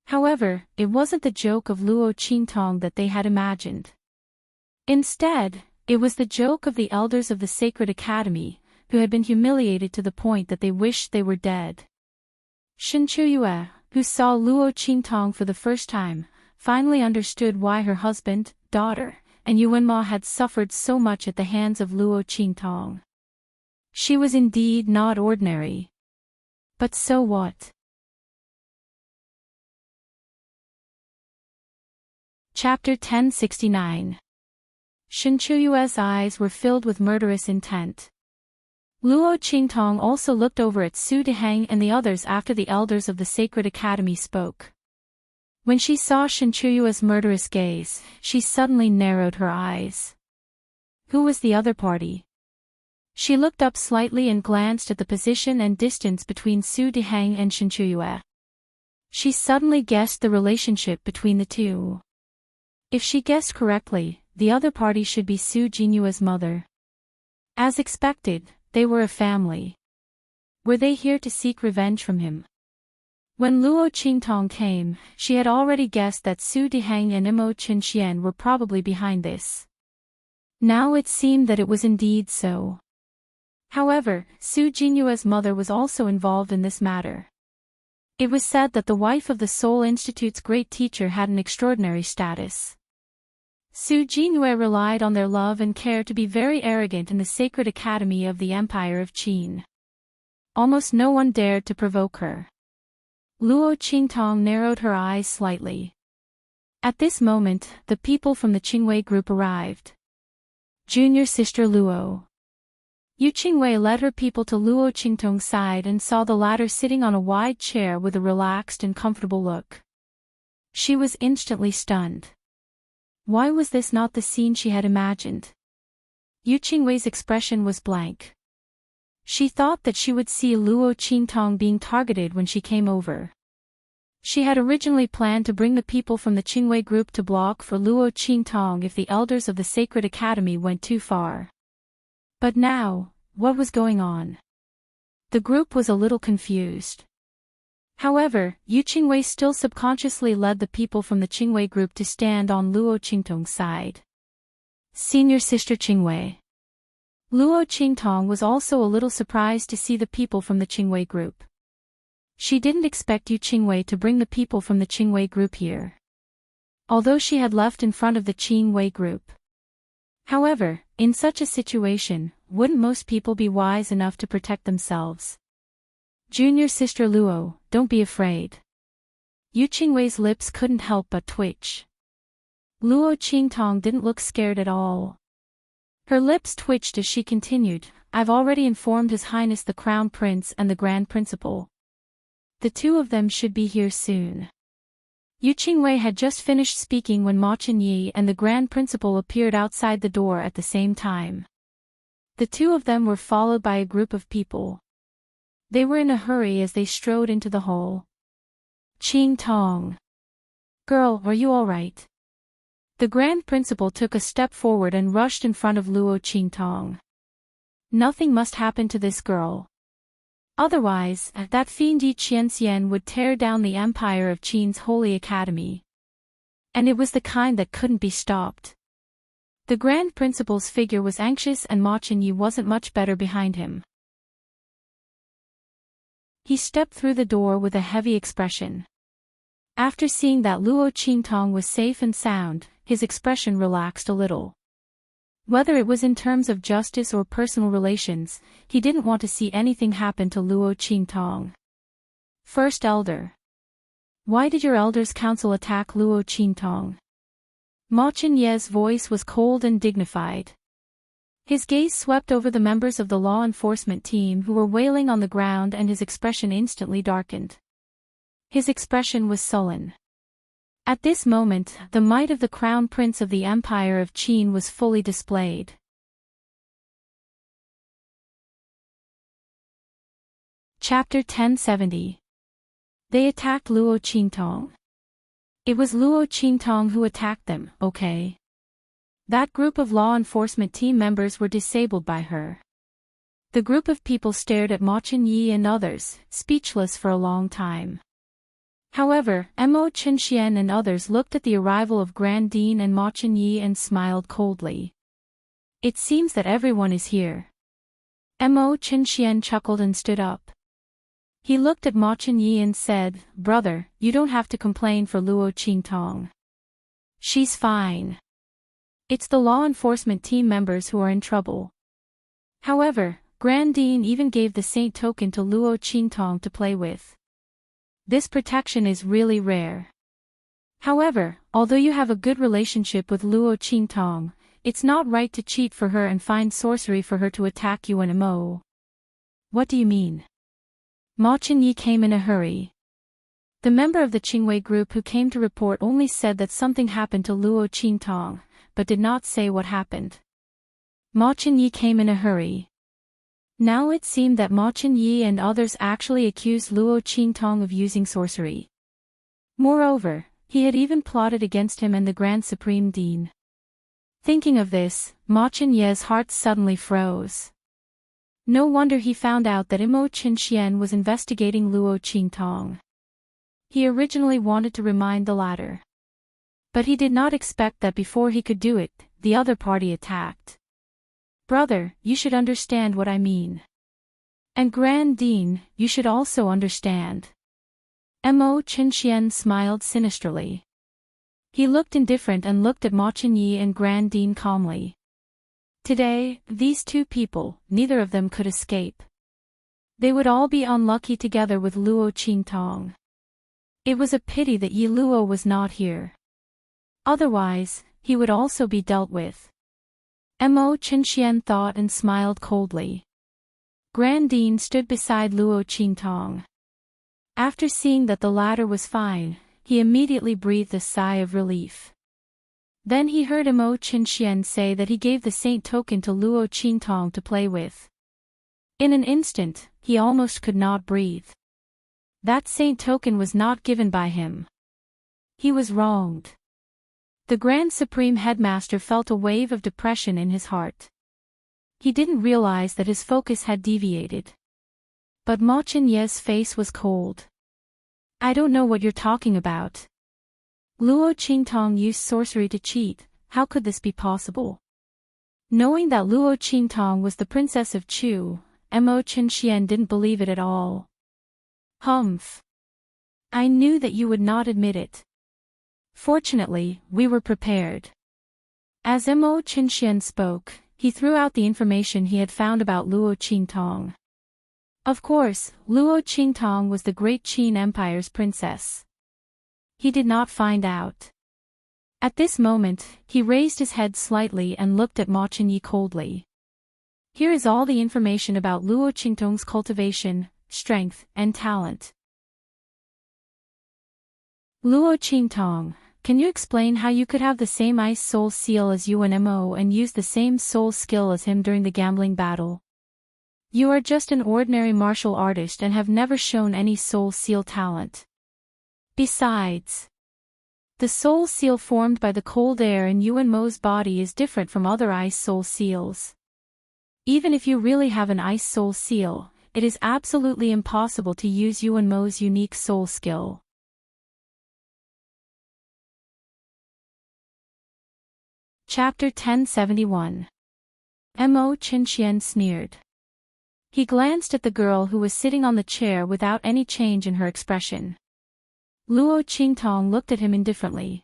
However, it wasn't the joke of Luo Qingtong that they had imagined. Instead, it was the joke of the elders of the Sacred Academy, who had been humiliated to the point that they wished they were dead. Shen Chuyue, who saw Luo Qingtong for the first time, finally understood why her husband, daughter, and Yuanma had suffered so much at the hands of Luo Qingtong. She was indeed not ordinary. But so what? Chapter 1069. Shen Chuyue's eyes were filled with murderous intent. Luo Qingtong also looked over at Su Deheng and the others after the elders of the Sacred Academy spoke. When she saw Shen Chuyue's murderous gaze, she suddenly narrowed her eyes. Who was the other party? She looked up slightly and glanced at the position and distance between Su Deheng and Shen Chuyue. She suddenly guessed the relationship between the two. If she guessed correctly, the other party should be Su Jinyue's mother. As expected, they were a family. Were they here to seek revenge from him? When Luo Qingtong came, she had already guessed that Su Deheng and Imo Qinxian were probably behind this. Now it seemed that it was indeed so. However, Su Jinyue's mother was also involved in this matter. It was said that the wife of the Seoul Institute's great teacher had an extraordinary status. Su Jinyue relied on their love and care to be very arrogant in the Sacred Academy of the Empire of Qin. Almost no one dared to provoke her. Luo Qingtong narrowed her eyes slightly. At this moment, the people from the Qingwei group arrived. Junior sister Luo. Yu Qingwei led her people to Luo Qingtong's side and saw the latter sitting on a wide chair with a relaxed and comfortable look. She was instantly stunned. Why was this not the scene she had imagined? Yu Qingwei's expression was blank. She thought that she would see Luo Qingtong being targeted when she came over. She had originally planned to bring the people from the Qingwei group to block for Luo Qingtong if the elders of the Sacred Academy went too far. But now, what was going on? The group was a little confused. However, Yu Qingwei still subconsciously led the people from the Qingwei group to stand on Luo Qingtong's side. Senior sister Qingwei. Luo Qingtong was also a little surprised to see the people from the Qingwei group. She didn't expect Yu Qingwei to bring the people from the Qingwei group here. Although she had left in front of the Qingwei group. However, in such a situation, wouldn't most people be wise enough to protect themselves? Junior sister Luo, don't be afraid. Yu Qingwei's lips couldn't help but twitch. Luo Qingtong didn't look scared at all. Her lips twitched as she continued, I've already informed His Highness the Crown Prince and the Grand Principal. The two of them should be here soon. Yu Qingwei had just finished speaking when Ma Chenyi and the Grand Principal appeared outside the door at the same time. The two of them were followed by a group of people. They were in a hurry as they strode into the hall. Qingtong. Girl, are you all right? The Grand Principal took a step forward and rushed in front of Luo Qingtong. Nothing must happen to this girl. Otherwise, that fiend Yi Qianxian would tear down the empire of Qin's Holy Academy. And it was the kind that couldn't be stopped. The Grand Principal's figure was anxious and Ma Chenyi wasn't much better behind him. He stepped through the door with a heavy expression. After seeing that Luo Qingtong was safe and sound, his expression relaxed a little. Whether it was in terms of justice or personal relations, he didn't want to see anything happen to Luo Qingtong. First Elder. Why did your Elders' Council attack Luo Qingtong? Ma Qianye's voice was cold and dignified. His gaze swept over the members of the law enforcement team who were wailing on the ground, and his expression instantly darkened. His expression was sullen. At this moment, the might of the crown prince of the Empire of Qin was fully displayed. Chapter 1070. They attacked Luo Qintong. It was Luo Qintong who attacked them, okay? That group of law enforcement team members were disabled by her. The group of people stared at Ma Qianyi and others, speechless for a long time. However, Mo Qinxian and others looked at the arrival of Grand Dean and Ma Qianyi and smiled coldly. It seems that everyone is here. Mo Qinxian chuckled and stood up. He looked at Ma Qianyi and said, "Brother, you don't have to complain for Luo Qintong. She's fine. It's the law enforcement team members who are in trouble." However, Grand Dean even gave the saint token to Luo Qintong to play with. This protection is really rare. However, although you have a good relationship with Luo Qintong, it's not right to cheat for her and find sorcery for her to attack you and Mo. What do you mean? Ma Qianyi came in a hurry. The member of the Qingwei group who came to report only said that something happened to Luo Qintong, but did not say what happened. Ma Qianyi came in a hurry. Now it seemed that Ma Qianyi and others actually accused Luo Qintong of using sorcery. Moreover, he had even plotted against him and the Grand Supreme Dean. Thinking of this, Ma Qianye's heart suddenly froze. No wonder he found out that Mo Qinxian was investigating Luo Qintong. He originally wanted to remind the latter. But he did not expect that before he could do it, the other party attacked. "Brother, you should understand what I mean. And Grand Dean, you should also understand." Mo Qinxian smiled sinisterly. He looked indifferent and looked at Ma Qianyi and Grand Dean calmly. Today, these two people, neither of them could escape. They would all be unlucky together with Luo Qintong. It was a pity that Yi Luo was not here. Otherwise, he would also be dealt with. Mo Qinxian thought and smiled coldly. Grand Dean stood beside Luo Qintong. After seeing that the latter was fine, he immediately breathed a sigh of relief. Then he heard Mo Qinxian say that he gave the saint token to Luo Qintong to play with. In an instant, he almost could not breathe. That saint token was not given by him. He was wronged. The Grand Supreme Headmaster felt a wave of depression in his heart. He didn't realize that his focus had deviated. But Ma Qianye's face was cold. "I don't know what you're talking about. Luo Qintong used sorcery to cheat, how could this be possible?" Knowing that Luo Qintong was the princess of Chu, Mo Qinxian didn't believe it at all. "Humph. I knew that you would not admit it. Fortunately, we were prepared." As Mo Qinxian spoke, he threw out the information he had found about Luo Qintong. Of course, Luo Qintong was the Great Qin Empire's princess. He did not find out. At this moment, he raised his head slightly and looked at Ma Qianyi coldly. "Here is all the information about Luo Qintong's cultivation, strength, and talent. Luo Qintong, can you explain how you could have the same ice soul seal as you and Mo and use the same soul skill as him during the gambling battle? You are just an ordinary martial artist and have never shown any soul seal talent. Besides, the soul seal formed by the cold air in you and Mo's body is different from other ice soul seals. Even if you really have an ice soul seal, it is absolutely impossible to use you and Mo's unique soul skill." Chapter 1071. Mo Qinxian sneered. He glanced at the girl who was sitting on the chair without any change in her expression. Luo Qintong looked at him indifferently.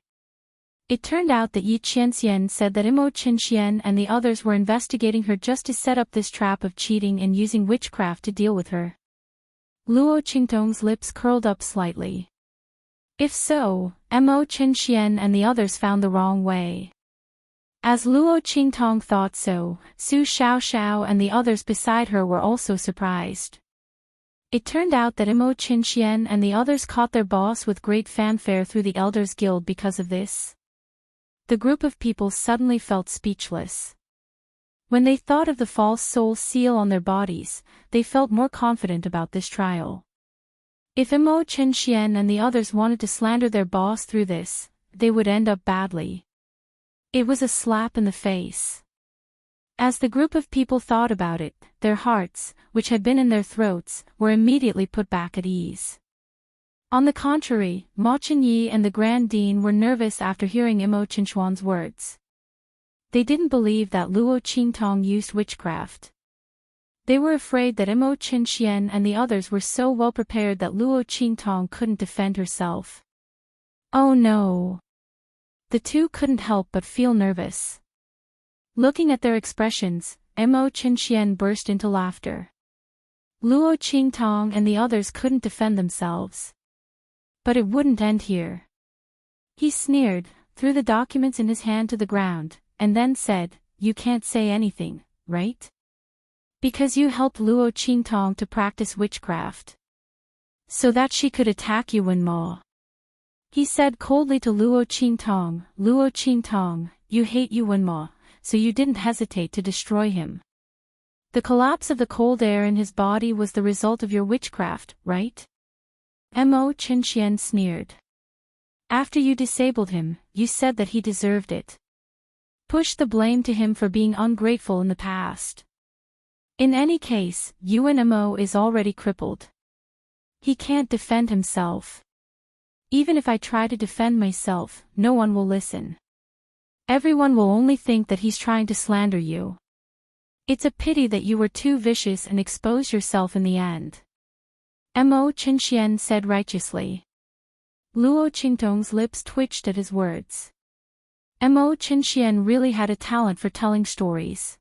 It turned out that Yi Qianxian said that Mo Qinxian and the others were investigating her just to set up this trap of cheating and using witchcraft to deal with her. Luo Qintong's lips curled up slightly. If so, Mo Qinxian and the others found the wrong way. As Luo Qingtong thought so, Su Xiaoxiao and the others beside her were also surprised. It turned out that Mo Qinxian and the others caught their boss with great fanfare through the Elders Guild because of this. The group of people suddenly felt speechless. When they thought of the false soul seal on their bodies, they felt more confident about this trial. If Mo Qinxian and the others wanted to slander their boss through this, they would end up badly. It was a slap in the face. As the group of people thought about it, their hearts, which had been in their throats, were immediately put back at ease. On the contrary, Ma Qinyi and the Grand Dean were nervous after hearing Mo Qinchuan's words. They didn't believe that Luo Qingtong used witchcraft. They were afraid that Mo Qinxian and the others were so well prepared that Luo Qingtong couldn't defend herself. Oh no! The two couldn't help but feel nervous. Looking at their expressions, Mo Qinxian burst into laughter. Luo Qingtong and the others couldn't defend themselves. But it wouldn't end here. He sneered, threw the documents in his hand to the ground, and then said, "You can't say anything, right? Because you helped Luo Qingtong to practice witchcraft. So that she could attack you when Ma." He said coldly to Luo Qingtong, "You hate Yuan Ma, so you didn't hesitate to destroy him. The collapse of the cold air in his body was the result of your witchcraft, right?" Mo Qinxian sneered. "After you disabled him, you said that he deserved it. Pushed the blame to him for being ungrateful in the past. In any case, Yuan Mo is already crippled. He can't defend himself. Even if I try to defend myself, no one will listen. Everyone will only think that he's trying to slander you. It's a pity that you were too vicious and exposed yourself in the end." Mo Qinxian said righteously. Luo Qingtong's lips twitched at his words. Mo Qinxian really had a talent for telling stories.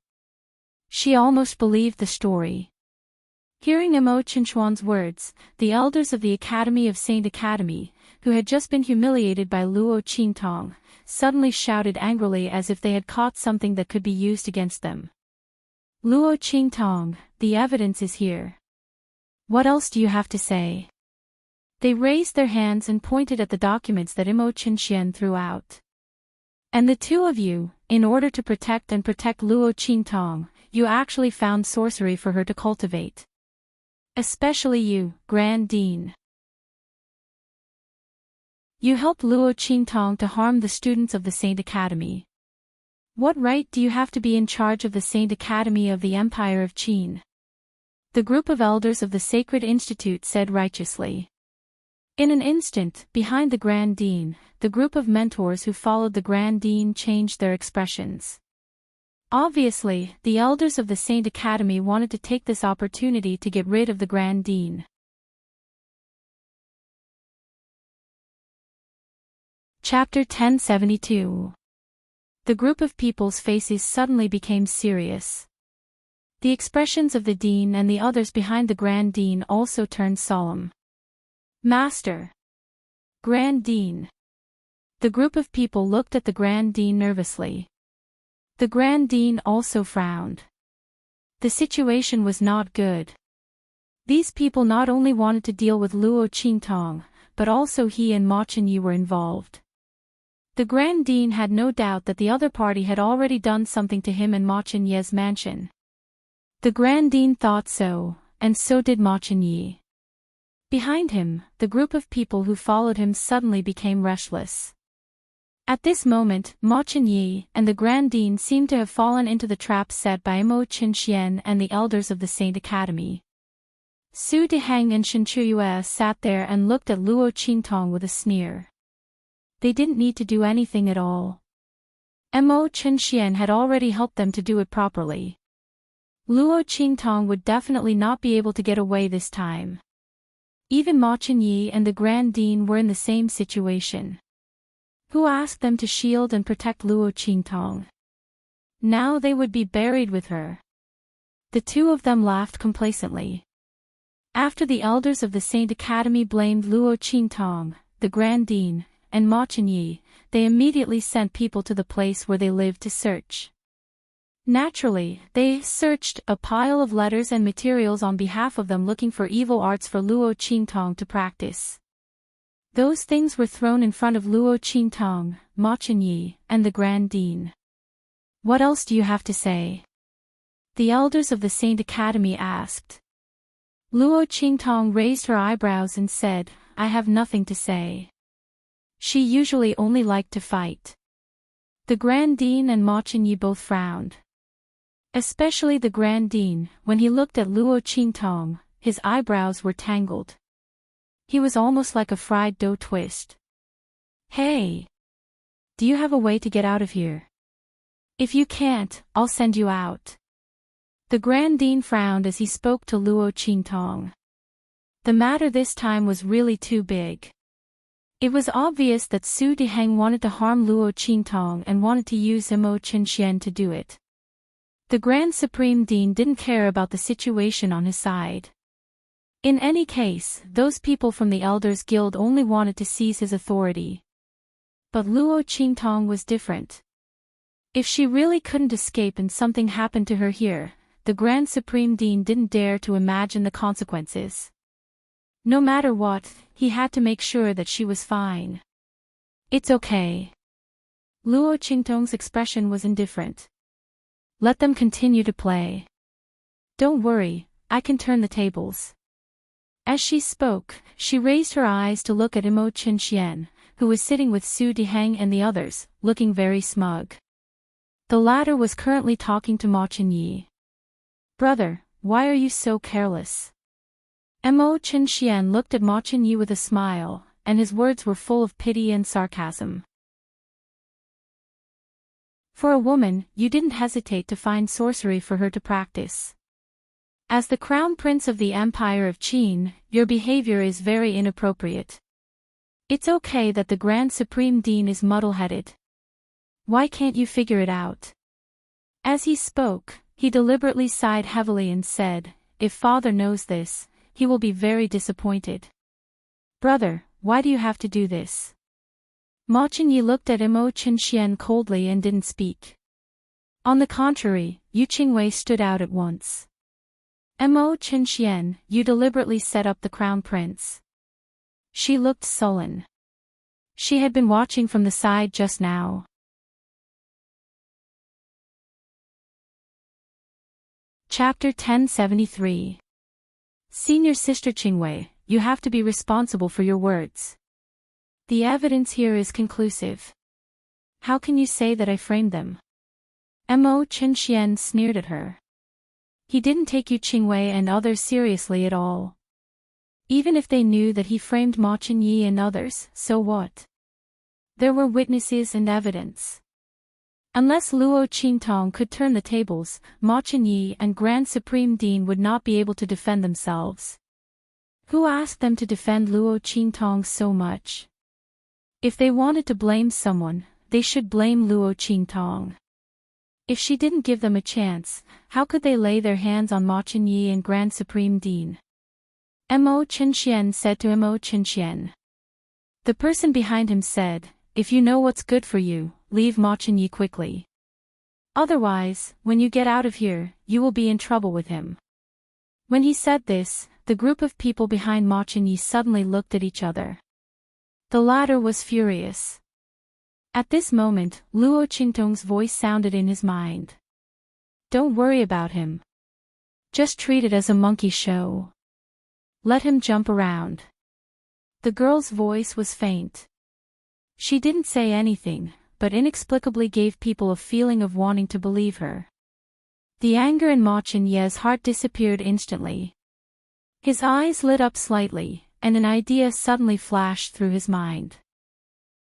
She almost believed the story. Hearing Mo Qinchuan's words, the elders of the Academy of Saint Academy, who had just been humiliated by Luo Qingtong, suddenly shouted angrily as if they had caught something that could be used against them. "Luo Qingtong, the evidence is here. What else do you have to say?" They raised their hands and pointed at the documents that Mo Qinxian threw out. "And the two of you, in order to protect Luo Qingtong, you actually found sorcery for her to cultivate. Especially you, Grand Dean. You helped Luo Qingtong to harm the students of the Saint Academy. What right do you have to be in charge of the Saint Academy of the Empire of Qin?" The group of elders of the Sacred Institute said righteously. In an instant, behind the Grand Dean, the group of mentors who followed the Grand Dean changed their expressions. Obviously, the elders of the Saint Academy wanted to take this opportunity to get rid of the Grand Dean. Chapter 1072. The group of people's faces suddenly became serious. The expressions of the Dean and the others behind the Grand Dean also turned solemn. "Master! Grand Dean!" The group of people looked at the Grand Dean nervously. The Grand Dean also frowned. The situation was not good. These people not only wanted to deal with Luo Qingtong, but also he and Ma Qinyi were involved. The Grand Dean had no doubt that the other party had already done something to him in Ma Qinyi's mansion. The Grand Dean thought so, and so did Ma Qinyi. Behind him, the group of people who followed him suddenly became restless. At this moment, Ma Qinyi and the Grand Dean seemed to have fallen into the trap set by Mo Qinxian and the elders of the Saint Academy. Su Deheng and Shen Chuyue sat there and looked at Luo Qingtong with a sneer. They didn't need to do anything at all. Mo Qinxian had already helped them to do it properly. Luo Qingtong would definitely not be able to get away this time. Even Ma Qinyi and the Grand Dean were in the same situation. Who asked them to shield and protect Luo Qingtong? Now they would be buried with her. The two of them laughed complacently. After the elders of the Saint Academy blamed Luo Qingtong, the Grand Dean, and Ma Chenyi, they immediately sent people to the place where they lived to search. Naturally, they searched a pile of letters and materials on behalf of them, looking for evil arts for Luo Qingtong to practice. Those things were thrown in front of Luo Qingtong, Ma Chenyi, and the Grand Dean. "What else do you have to say?" the elders of the Saint Academy asked. Luo Qingtong raised her eyebrows and said, "I have nothing to say." She usually only liked to fight. The Grand Dean and Ma Chenyi both frowned. Especially the Grand Dean, when he looked at Luo Qingtong, his eyebrows were tangled. He was almost like a fried dough twist. "Hey! Do you have a way to get out of here? If you can't, I'll send you out." The Grand Dean frowned as he spoke to Luo Qingtong. The matter this time was really too big. It was obvious that Su Diheng wanted to harm Luo Qingtong and wanted to use Mo Chenxian to do it. The Grand Supreme Dean didn't care about the situation on his side. In any case, those people from the Elders Guild only wanted to seize his authority. But Luo Qingtong was different. If she really couldn't escape and something happened to her here, the Grand Supreme Dean didn't dare to imagine the consequences. No matter what, he had to make sure that she was fine. "It's okay." Luo Qingtong's expression was indifferent. "Let them continue to play. Don't worry, I can turn the tables." As she spoke, she raised her eyes to look at Mo Chenxian, who was sitting with Su Diheng and the others, looking very smug. The latter was currently talking to Ma Chenyi. "Brother, why are you so careless?" Mo Chenxian looked at Ma Chenyi with a smile, and his words were full of pity and sarcasm. "For a woman, you didn't hesitate to find sorcery for her to practice. As the Crown Prince of the Empire of Qin, your behavior is very inappropriate. It's okay that the Grand Supreme Dean is muddle-headed. Why can't you figure it out?" As he spoke, he deliberately sighed heavily and said, "If Father knows this, he will be very disappointed." "Brother, why do you have to do this?" Ma Chenyi looked at Mo Chenxian coldly and didn't speak. On the contrary, Yu Qingwei stood out at once. "Mo Chenxian, you deliberately set up the Crown Prince." She looked sullen. She had been watching from the side just now. Chapter 1073. Senior Sister Qingwei, you have to be responsible for your words. The evidence here is conclusive. How can you say that I framed them? Mo Chenxian sneered at her. He didn't take Yu Qingwei and others seriously at all. Even if they knew that he framed Ma Chenyi and others, so what? There were witnesses and evidence. Unless Luo Qingtong could turn the tables, Ma Chenyi and Grand Supreme Dean would not be able to defend themselves. Who asked them to defend Luo Qingtong so much? If they wanted to blame someone, they should blame Luo Qingtong. If she didn't give them a chance, how could they lay their hands on Ma Chenyi and Grand Supreme Dean? Mo Chenxian said to Mo Chenxian. The person behind him said, "If you know what's good for you, leave Ma Chenyi quickly. Otherwise, when you get out of here, you will be in trouble with him." When he said this, the group of people behind Ma Chenyi suddenly looked at each other. The latter was furious. At this moment, Luo Qingtong's voice sounded in his mind. "Don't worry about him. Just treat it as a monkey show. Let him jump around." The girl's voice was faint. She didn't say anything, but inexplicably gave people a feeling of wanting to believe her. The anger in Ma Chenyi's heart disappeared instantly. His eyes lit up slightly, and an idea suddenly flashed through his mind.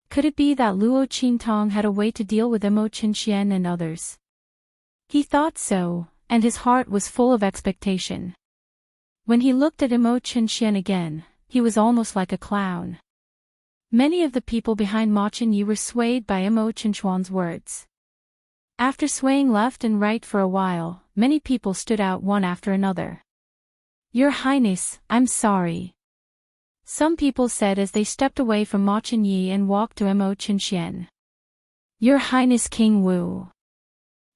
Could it be that Luo Qingtong had a way to deal with Mo Chenxian and others? He thought so, and his heart was full of expectation. When he looked at Mo Chenxian again, he was almost like a clown. Many of the people behind Ma Chenyi were swayed by Mo Chenxian's words. After swaying left and right for a while, many people stood out one after another. "Your Highness, I'm sorry." Some people said as they stepped away from Ma Chenyi and walked to Mo Chenxian. Your Highness King Wu.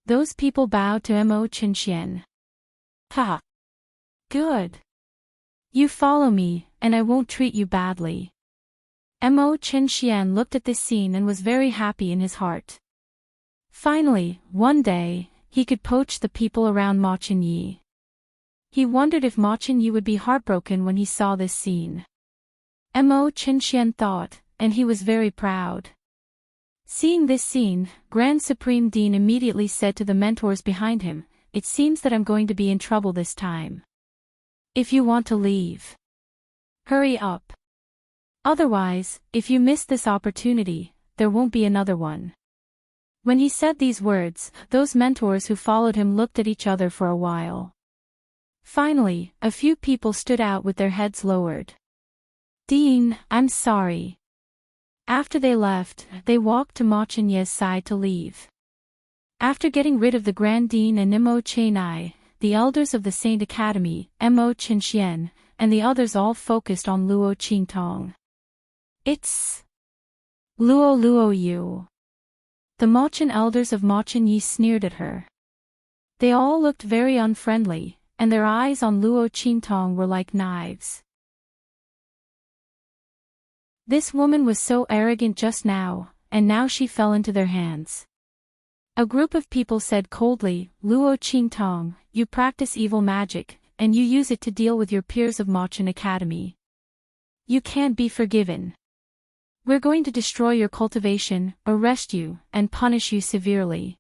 Those people bowed to Mo Chenxian. Ha! Good. You follow me, and I won't treat you badly. Mo Chenxian looked at this scene and was very happy in his heart. Finally, one day, he could poach the people around Ma Chenyi. He wondered if Ma Chenyi would be heartbroken when he saw this scene. Mo Chenxian thought, and he was very proud. Seeing this scene, Grand Supreme Dean immediately said to the mentors behind him, "It seems that I'm going to be in trouble this time. If you want to leave, hurry up. Otherwise, if you miss this opportunity, there won't be another one." When he said these words, those mentors who followed him looked at each other for a while. Finally, a few people stood out with their heads lowered. "Dean, I'm sorry." After they left, they walked to Ma Chenyi's side to leave. After getting rid of the Grand Dean and Mo Chenyi, the elders of the Saint Academy, Mo Chenxian, and the others all focused on Luo Qingtong. "It's Luo Yu." The Machin elders of Ma Chenyi sneered at her. They all looked very unfriendly, and their eyes on Luo Qingtong were like knives. This woman was so arrogant just now, and now she fell into their hands. A group of people said coldly, "Luo Qingtong, you practice evil magic, and you use it to deal with your peers of Machin Academy. You can't be forgiven. We're going to destroy your cultivation, arrest you, and punish you severely."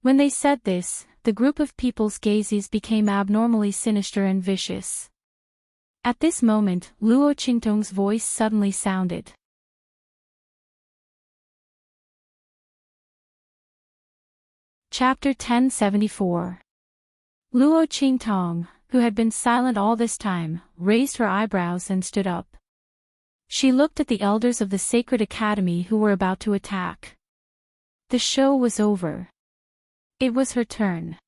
When they said this, the group of people's gazes became abnormally sinister and vicious. At this moment, Luo Qingtong's voice suddenly sounded. Chapter 1074. Luo Qingtong, who had been silent all this time, raised her eyebrows and stood up. She looked at the elders of the Sacred Academy who were about to attack. The show was over. It was her turn.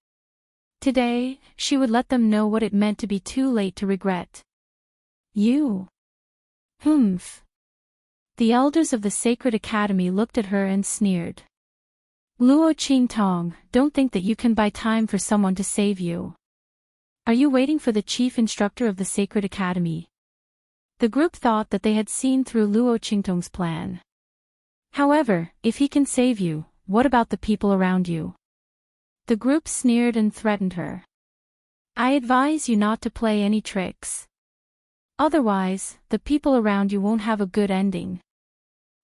Today, she would let them know what it meant to be too late to regret. "You? Humph." The elders of the Sacred Academy looked at her and sneered. "Luo Qingtong, don't think that you can buy time for someone to save you. Are you waiting for the chief instructor of the Sacred Academy?" The group thought that they had seen through Luo Qingtong's plan. "However, if he can save you, what about the people around you?" The group sneered and threatened her. "I advise you not to play any tricks. Otherwise, the people around you won't have a good ending."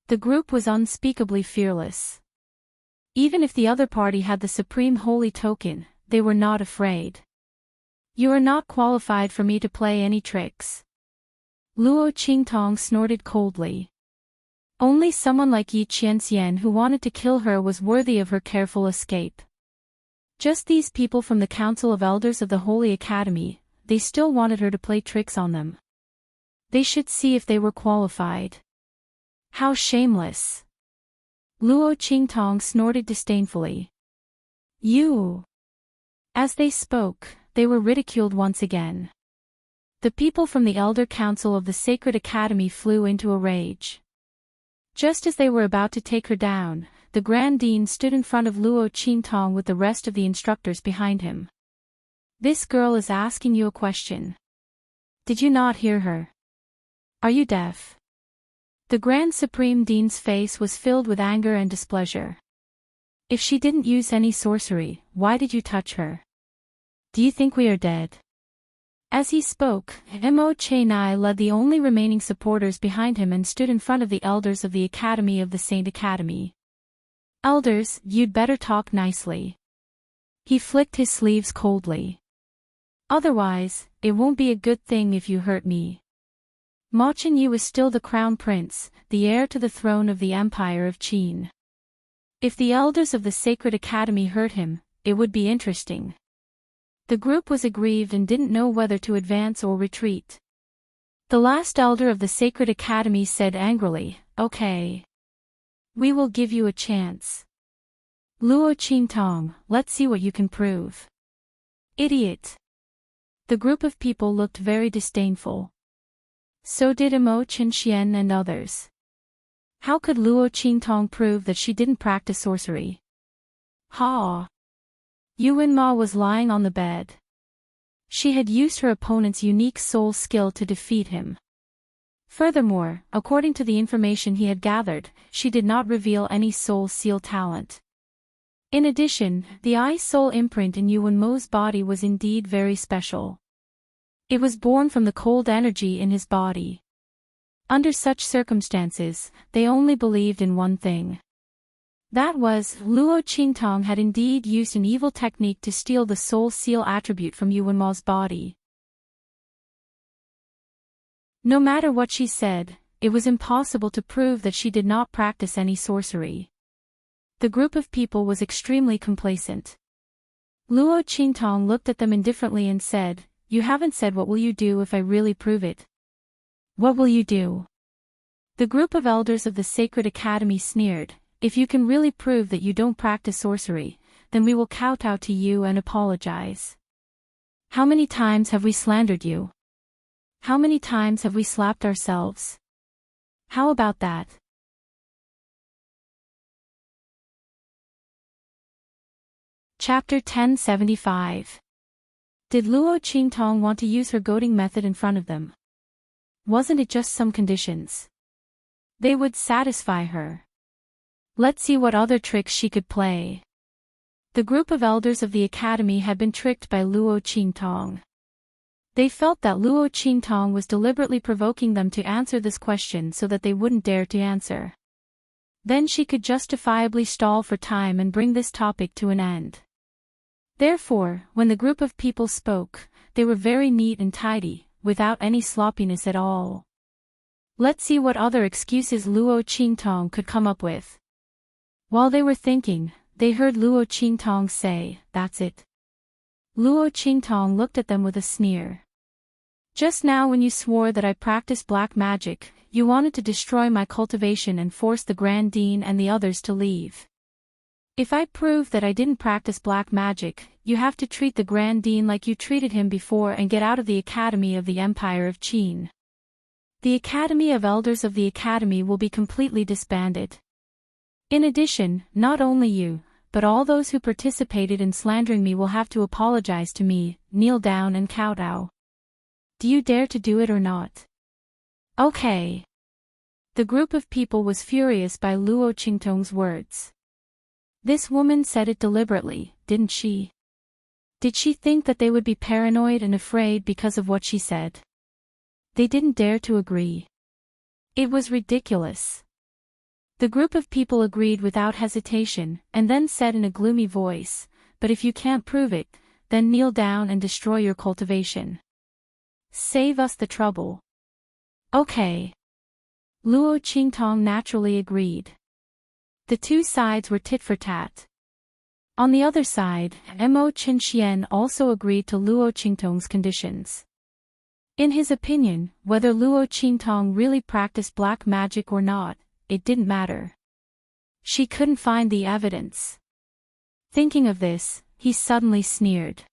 The group was unspeakably fearless. Even if the other party had the supreme holy token, they were not afraid. "You are not qualified for me to play any tricks." Luo Qingtong snorted coldly. Only someone like Yi Qianxian who wanted to kill her was worthy of her careful escape. Just these people from the Council of Elders of the Holy Academy, they still wanted her to play tricks on them. They should see if they were qualified. How shameless! Luo Qingtong snorted disdainfully. "You!" As they spoke, they were ridiculed once again. The people from the Elder Council of the Sacred Academy flew into a rage. Just as they were about to take her down, the Grand Dean stood in front of Luo Qingtong with the rest of the instructors behind him. "This girl is asking you a question. Did you not hear her? Are you deaf?" The Grand Supreme Dean's face was filled with anger and displeasure. "If she didn't use any sorcery, why did you touch her? Do you think we are dead?" As he spoke, Mo Chenyi led the only remaining supporters behind him and stood in front of the elders of the Academy of the Saint Academy. "Elders, you'd better talk nicely." He flicked his sleeves coldly. "Otherwise, it won't be a good thing if you hurt me." Ma Chenyi was still the crown prince, the heir to the throne of the Empire of Qin. If the elders of the Sacred Academy hurt him, it would be interesting. The group was aggrieved and didn't know whether to advance or retreat. The last elder of the Sacred Academy said angrily, "Okay. We will give you a chance. Luo Qingtong, let's see what you can prove." "Idiot." The group of people looked very disdainful. So did Imo Qinxian and others. How could Luo Qingtong prove that she didn't practice sorcery? Ha! Yuan Ma was lying on the bed. She had used her opponent's unique soul skill to defeat him. Furthermore, according to the information he had gathered, she did not reveal any soul seal talent. In addition, the eye-soul imprint in Yuan Mo's body was indeed very special. It was born from the cold energy in his body. Under such circumstances, they only believed in one thing. That was, Luo Qingtong had indeed used an evil technique to steal the soul seal attribute from Yuan Ma's body. No matter what she said, it was impossible to prove that she did not practice any sorcery. The group of people was extremely complacent. Luo Qingtong looked at them indifferently and said, "You haven't said what will you do if I really prove it? What will you do?" The group of elders of the Sacred Academy sneered, "If you can really prove that you don't practice sorcery, then we will kowtow to you and apologize. How many times have we slandered you? How many times have we slapped ourselves? How about that?" Chapter 1075. Did Luo Qingtong want to use her goading method in front of them? Wasn't it just some conditions? They would satisfy her. Let's see what other tricks she could play. The group of elders of the academy had been tricked by Luo Qingtong. They felt that Luo Qingtong was deliberately provoking them to answer this question so that they wouldn't dare to answer. Then she could justifiably stall for time and bring this topic to an end. Therefore, when the group of people spoke, they were very neat and tidy, without any sloppiness at all. Let's see what other excuses Luo Qingtong could come up with. While they were thinking, they heard Luo Qingtong say, "That's it." Luo Qingtong looked at them with a sneer. "Just now when you swore that I practiced black magic, you wanted to destroy my cultivation and force the Grand Dean and the others to leave. If I prove that I didn't practice black magic, you have to treat the Grand Dean like you treated him before and get out of the Academy of the Empire of Qin. The Academy of Elders of the Academy will be completely disbanded. In addition, not only you, but all those who participated in slandering me will have to apologize to me, kneel down and kowtow. Do you dare to do it or not?" "Okay." The group of people was furious by Luo Qingtong's words. This woman said it deliberately, didn't she? Did she think that they would be paranoid and afraid because of what she said? They didn't dare to agree. It was ridiculous. The group of people agreed without hesitation, and then said in a gloomy voice, "But if you can't prove it, then kneel down and destroy your cultivation. Save us the trouble." "Okay." Luo Qingtong naturally agreed. The two sides were tit for tat. On the other side, Imo Qinxian also agreed to Luo Qingtong's conditions. In his opinion, whether Luo Qingtong really practiced black magic or not, it didn't matter. She couldn't find the evidence. Thinking of this, he suddenly sneered.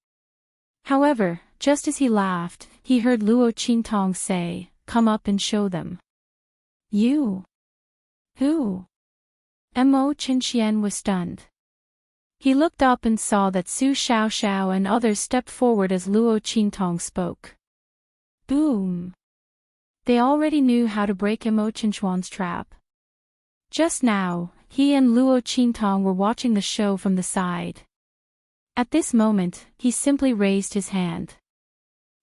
However, just as he laughed, he heard Luo Qingtong say, "Come up and show them." "You? Who?" Imo Qinxian was stunned. He looked up and saw that Su Xiaoxiao and others stepped forward as Luo Qingtong spoke. Boom! They already knew how to break Imo Qinxian's trap. Just now, he and Luo Qingtong were watching the show from the side. At this moment, he simply raised his hand.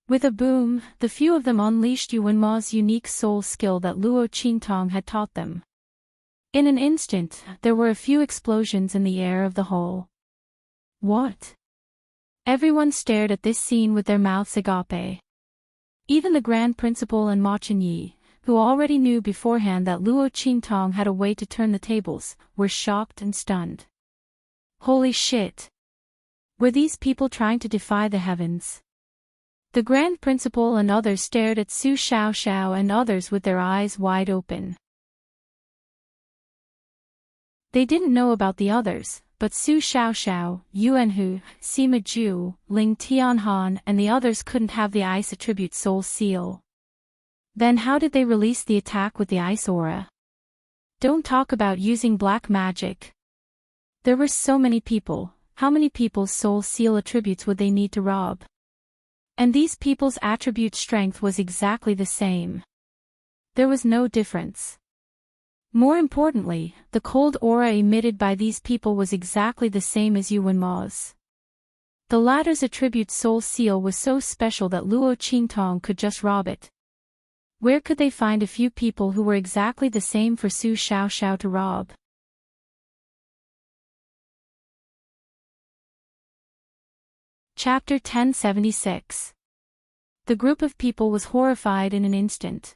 With a boom, the few of them unleashed Yuan Ma's unique soul skill that Luo Qingtong had taught them. In an instant, there were a few explosions in the air of the hall. What? Everyone stared at this scene with their mouths agape. Even the Grand Principal and Ma Chenyi, who already knew beforehand that Luo Qingtong had a way to turn the tables, were shocked and stunned. Holy shit! Were these people trying to defy the heavens? The Grand Principal and others stared at Su Xiaoxiao and others with their eyes wide open. They didn't know about the others, but Su Xiaoxiao, Yuan Hu, Sima Zhu, Ling Tianhan and the others couldn't have the ice attribute soul seal. Then how did they release the attack with the ice aura? Don't talk about using black magic. There were so many people. How many people's soul seal attributes would they need to rob? And these people's attribute strength was exactly the same. There was no difference. More importantly, the cold aura emitted by these people was exactly the same as Yuan Ma's. The latter's attribute soul seal was so special that Luo Qingtong could just rob it. Where could they find a few people who were exactly the same for Su Xiaoxiao to rob? Chapter 1076. The group of people was horrified in an instant.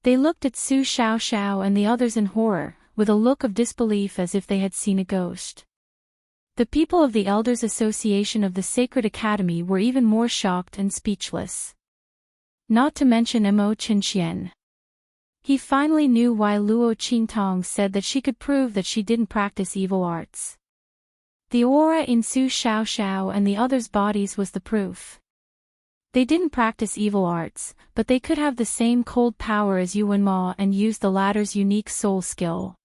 They looked at Su Xiaoxiao and the others in horror, with a look of disbelief as if they had seen a ghost. The people of the Elders Association of the Sacred Academy were even more shocked and speechless. Not to mention Mo Qinxian. He finally knew why Luo Qingtong said that she could prove that she didn't practice evil arts. The aura in Su Xiaoxiao and the others' bodies was the proof. They didn't practice evil arts, but they could have the same cold power as Yuan Ma and use the latter's unique soul skill.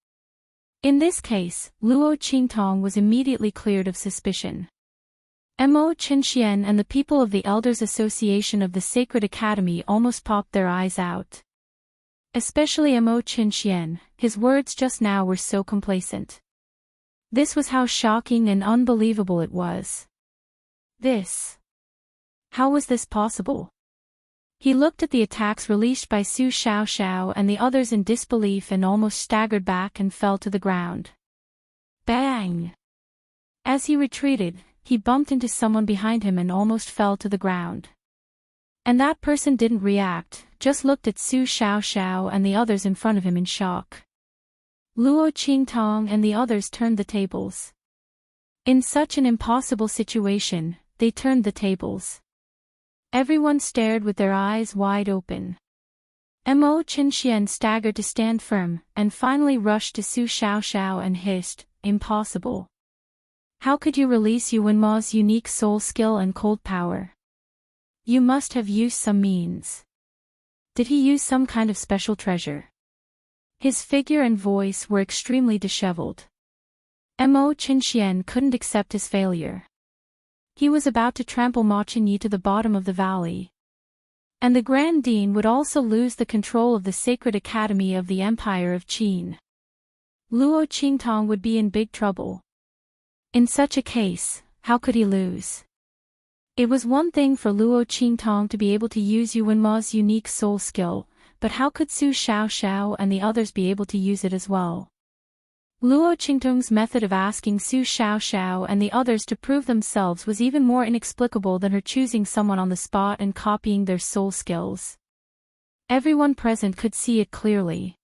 In this case, Luo Qingtong was immediately cleared of suspicion. Mo Qinxian and the people of the Elders Association of the Sacred Academy almost popped their eyes out. Especially Mo Qinxian, his words just now were so complacent. This was how shocking and unbelievable it was. How was this possible? He looked at the attacks released by Su Xiaoxiao and the others in disbelief and almost staggered back and fell to the ground. Bang! As he retreated, he bumped into someone behind him and almost fell to the ground. And that person didn't react, just looked at Su Xiaoxiao and the others in front of him in shock. Luo Qingtong and the others turned the tables. In such an impossible situation, they turned the tables. Everyone stared with their eyes wide open. Mo Qinxian staggered to stand firm, and finally rushed to Su Xiaoxiao and hissed, "Impossible. How could you release Yuan Ma's unique soul skill and cold power? You must have used some means. Did he use some kind of special treasure?" His figure and voice were extremely disheveled. Mo Qinxian couldn't accept his failure. He was about to trample Ma Qinyi to the bottom of the valley. And the Grand Dean would also lose the control of the Sacred Academy of the Empire of Qin. Luo Qingtong would be in big trouble. In such a case, how could he lose? It was one thing for Luo Qingtong to be able to use Yuan Ma's unique soul skill, but how could Su Xiaoxiao and the others be able to use it as well? Luo Qingtong's method of asking Su Xiaoxiao and the others to prove themselves was even more inexplicable than her choosing someone on the spot and copying their soul skills. Everyone present could see it clearly.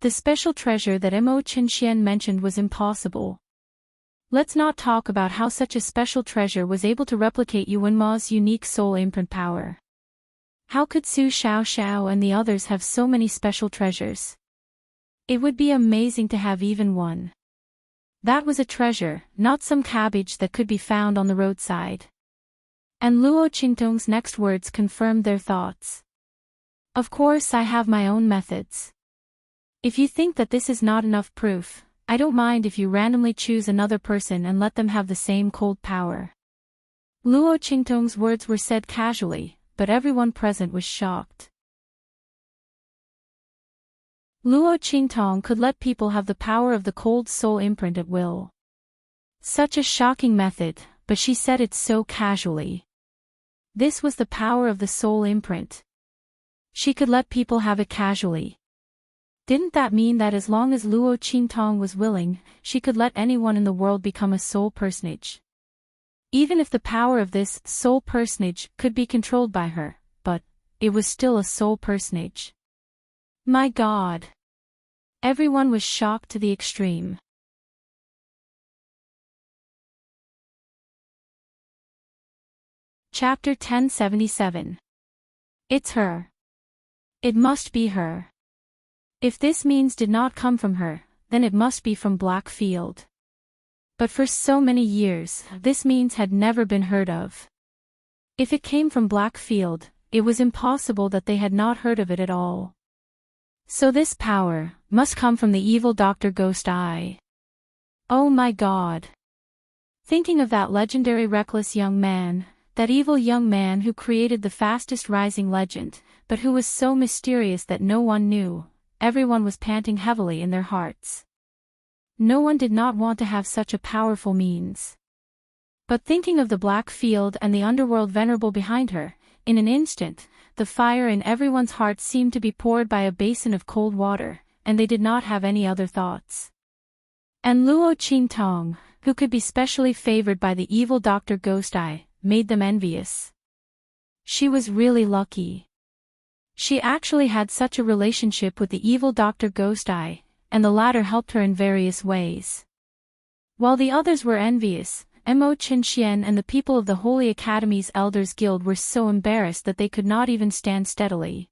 The special treasure that Mo Qinxian mentioned was impossible. Let's not talk about how such a special treasure was able to replicate Yuan Ma's unique soul imprint power. How could Su Xiaoxiao and the others have so many special treasures? It would be amazing to have even one. That was a treasure, not some cabbage that could be found on the roadside. And Luo Qingtong's next words confirmed their thoughts. Of course, I have my own methods. If you think that this is not enough proof, I don't mind if you randomly choose another person and let them have the same cold power. Luo Qingtong's words were said casually, but everyone present was shocked. Luo Qingtong could let people have the power of the cold soul imprint at will. Such a shocking method, but she said it so casually. This was the power of the soul imprint. She could let people have it casually. Didn't that mean that as long as Luo Qingtong was willing, she could let anyone in the world become a soul personage? Even if the power of this soul personage could be controlled by her, but it was still a soul personage. My God! Everyone was shocked to the extreme. Chapter 1077. It's her. It must be her. If this means did not come from her, then it must be from Blackfield. But for so many years, this means had never been heard of. If it came from Blackfield, it was impossible that they had not heard of it at all. So this power must come from the evil Dr. Ghost Eye. Oh my God. Thinking of that legendary reckless young man, that evil young man who created the fastest rising legend, but who was so mysterious that no one knew, everyone was panting heavily in their hearts. No one did not want to have such a powerful means. But thinking of the black field and the underworld venerable behind her, in an instant, the fire in everyone's heart seemed to be poured by a basin of cold water, and they did not have any other thoughts. And Luo Qingtong, who could be specially favored by the evil Dr. Ghost Eye, made them envious. She was really lucky. She actually had such a relationship with the evil Dr. Ghost Eye, and the latter helped her in various ways. While the others were envious, Mo Qinxian and the people of the Holy Academy's Elders Guild were so embarrassed that they could not even stand steadily.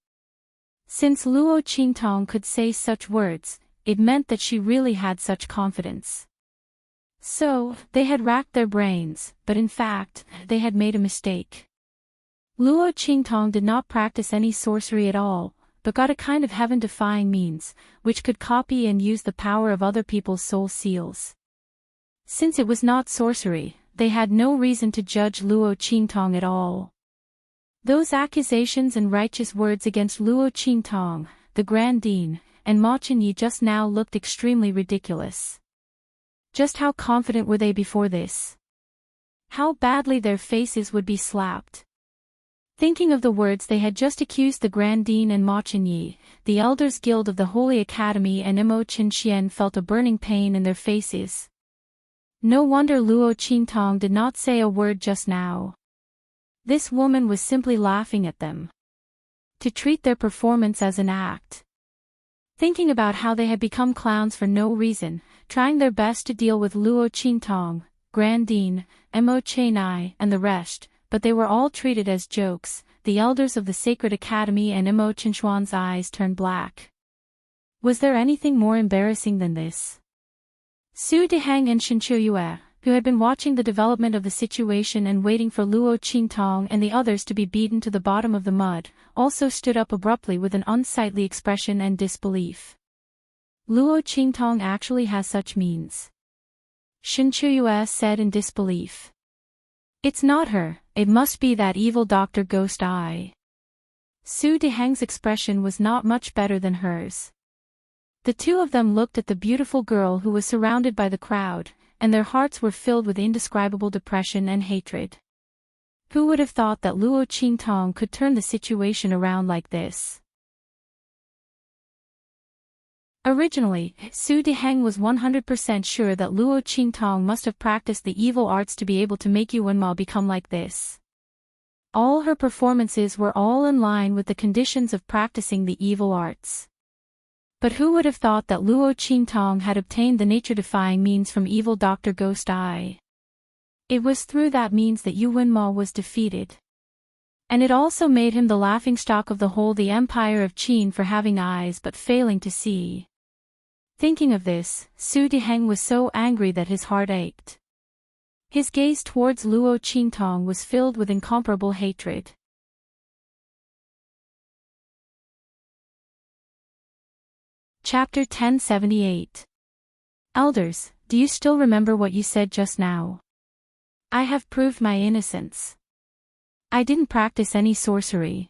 Since Luo Qingtong could say such words, it meant that she really had such confidence. So, they had racked their brains, but in fact, they had made a mistake. Luo Qingtong did not practice any sorcery at all, but got a kind of heaven-defying means, which could copy and use the power of other people's soul seals. Since it was not sorcery, they had no reason to judge Luo Qingtong at all. Those accusations and righteous words against Luo Qingtong, the Grand Dean, and Ma Chenyi just now looked extremely ridiculous. Just how confident were they before this? How badly their faces would be slapped. Thinking of the words they had just accused the Grand Dean and Ma Chenyi, the Elders Guild of the Holy Academy and Mo Qinxian felt a burning pain in their faces. No wonder Luo Qingtong did not say a word just now. This woman was simply laughing at them. To treat their performance as an act. Thinking about how they had become clowns for no reason, trying their best to deal with Luo Qingtong, Grand Dean, Mo Chenyi and the rest, but they were all treated as jokes. The elders of the Sacred Academy and Mo Qinshuan's eyes turned black. Was there anything more embarrassing than this? Su Deheng and Shen Qiuyue, who had been watching the development of the situation and waiting for Luo Qingtong and the others to be beaten to the bottom of the mud, also stood up abruptly with an unsightly expression and disbelief. Luo Qingtong actually has such means. Shen Qiuyue said in disbelief. It's not her, it must be that evil Dr. Ghost Eye. Su Deheng's expression was not much better than hers. The two of them looked at the beautiful girl who was surrounded by the crowd, and their hearts were filled with indescribable depression and hatred. Who would have thought that Luo Qingtong could turn the situation around like this? Originally, Su Deheng was 100% sure that Luo Qingtong must have practiced the evil arts to be able to make Yuan Mao become like this. All her performances were all in line with the conditions of practicing the evil arts. But who would have thought that Luo Qingtong had obtained the nature-defying means from evil Dr. Ghost Eye? It was through that means that Yuan Mao was defeated. And it also made him the laughingstock of the Empire of Qin for having eyes but failing to see. Thinking of this, Su Deheng was so angry that his heart ached. His gaze towards Luo Qingtong was filled with incomparable hatred. Chapter 1078. Elders, do you still remember what you said just now? I have proved my innocence. I didn't practice any sorcery.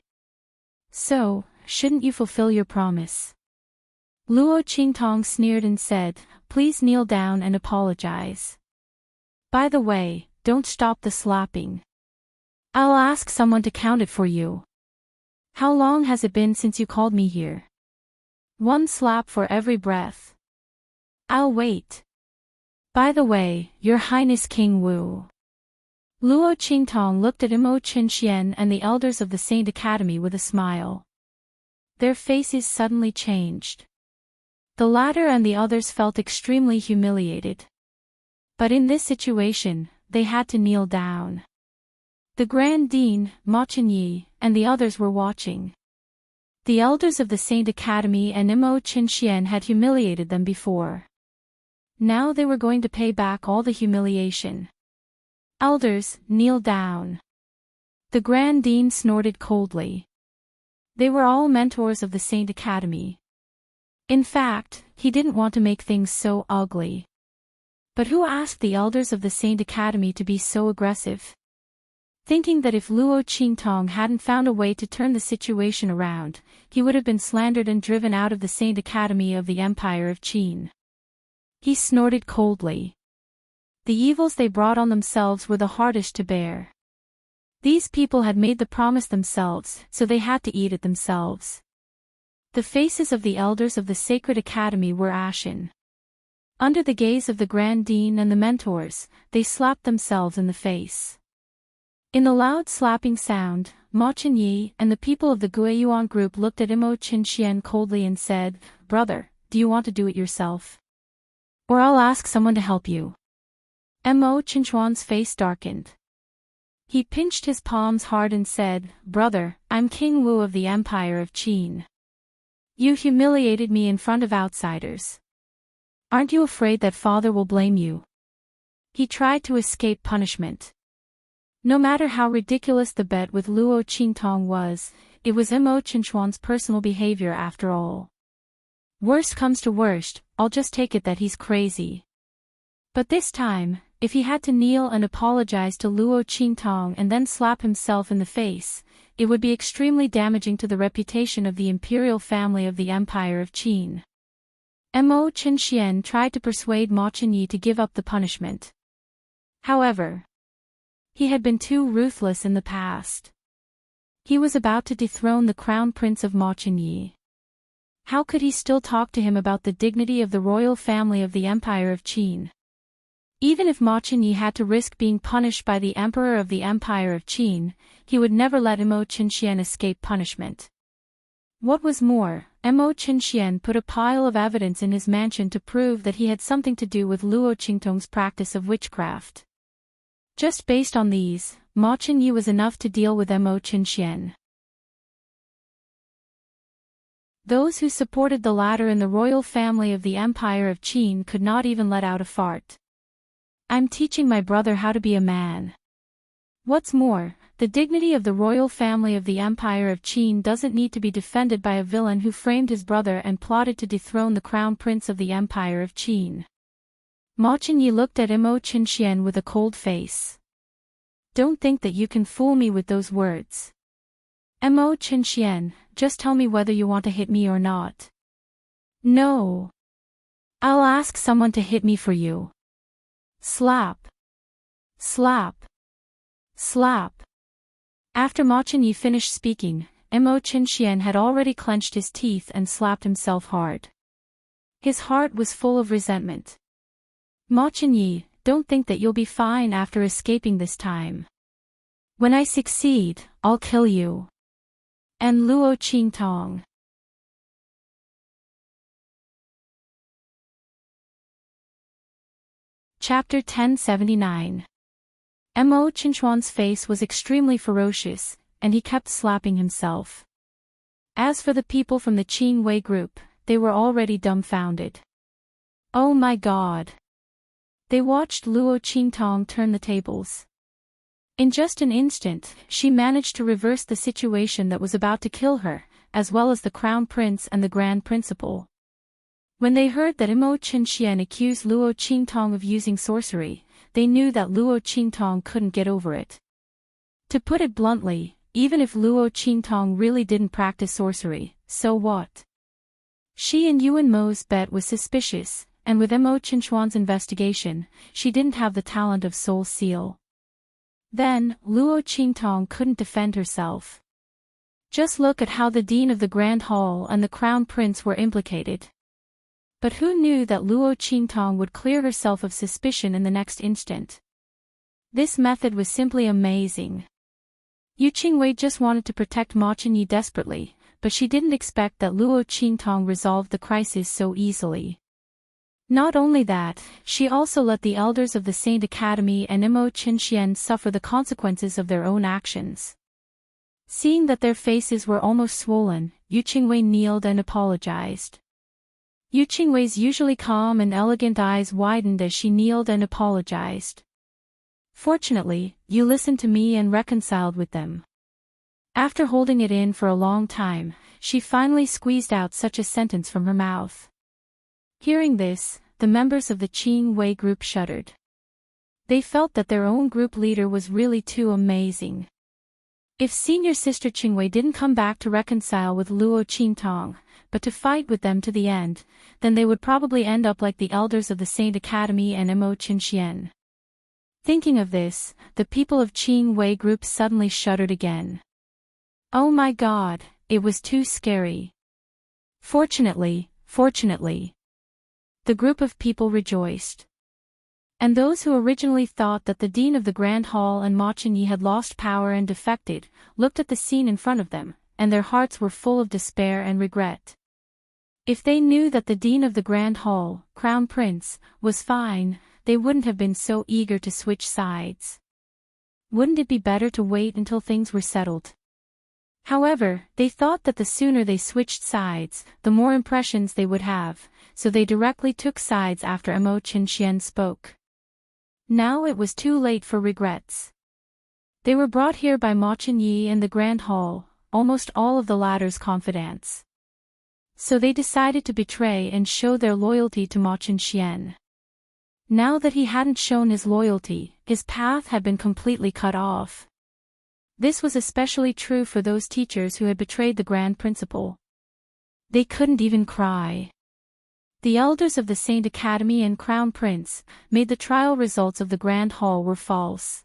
So, shouldn't you fulfill your promise? Luo Qingtong sneered and said, please kneel down and apologize. By the way, don't stop the slapping. I'll ask someone to count it for you. How long has it been since you called me here? 1 slap for every breath. I'll wait. By the way, Your Highness King Wu. Luo Qingtong looked at Mo Qinxian and the elders of the Saint Academy with a smile. Their faces suddenly changed. The latter and the others felt extremely humiliated. But in this situation, they had to kneel down. The Grand Dean, Ma Chenyi, and the others were watching. The elders of the Saint Academy and Mo Qinxian had humiliated them before. Now they were going to pay back all the humiliation. Elders, kneel down. The Grand Dean snorted coldly. They were all mentors of the Saint Academy. In fact, he didn't want to make things so ugly. But who asked the elders of the Saint Academy to be so aggressive? Thinking that if Luo Qingtong hadn't found a way to turn the situation around, he would have been slandered and driven out of the Saint Academy of the Empire of Qin. He snorted coldly. The evils they brought on themselves were the hardest to bear. These people had made the promise themselves, so they had to eat it themselves. The faces of the elders of the Sacred Academy were ashen. Under the gaze of the Grand Dean and the mentors, they slapped themselves in the face. In the loud slapping sound, Ma Chenyi and the people of the Guiyuan group looked at Imo Qinxian coldly and said, "Brother, do you want to do it yourself? Or I'll ask someone to help you." Mo Qinchuan's face darkened. He pinched his palms hard and said, "Brother, I'm King Wu of the Empire of Qin. You humiliated me in front of outsiders. Aren't you afraid that father will blame you?" He tried to escape punishment. No matter how ridiculous the bet with Luo Qingtong was, it was Mo Qinchuan's personal behavior after all. Worst comes to worst, I'll just take it that he's crazy. But this time, if he had to kneel and apologize to Luo Qingtong and then slap himself in the face, it would be extremely damaging to the reputation of the imperial family of the Empire of Qin. Mo Qinxian tried to persuade Ma Chenyi to give up the punishment. However, he had been too ruthless in the past. He was about to dethrone the crown prince of Ma Chenyi. How could he still talk to him about the dignity of the royal family of the Empire of Qin? Even if Ma Chenyi had to risk being punished by the Emperor of the Empire of Qin, he would never let Mo Qinxian escape punishment. What was more, Mo Qinxian put a pile of evidence in his mansion to prove that he had something to do with Luo Qingtong's practice of witchcraft. Just based on these, Ma Chenyi was enough to deal with Mo Qinxian. Those who supported the latter in the royal family of the Empire of Qin could not even let out a fart. "I'm teaching my brother how to be a man. What's more, the dignity of the royal family of the Empire of Qin doesn't need to be defended by a villain who framed his brother and plotted to dethrone the crown prince of the Empire of Qin." Ma Chenyi looked at Mo Qinxian with a cold face. "Don't think that you can fool me with those words. Mo Qinxian, just tell me whether you want to hit me or not." "No. I'll ask someone to hit me for you." Slap. Slap. Slap. After Ma Chenyi finished speaking, Mo Qinxian had already clenched his teeth and slapped himself hard. His heart was full of resentment. "Ma Chenyi, don't think that you'll be fine after escaping this time. When I succeed, I'll kill you. And Luo Qingtong." Chapter 1079. Mo Qinchuan's face was extremely ferocious, and he kept slapping himself. As for the people from the Qin Wei group, they were already dumbfounded. Oh my God! They watched Luo Qingtong turn the tables. In just an instant, she managed to reverse the situation that was about to kill her, as well as the crown prince and the grand principal. When they heard that Mo Qinxian accused Luo Qingtong of using sorcery, they knew that Luo Qingtong couldn't get over it. To put it bluntly, even if Luo Qingtong really didn't practice sorcery, so what? She and Yuan Mo's bet was suspicious, and with Mo Qinchuan's investigation, she didn't have the talent of Soul Seal. Then, Luo Qingtong couldn't defend herself. Just look at how the Dean of the Grand Hall and the Crown Prince were implicated. But who knew that Luo Qingtong would clear herself of suspicion in the next instant? This method was simply amazing. Yu Qingwei just wanted to protect Ma Chenyi desperately, but she didn't expect that Luo Qingtong resolved the crisis so easily. Not only that, she also let the elders of the Saint Academy and Mo Qinxian suffer the consequences of their own actions. Seeing that their faces were almost swollen, Yu Qingwei kneeled and apologized. Yu Qingwei's usually calm and elegant eyes widened as she kneeled and apologized. Fortunately, you listened to me and reconciled with them." After holding it in for a long time, she finally squeezed out such a sentence from her mouth. Hearing this, the members of the Qing Wei group shuddered. They felt that their own group leader was really too amazing. If senior sister Qingwei didn't come back to reconcile with Luo Qingtong, but to fight with them to the end, then they would probably end up like the elders of the Saint Academy and Mo Qinxian. Thinking of this, the people of Qing Wei group suddenly shuddered again. Oh my God, it was too scary. Fortunately, the group of people rejoiced. And those who originally thought that the dean of the Grand Hall and Ma Chenyi had lost power and defected, looked at the scene in front of them, and their hearts were full of despair and regret. If they knew that the dean of the Grand Hall, Crown Prince, was fine, they wouldn't have been so eager to switch sides. Wouldn't it be better to wait until things were settled? However, they thought that the sooner they switched sides, the more impressions they would have, so they directly took sides after Mo Qinxian spoke. Now it was too late for regrets. They were brought here by Ma Chenyi and the Grand Hall, almost all of the latter's confidants. So they decided to betray and show their loyalty to Ma Qinxian. Now that he hadn't shown his loyalty, his path had been completely cut off. This was especially true for those teachers who had betrayed the Grand Principal. They couldn't even cry. The elders of the Saint Academy and Crown Prince made the trial results of the Grand Hall were false.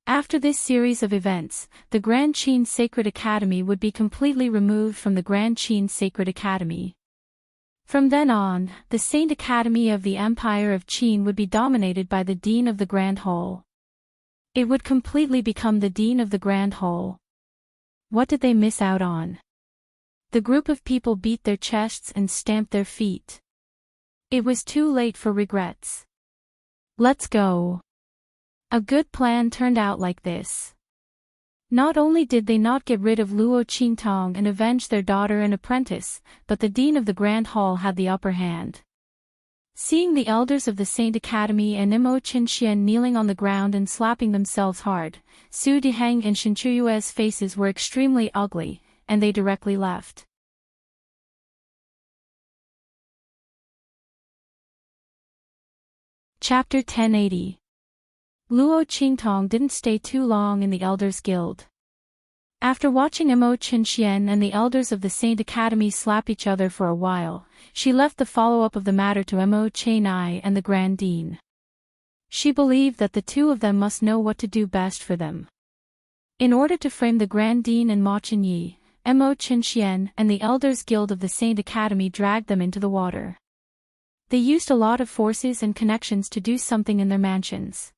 After this series of events, the Grand Qin Sacred Academy would be completely removed from the Grand Qin Sacred Academy. From then on, the Saint Academy of the Empire of Qin would be dominated by the Dean of the Grand Hall. It would completely become the Dean of the Grand Hall. What did they miss out on? The group of people beat their chests and stamped their feet. It was too late for regrets. Let's go. A good plan turned out like this. Not only did they not get rid of Luo Qingtong and avenge their daughter and apprentice, but the Dean of the Grand Hall had the upper hand. Seeing the elders of the Saint Academy and Mo Qinxian kneeling on the ground and slapping themselves hard, Su Diheng and Shen Chuyue's faces were extremely ugly, and they directly left. Chapter 1080. Luo Qingtong didn't stay too long in the Elders Guild. After watching Mo Qinxian and the elders of the Saint Academy slap each other for a while, she left the follow-up of the matter to Mo Chenyi and the Grand Dean. She believed that the two of them must know what to do best for them. In order to frame the Grand Dean and Ma Chenyi, Mo Qinxian and the Elders Guild of the Saint Academy dragged them into the water. They used a lot of forces and connections to do something in their mansions.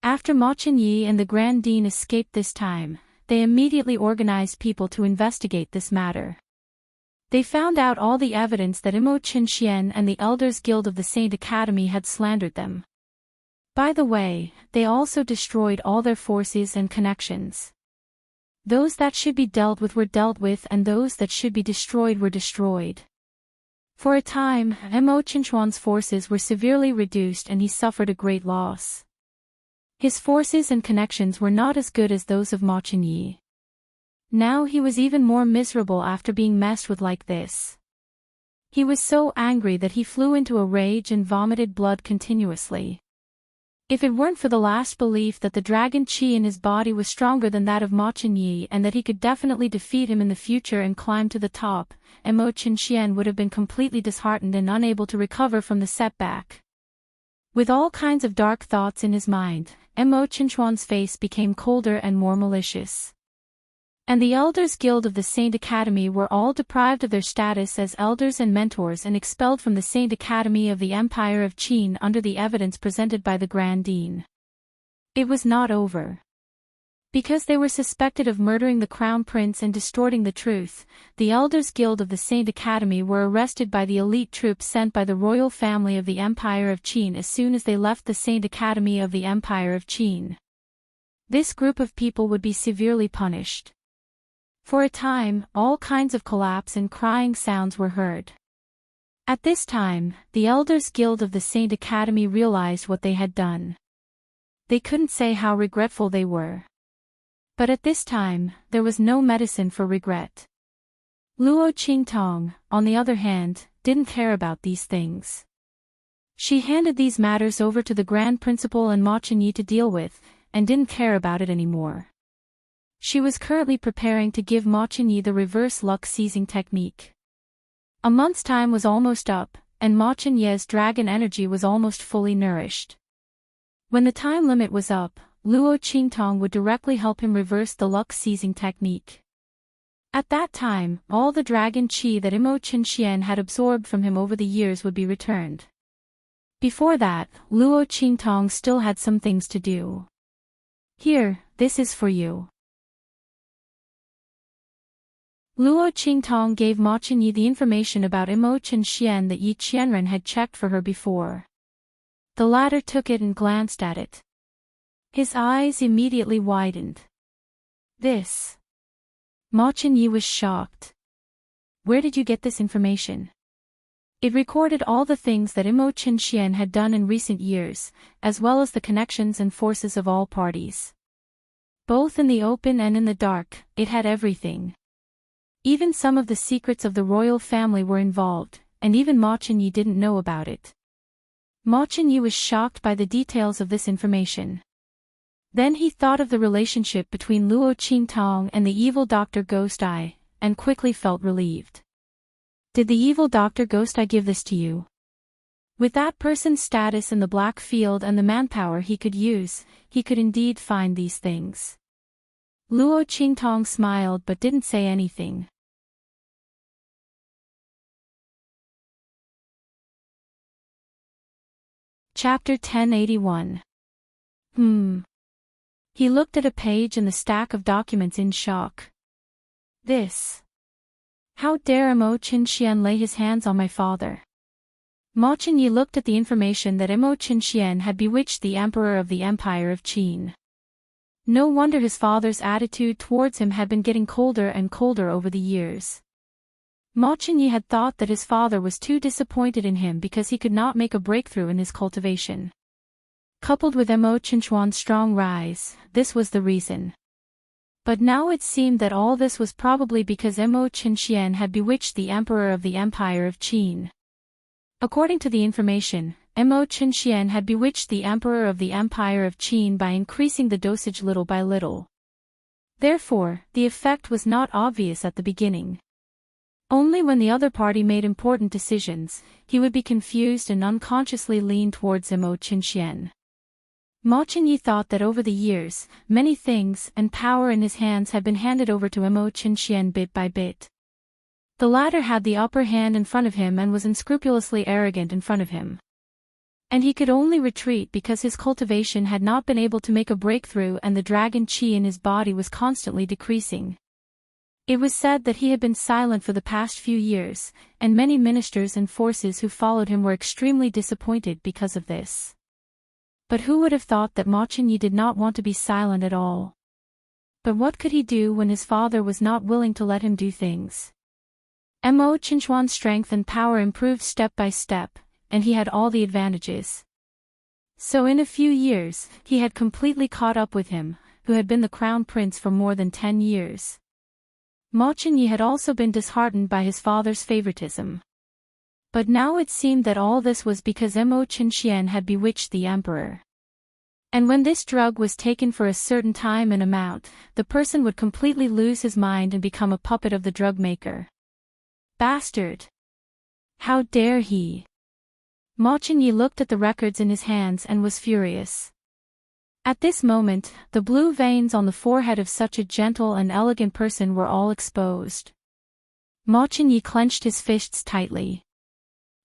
After Ma Chenyi and the Grand Dean escaped this time, they immediately organized people to investigate this matter. They found out all the evidence that Mo Qinxian and the Elders Guild of the Saint Academy had slandered them. By the way, they also destroyed all their forces and connections. Those that should be dealt with were dealt with and those that should be destroyed were destroyed. For a time, Mo Qinchuan's forces were severely reduced and he suffered a great loss. His forces and connections were not as good as those of Ma Chenyi. Now he was even more miserable after being messed with like this. He was so angry that he flew into a rage and vomited blood continuously. If it weren't for the last belief that the dragon qi in his body was stronger than that of Ma Chenyi and that he could definitely defeat him in the future and climb to the top, Mo Qinxian would have been completely disheartened and unable to recover from the setback. With all kinds of dark thoughts in his mind, Mo Qinchuan's face became colder and more malicious. And the Elders Guild of the Saint Academy were all deprived of their status as elders and mentors and expelled from the Saint Academy of the Empire of Qin under the evidence presented by the Grand Dean. It was not over. Because they were suspected of murdering the Crown Prince and distorting the truth, the Elders Guild of the Saint Academy were arrested by the elite troops sent by the royal family of the Empire of Qin as soon as they left the Saint Academy of the Empire of Qin. This group of people would be severely punished. For a time, all kinds of collapse and crying sounds were heard. At this time, the Elders Guild of the Saint Academy realized what they had done. They couldn't say how regretful they were. But at this time, there was no medicine for regret. Luo Qingtong, on the other hand, didn't care about these things. She handed these matters over to the Grand Principal and Ma Chenyi to deal with, and didn't care about it anymore. She was currently preparing to give Ma Chenyi the reverse luck-seizing technique. A month's time was almost up, and Ma Chenyi's dragon energy was almost fully nourished. When the time limit was up, Luo Qingtong would directly help him reverse the luck-seizing technique. At that time, all the dragon qi that Imo Qinxian had absorbed from him over the years would be returned. Before that, Luo Qingtong still had some things to do. Here, this is for you. Luo Qingtong gave Ma Chenyi the information about Imo Qinxian that Yi Qianren had checked for her before. The latter took it and glanced at it. His eyes immediately widened. This. Ma Chenyi was shocked. Where did you get this information? It recorded all the things that Imo Qinxian had done in recent years, as well as the connections and forces of all parties. Both in the open and in the dark, it had everything. Even some of the secrets of the royal family were involved, and even Ma Chenyi didn't know about it. Ma Chenyi was shocked by the details of this information. Then he thought of the relationship between Luo Qingtong and the evil Dr. Ghost Eye, and quickly felt relieved. Did the evil Dr. Ghost Eye give this to you? With that person's status in the black field and the manpower he could use, he could indeed find these things. Luo Qingtong smiled but didn't say anything. Chapter 1081. He looked at a page in the stack of documents in shock. This. How dare Imo Qinxian lay his hands on my father? Ma Chenyi looked at the information that Imo Qinxian had bewitched the emperor of the Empire of Qin. No wonder his father's attitude towards him had been getting colder and colder over the years. Ma Chenyi had thought that his father was too disappointed in him because he could not make a breakthrough in his cultivation. Coupled with Imo Qinchuan's strong rise, this was the reason. But now it seemed that all this was probably because Imo Qinxian had bewitched the emperor of the Empire of Qin. According to the information, Imo Qinxian had bewitched the emperor of the Empire of Qin by increasing the dosage little by little. Therefore, the effect was not obvious at the beginning. Only when the other party made important decisions, he would be confused and unconsciously lean towards Imo Qinxian. Ma Chenyi thought that over the years, many things and power in his hands had been handed over to Imo Qinxian bit by bit. The latter had the upper hand in front of him and was unscrupulously arrogant in front of him. And he could only retreat because his cultivation had not been able to make a breakthrough and the dragon qi in his body was constantly decreasing. It was said that he had been silent for the past few years, and many ministers and forces who followed him were extremely disappointed because of this. But who would have thought that Ma Chenyi did not want to be silent at all? But what could he do when his father was not willing to let him do things? Imo Qinchuan's strength and power improved step by step, and he had all the advantages. So in a few years, he had completely caught up with him, who had been the crown prince for more than 10 years. Ma Chenyi had also been disheartened by his father's favoritism. But now it seemed that all this was because Imo Qinxian had bewitched the emperor. And when this drug was taken for a certain time and amount, the person would completely lose his mind and become a puppet of the drug maker. Bastard! How dare he! Ma Chenyi looked at the records in his hands and was furious. At this moment, the blue veins on the forehead of such a gentle and elegant person were all exposed. Ma Chenyi clenched his fists tightly.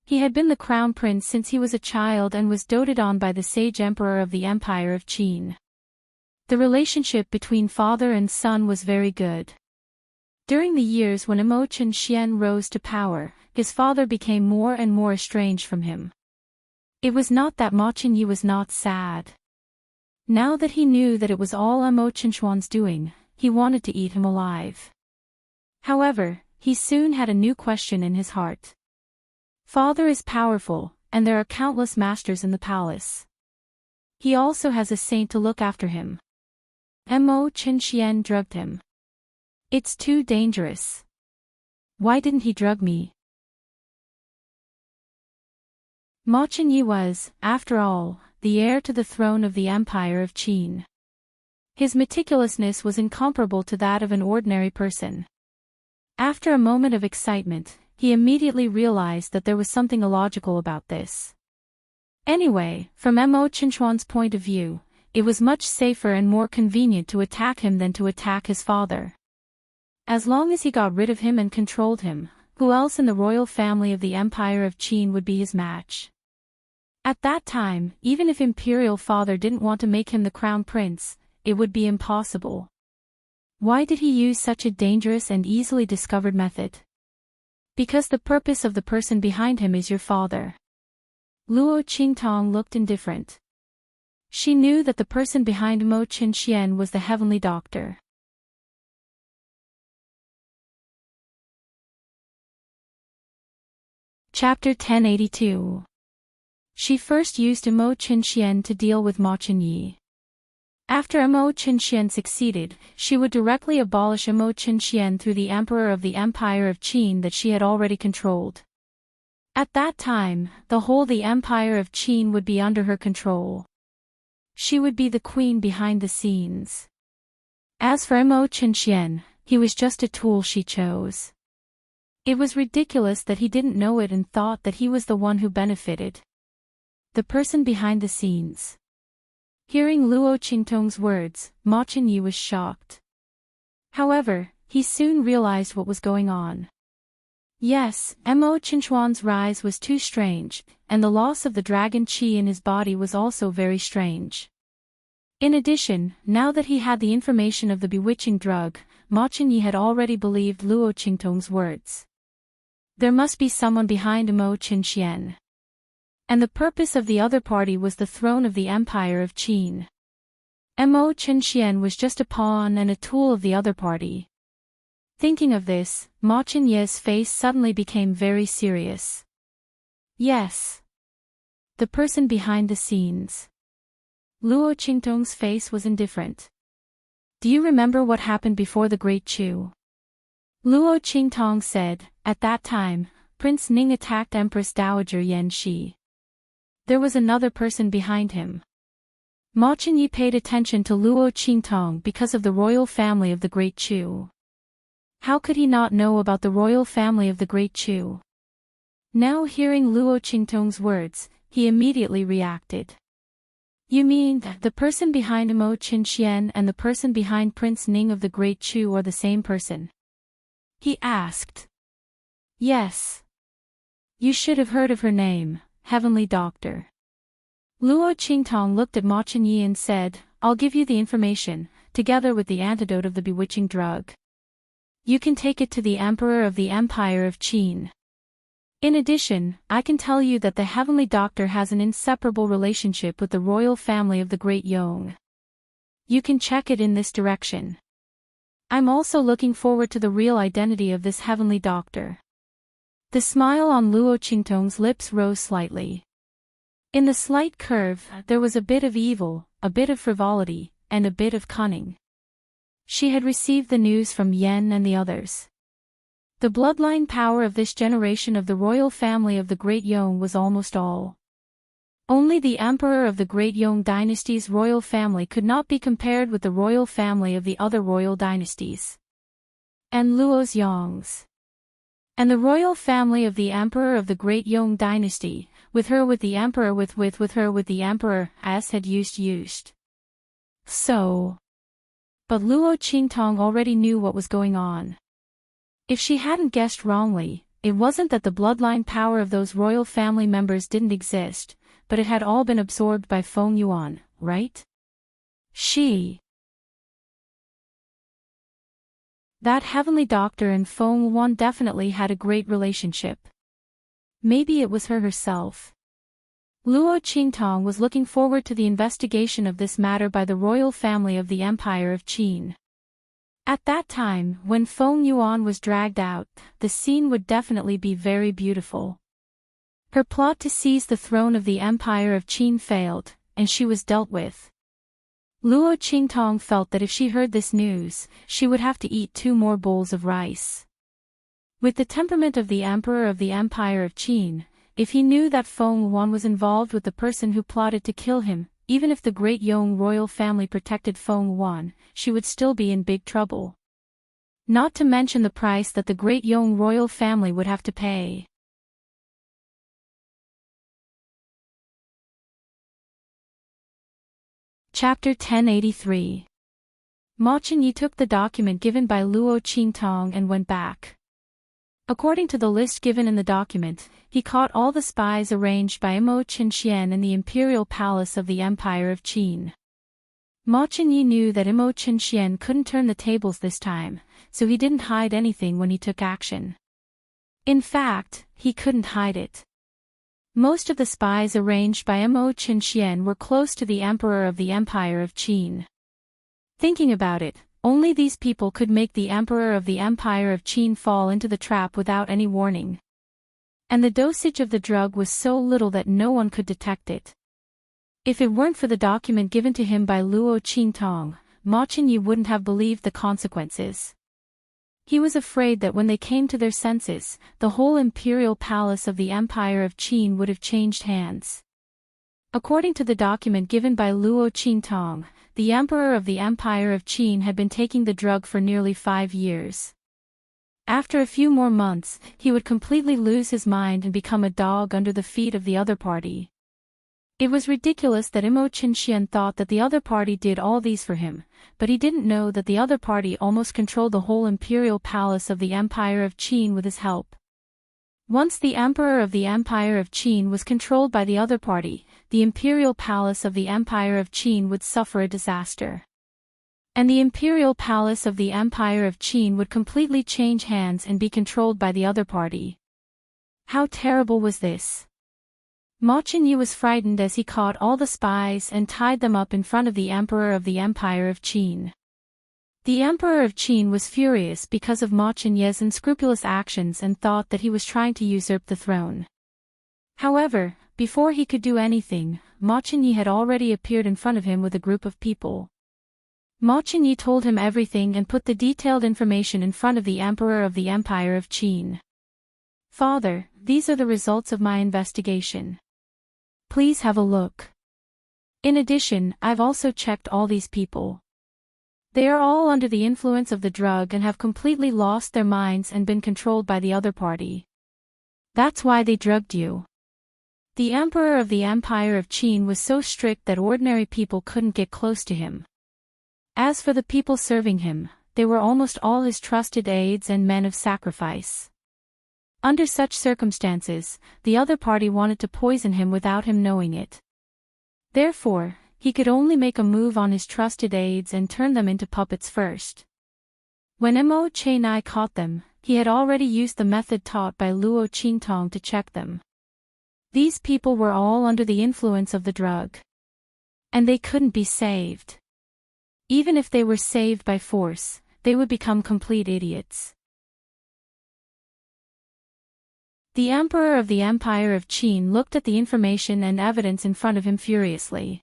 He had been the crown prince since he was a child and was doted on by the sage emperor of the Empire of Qin. The relationship between father and son was very good. During the years when Imo Qinxian rose to power, his father became more and more estranged from him. It was not that Ma Chenyi was not sad. Now that he knew that it was all Imo Qinchuan's doing, he wanted to eat him alive. However, he soon had a new question in his heart. Father is powerful, and there are countless masters in the palace. He also has a saint to look after him. Mo Qinxian drugged him. It's too dangerous. Why didn't he drug me? Ma Qinyi was, after all, the heir to the throne of the Empire of Qin. His meticulousness was incomparable to that of an ordinary person. After a moment of excitement, he immediately realized that there was something illogical about this. Anyway, from Mo Qinchuan's point of view, it was much safer and more convenient to attack him than to attack his father. As long as he got rid of him and controlled him, who else in the royal family of the Empire of Qin would be his match? At that time, even if Imperial Father didn't want to make him the crown prince, it would be impossible. Why did he use such a dangerous and easily discovered method? Because the purpose of the person behind him is your father. Luo Qingtong looked indifferent. She knew that the person behind Mo Qinxian was the heavenly doctor. Chapter 1082. She first used Mo Qinxian to deal with Ma Qinyi. After Mo Qinxian succeeded, she would directly abolish Mo Qinxian through the emperor of the Empire of Qin that she had already controlled. At that time, the Empire of Qin would be under her control. She would be the queen behind the scenes. As for Mo Qinxian, he was just a tool she chose. It was ridiculous that he didn't know it and thought that he was the one who benefited. The person behind the scenes. Hearing Luo Qingtong's words, Ma Qinyi was shocked. However, he soon realized what was going on. Yes, Mo Qinchuan's rise was too strange, and the loss of the dragon qi in his body was also very strange. In addition, now that he had the information of the bewitching drug, Ma Qinyi had already believed Luo Qingtong's words. There must be someone behind Mo Qinxian. And the purpose of the other party was the throne of the Empire of Qin. Mo Qinxian was just a pawn and a tool of the other party. Thinking of this, Ma Qinyi's face suddenly became very serious. Yes. The person behind the scenes. Luo Qingtong's face was indifferent. Do you remember what happened before the Great Chu? Luo Qingtong said, at that time, Prince Ning attacked Empress Dowager Yan Shi. There was another person behind him. Ma Qinyi paid attention to Luo Qingtong because of the royal family of the Great Chu. How could he not know about the royal family of the Great Chu? Now hearing Luo Qingtong's words, he immediately reacted. You mean that the person behind Mo Qinxian and the person behind Prince Ning of the Great Chu are the same person? He asked. Yes. You should have heard of her name, Heavenly Doctor. Luo Qingtong looked at Ma Qinyi and said, I'll give you the information, together with the antidote of the bewitching drug. You can take it to the Emperor of the Empire of Qin. In addition, I can tell you that the Heavenly Doctor has an inseparable relationship with the royal family of the Great Yong. You can check it in this direction. I'm also looking forward to the real identity of this Heavenly Doctor. The smile on Luo Qingtong's lips rose slightly. In the slight curve, there was a bit of evil, a bit of frivolity, and a bit of cunning. She had received the news from Yen and the others. The bloodline power of this generation of the royal family of the Great Yong was almost all. Only the emperor of the Great Yong dynasty's royal family could not be compared with the royal family of the other royal dynasties. And Luo's Yongs. And the royal family of the emperor of the Great Yong dynasty, with her with the emperor with her with the emperor, as had used. So. But Luo Qingtong already knew what was going on. If she hadn't guessed wrongly, it wasn't that the bloodline power of those royal family members didn't exist, but it had all been absorbed by Feng Yuan, right? That Heavenly Doctor and Feng Yuan definitely had a great relationship. Maybe it was her herself. Luo Qingtong was looking forward to the investigation of this matter by the royal family of the Empire of Qin. At that time, when Feng Yuan was dragged out, the scene would definitely be very beautiful. Her plot to seize the throne of the Empire of Qin failed, and she was dealt with. Luo Qingtong felt that if she heard this news, she would have to eat 2 more bowls of rice. With the temperament of the Emperor of the Empire of Qin, if he knew that Feng Wan was involved with the person who plotted to kill him, even if the great Yong royal family protected Feng Wan, she would still be in big trouble. Not to mention the price that the great Yong royal family would have to pay. Chapter 1083. Ma Chenyi took the document given by Luo Qingtong and went back. According to the list given in the document, he caught all the spies arranged by Mo Qinxian in the imperial palace of the Empire of Qin. Ma Chenyi knew that Mo Qinxian couldn't turn the tables this time, so he didn't hide anything when he took action. In fact, he couldn't hide it. Most of the spies arranged by Mo Qinxian were close to the Emperor of the Empire of Qin. Thinking about it, only these people could make the Emperor of the Empire of Qin fall into the trap without any warning. And the dosage of the drug was so little that no one could detect it. If it weren't for the document given to him by Luo Qingtong, Ma Chenyi wouldn't have believed the consequences. He was afraid that when they came to their senses, the whole imperial palace of the Empire of Qin would have changed hands. According to the document given by Luo Qingtong, the Emperor of the Empire of Qin had been taking the drug for nearly 5 years. After a few more months, he would completely lose his mind and become a dog under the feet of the other party. It was ridiculous that Mo Qinxian thought that the other party did all these for him, but he didn't know that the other party almost controlled the whole imperial palace of the Empire of Qin with his help. Once the Emperor of the Empire of Qin was controlled by the other party, the imperial palace of the Empire of Qin would suffer a disaster. And the imperial palace of the Empire of Qin would completely change hands and be controlled by the other party. How terrible was this? Ma Chenyi was frightened as he caught all the spies and tied them up in front of the Emperor of the Empire of Qin. The Emperor of Qin was furious because of Ma Chenyi's unscrupulous actions and thought that he was trying to usurp the throne. However, before he could do anything, Ma Chenyi had already appeared in front of him with a group of people. Ma Chenyi told him everything and put the detailed information in front of the Emperor of the Empire of Qin. "Father, these are the results of my investigation. Please have a look. In addition, I've also checked all these people. They are all under the influence of the drug and have completely lost their minds and been controlled by the other party. That's why they drugged you." The Emperor of the Empire of Qin was so strict that ordinary people couldn't get close to him. As for the people serving him, they were almost all his trusted aides and men of sacrifice. Under such circumstances, the other party wanted to poison him without him knowing it. Therefore, he could only make a move on his trusted aides and turn them into puppets first. When Mo Chenyi caught them, he had already used the method taught by Luo Qingtong to check them. These people were all under the influence of the drug. And they couldn't be saved. Even if they were saved by force, they would become complete idiots. The Emperor of the Empire of Qin looked at the information and evidence in front of him furiously.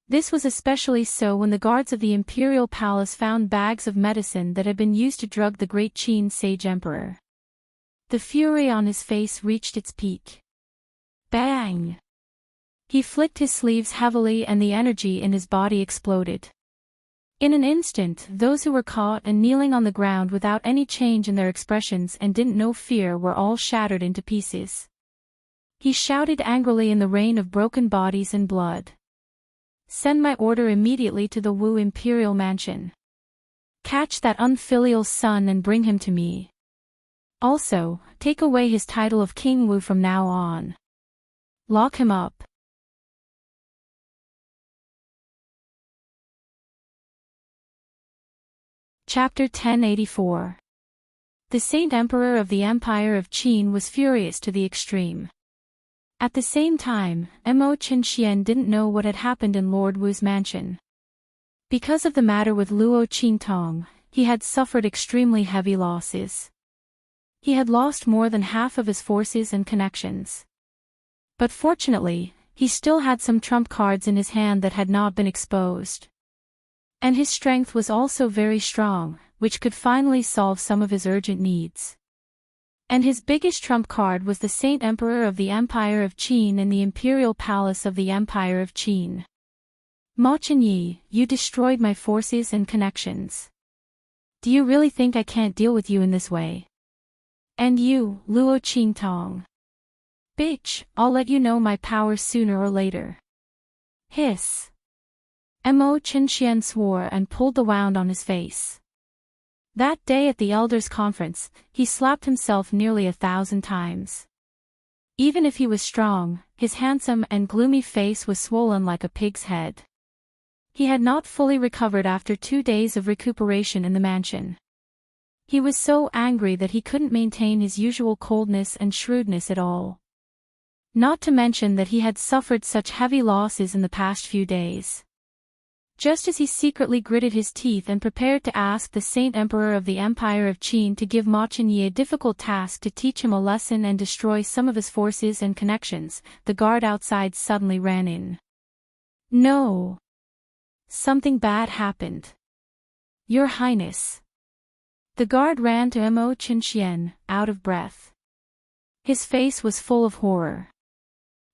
This was especially so when the guards of the imperial palace found bags of medicine that had been used to drug the great Qin sage emperor. The fury on his face reached its peak. Bang! He flicked his sleeves heavily and the energy in his body exploded. In an instant, those who were caught and kneeling on the ground without any change in their expressions and didn't know fear were all shattered into pieces. He shouted angrily in the rain of broken bodies and blood. "Send my order immediately to the Wu imperial mansion. Catch that unfilial son and bring him to me. Also, take away his title of King Wu from now on. Lock him up." Chapter 1084. The Saint Emperor of the Empire of Qin was furious to the extreme. At the same time, Mo Qinxian didn't know what had happened in Lord Wu's mansion. Because of the matter with Luo Qingtong, he had suffered extremely heavy losses. He had lost more than half of his forces and connections. But fortunately, he still had some trump cards in his hand that had not been exposed. And his strength was also very strong, which could finally solve some of his urgent needs. And his biggest trump card was the Saint Emperor of the Empire of Qin in the Imperial Palace of the Empire of Qin. Ma Qinyi, you destroyed my forces and connections. Do you really think I can't deal with you in this way? And you, Luo Qingtong. Bitch, I'll let you know my power sooner or later. Hiss. Mo Qinxian swore and pulled the wound on his face. That day at the Elders' Conference, he slapped himself nearly 1,000 times. Even if he was strong, his handsome and gloomy face was swollen like a pig's head. He had not fully recovered after 2 days of recuperation in the mansion. He was so angry that he couldn't maintain his usual coldness and shrewdness at all. Not to mention that he had suffered such heavy losses in the past few days. Just as he secretly gritted his teeth and prepared to ask the Saint Emperor of the Empire of Qin to give Ma Qinyi a difficult task to teach him a lesson and destroy some of his forces and connections, the guard outside suddenly ran in. No. Something bad happened. Your Highness. The guard ran to Mo Qinxian, out of breath. His face was full of horror.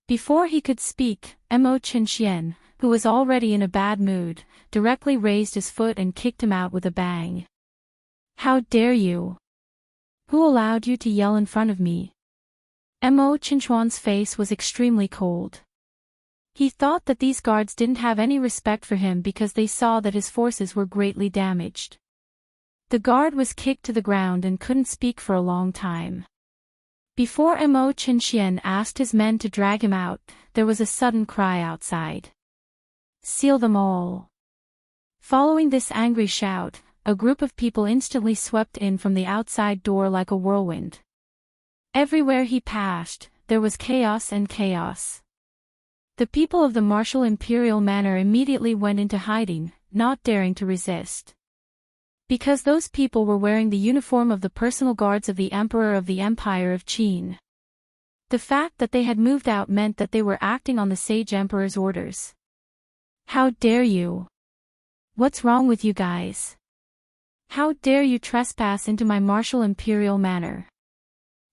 Before he could speak, Mo Qinxian, who was already in a bad mood, directly raised his foot and kicked him out with a bang. How dare you? Who allowed you to yell in front of me? Mo Qinchuan's face was extremely cold. He thought that these guards didn't have any respect for him because they saw that his forces were greatly damaged. The guard was kicked to the ground and couldn't speak for a long time. Before Mo Qinxian asked his men to drag him out, there was a sudden cry outside. Seal them all. Following this angry shout, a group of people instantly swept in from the outside door like a whirlwind. Everywhere he passed, there was chaos and chaos. The people of the martial imperial manor immediately went into hiding, not daring to resist. Because those people were wearing the uniform of the personal guards of the Emperor of the Empire of Qin. The fact that they had moved out meant that they were acting on the Sage Emperor's orders. How dare you? What's wrong with you guys? How dare you trespass into my martial imperial manor?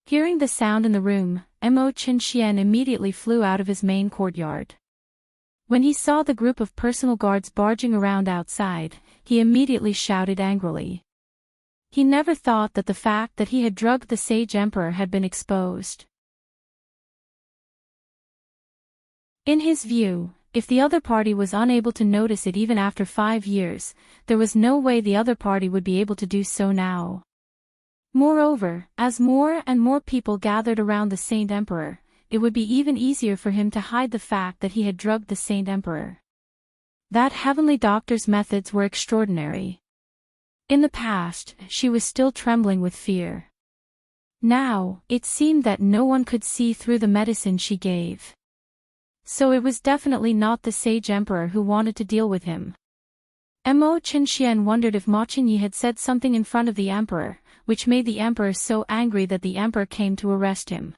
Hearing the sound in the room, Mo Qinxian immediately flew out of his main courtyard. When he saw the group of personal guards barging around outside, he immediately shouted angrily. He never thought that the fact that he had drugged the Sage Emperor had been exposed. In his view, if the other party was unable to notice it even after 5 years, there was no way the other party would be able to do so now. Moreover, as more and more people gathered around the Saint Emperor, it would be even easier for him to hide the fact that he had drugged the Saint Emperor. That heavenly doctor's methods were extraordinary. In the past, she was still trembling with fear. Now, it seemed that no one could see through the medicine she gave. So it was definitely not the Sage Emperor who wanted to deal with him. Mo Qinxian wondered if Ma Qinyi had said something in front of the Emperor, which made the Emperor so angry that the Emperor came to arrest him.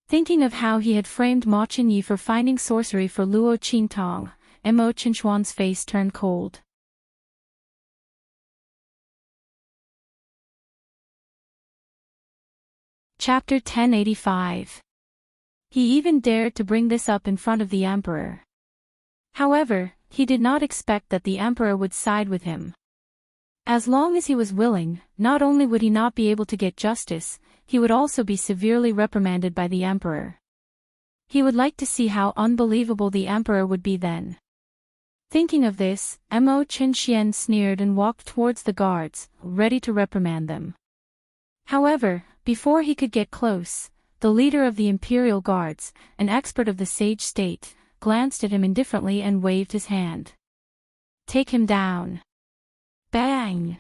Thinking of how he had framed Ma Qinyi for finding sorcery for Luo Qingtong, Mo Qinchuan's face turned cold. Chapter 1085. He even dared to bring this up in front of the Emperor. However, he did not expect that the Emperor would side with him. As long as he was willing, not only would he not be able to get justice, he would also be severely reprimanded by the Emperor. He would like to see how unbelievable the Emperor would be then. Thinking of this, Mo Qinxian sneered and walked towards the guards, ready to reprimand them. However, before he could get close, the leader of the Imperial Guards, an expert of the Sage State, glanced at him indifferently and waved his hand. Take him down. Bang!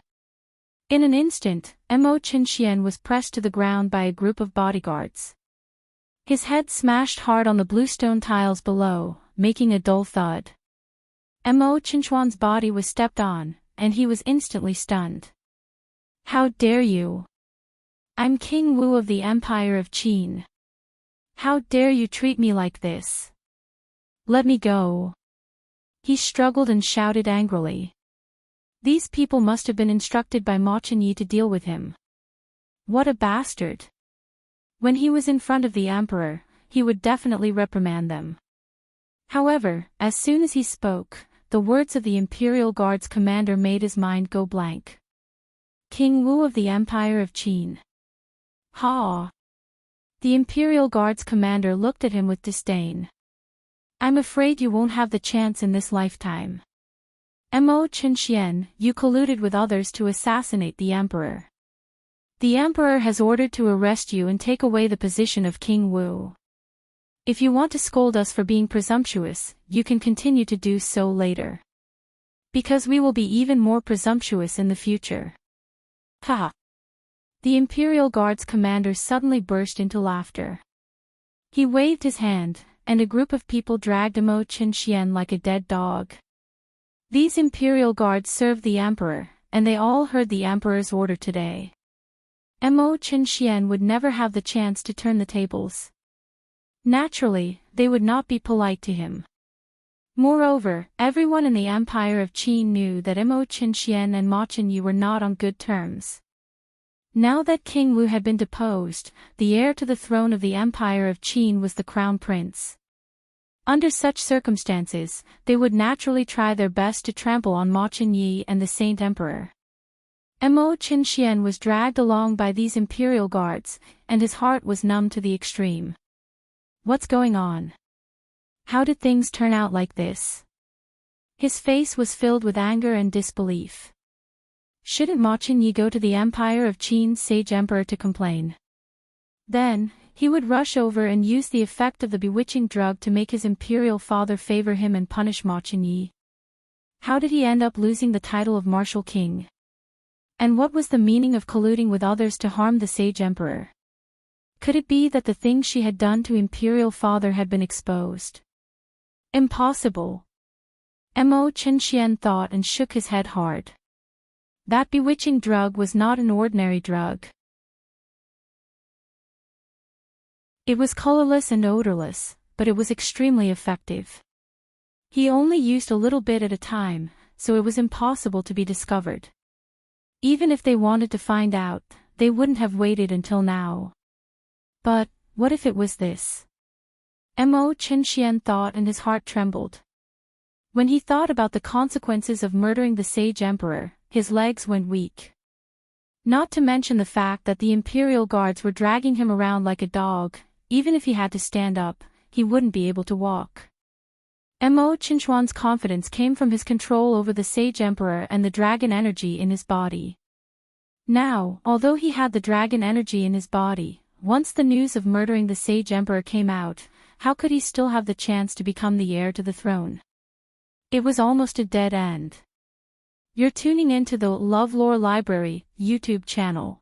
In an instant, Mo Qinxian was pressed to the ground by a group of bodyguards. His head smashed hard on the bluestone tiles below, making a dull thud. Mo Qinchuan's body was stepped on, and he was instantly stunned. How dare you! I'm King Wu of the Empire of Qin. How dare you treat me like this? Let me go. He struggled and shouted angrily. These people must have been instructed by Ma Chenyi to deal with him. What a bastard. When he was in front of the emperor, he would definitely reprimand them. However, as soon as he spoke, the words of the Imperial Guard's commander made his mind go blank. King Wu of the Empire of Qin. Ha! The Imperial Guard's commander looked at him with disdain. I'm afraid you won't have the chance in this lifetime. Mo Qinxian, you colluded with others to assassinate the emperor. The emperor has ordered to arrest you and take away the position of King Wu. If you want to scold us for being presumptuous, you can continue to do so later. Because we will be even more presumptuous in the future. Ha! The Imperial Guard's commander suddenly burst into laughter. He waved his hand, and a group of people dragged Mo Qinxian like a dead dog. These Imperial Guards served the emperor, and they all heard the emperor's order today. Mo Qinxian would never have the chance to turn the tables. Naturally, they would not be polite to him. Moreover, everyone in the Empire of Qin knew that Mo Qinxian and Ma Chenyi were not on good terms. Now that King Wu had been deposed, the heir to the throne of the Empire of Qin was the crown prince. Under such circumstances, they would naturally try their best to trample on Ma Chenyi and the Saint Emperor. Mo Qinxian was dragged along by these Imperial Guards, and his heart was numb to the extreme. What's going on? How did things turn out like this? His face was filled with anger and disbelief. Shouldn't Ma Chenyi go to the Empire of Qin's sage emperor to complain? Then, he would rush over and use the effect of the bewitching drug to make his imperial father favor him and punish Ma Chenyi. How did he end up losing the title of martial king? And what was the meaning of colluding with others to harm the sage emperor? Could it be that the things she had done to imperial father had been exposed? Impossible. Mo Qinxian thought and shook his head hard. That bewitching drug was not an ordinary drug. It was colorless and odorless, but it was extremely effective. He only used a little bit at a time, so it was impossible to be discovered. Even if they wanted to find out, they wouldn't have waited until now. But, what if it was this? Mo Qinxian thought and his heart trembled. When he thought about the consequences of murdering the sage emperor, his legs went weak. Not to mention the fact that the Imperial Guards were dragging him around like a dog. Even if he had to stand up, he wouldn't be able to walk. Mo Qinxian's confidence came from his control over the sage emperor and the dragon energy in his body. Now, although he had the dragon energy in his body, once the news of murdering the sage emperor came out, how could he still have the chance to become the heir to the throne? It was almost a dead end. You're tuning into the LoveLore Library YouTube channel.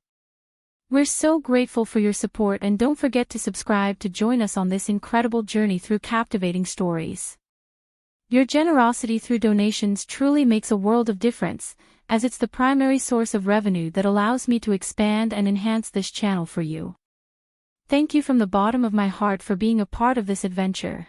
We're so grateful for your support, and don't forget to subscribe to join us on this incredible journey through captivating stories. Your generosity through donations truly makes a world of difference, as it's the primary source of revenue that allows me to expand and enhance this channel for you. Thank you from the bottom of my heart for being a part of this adventure.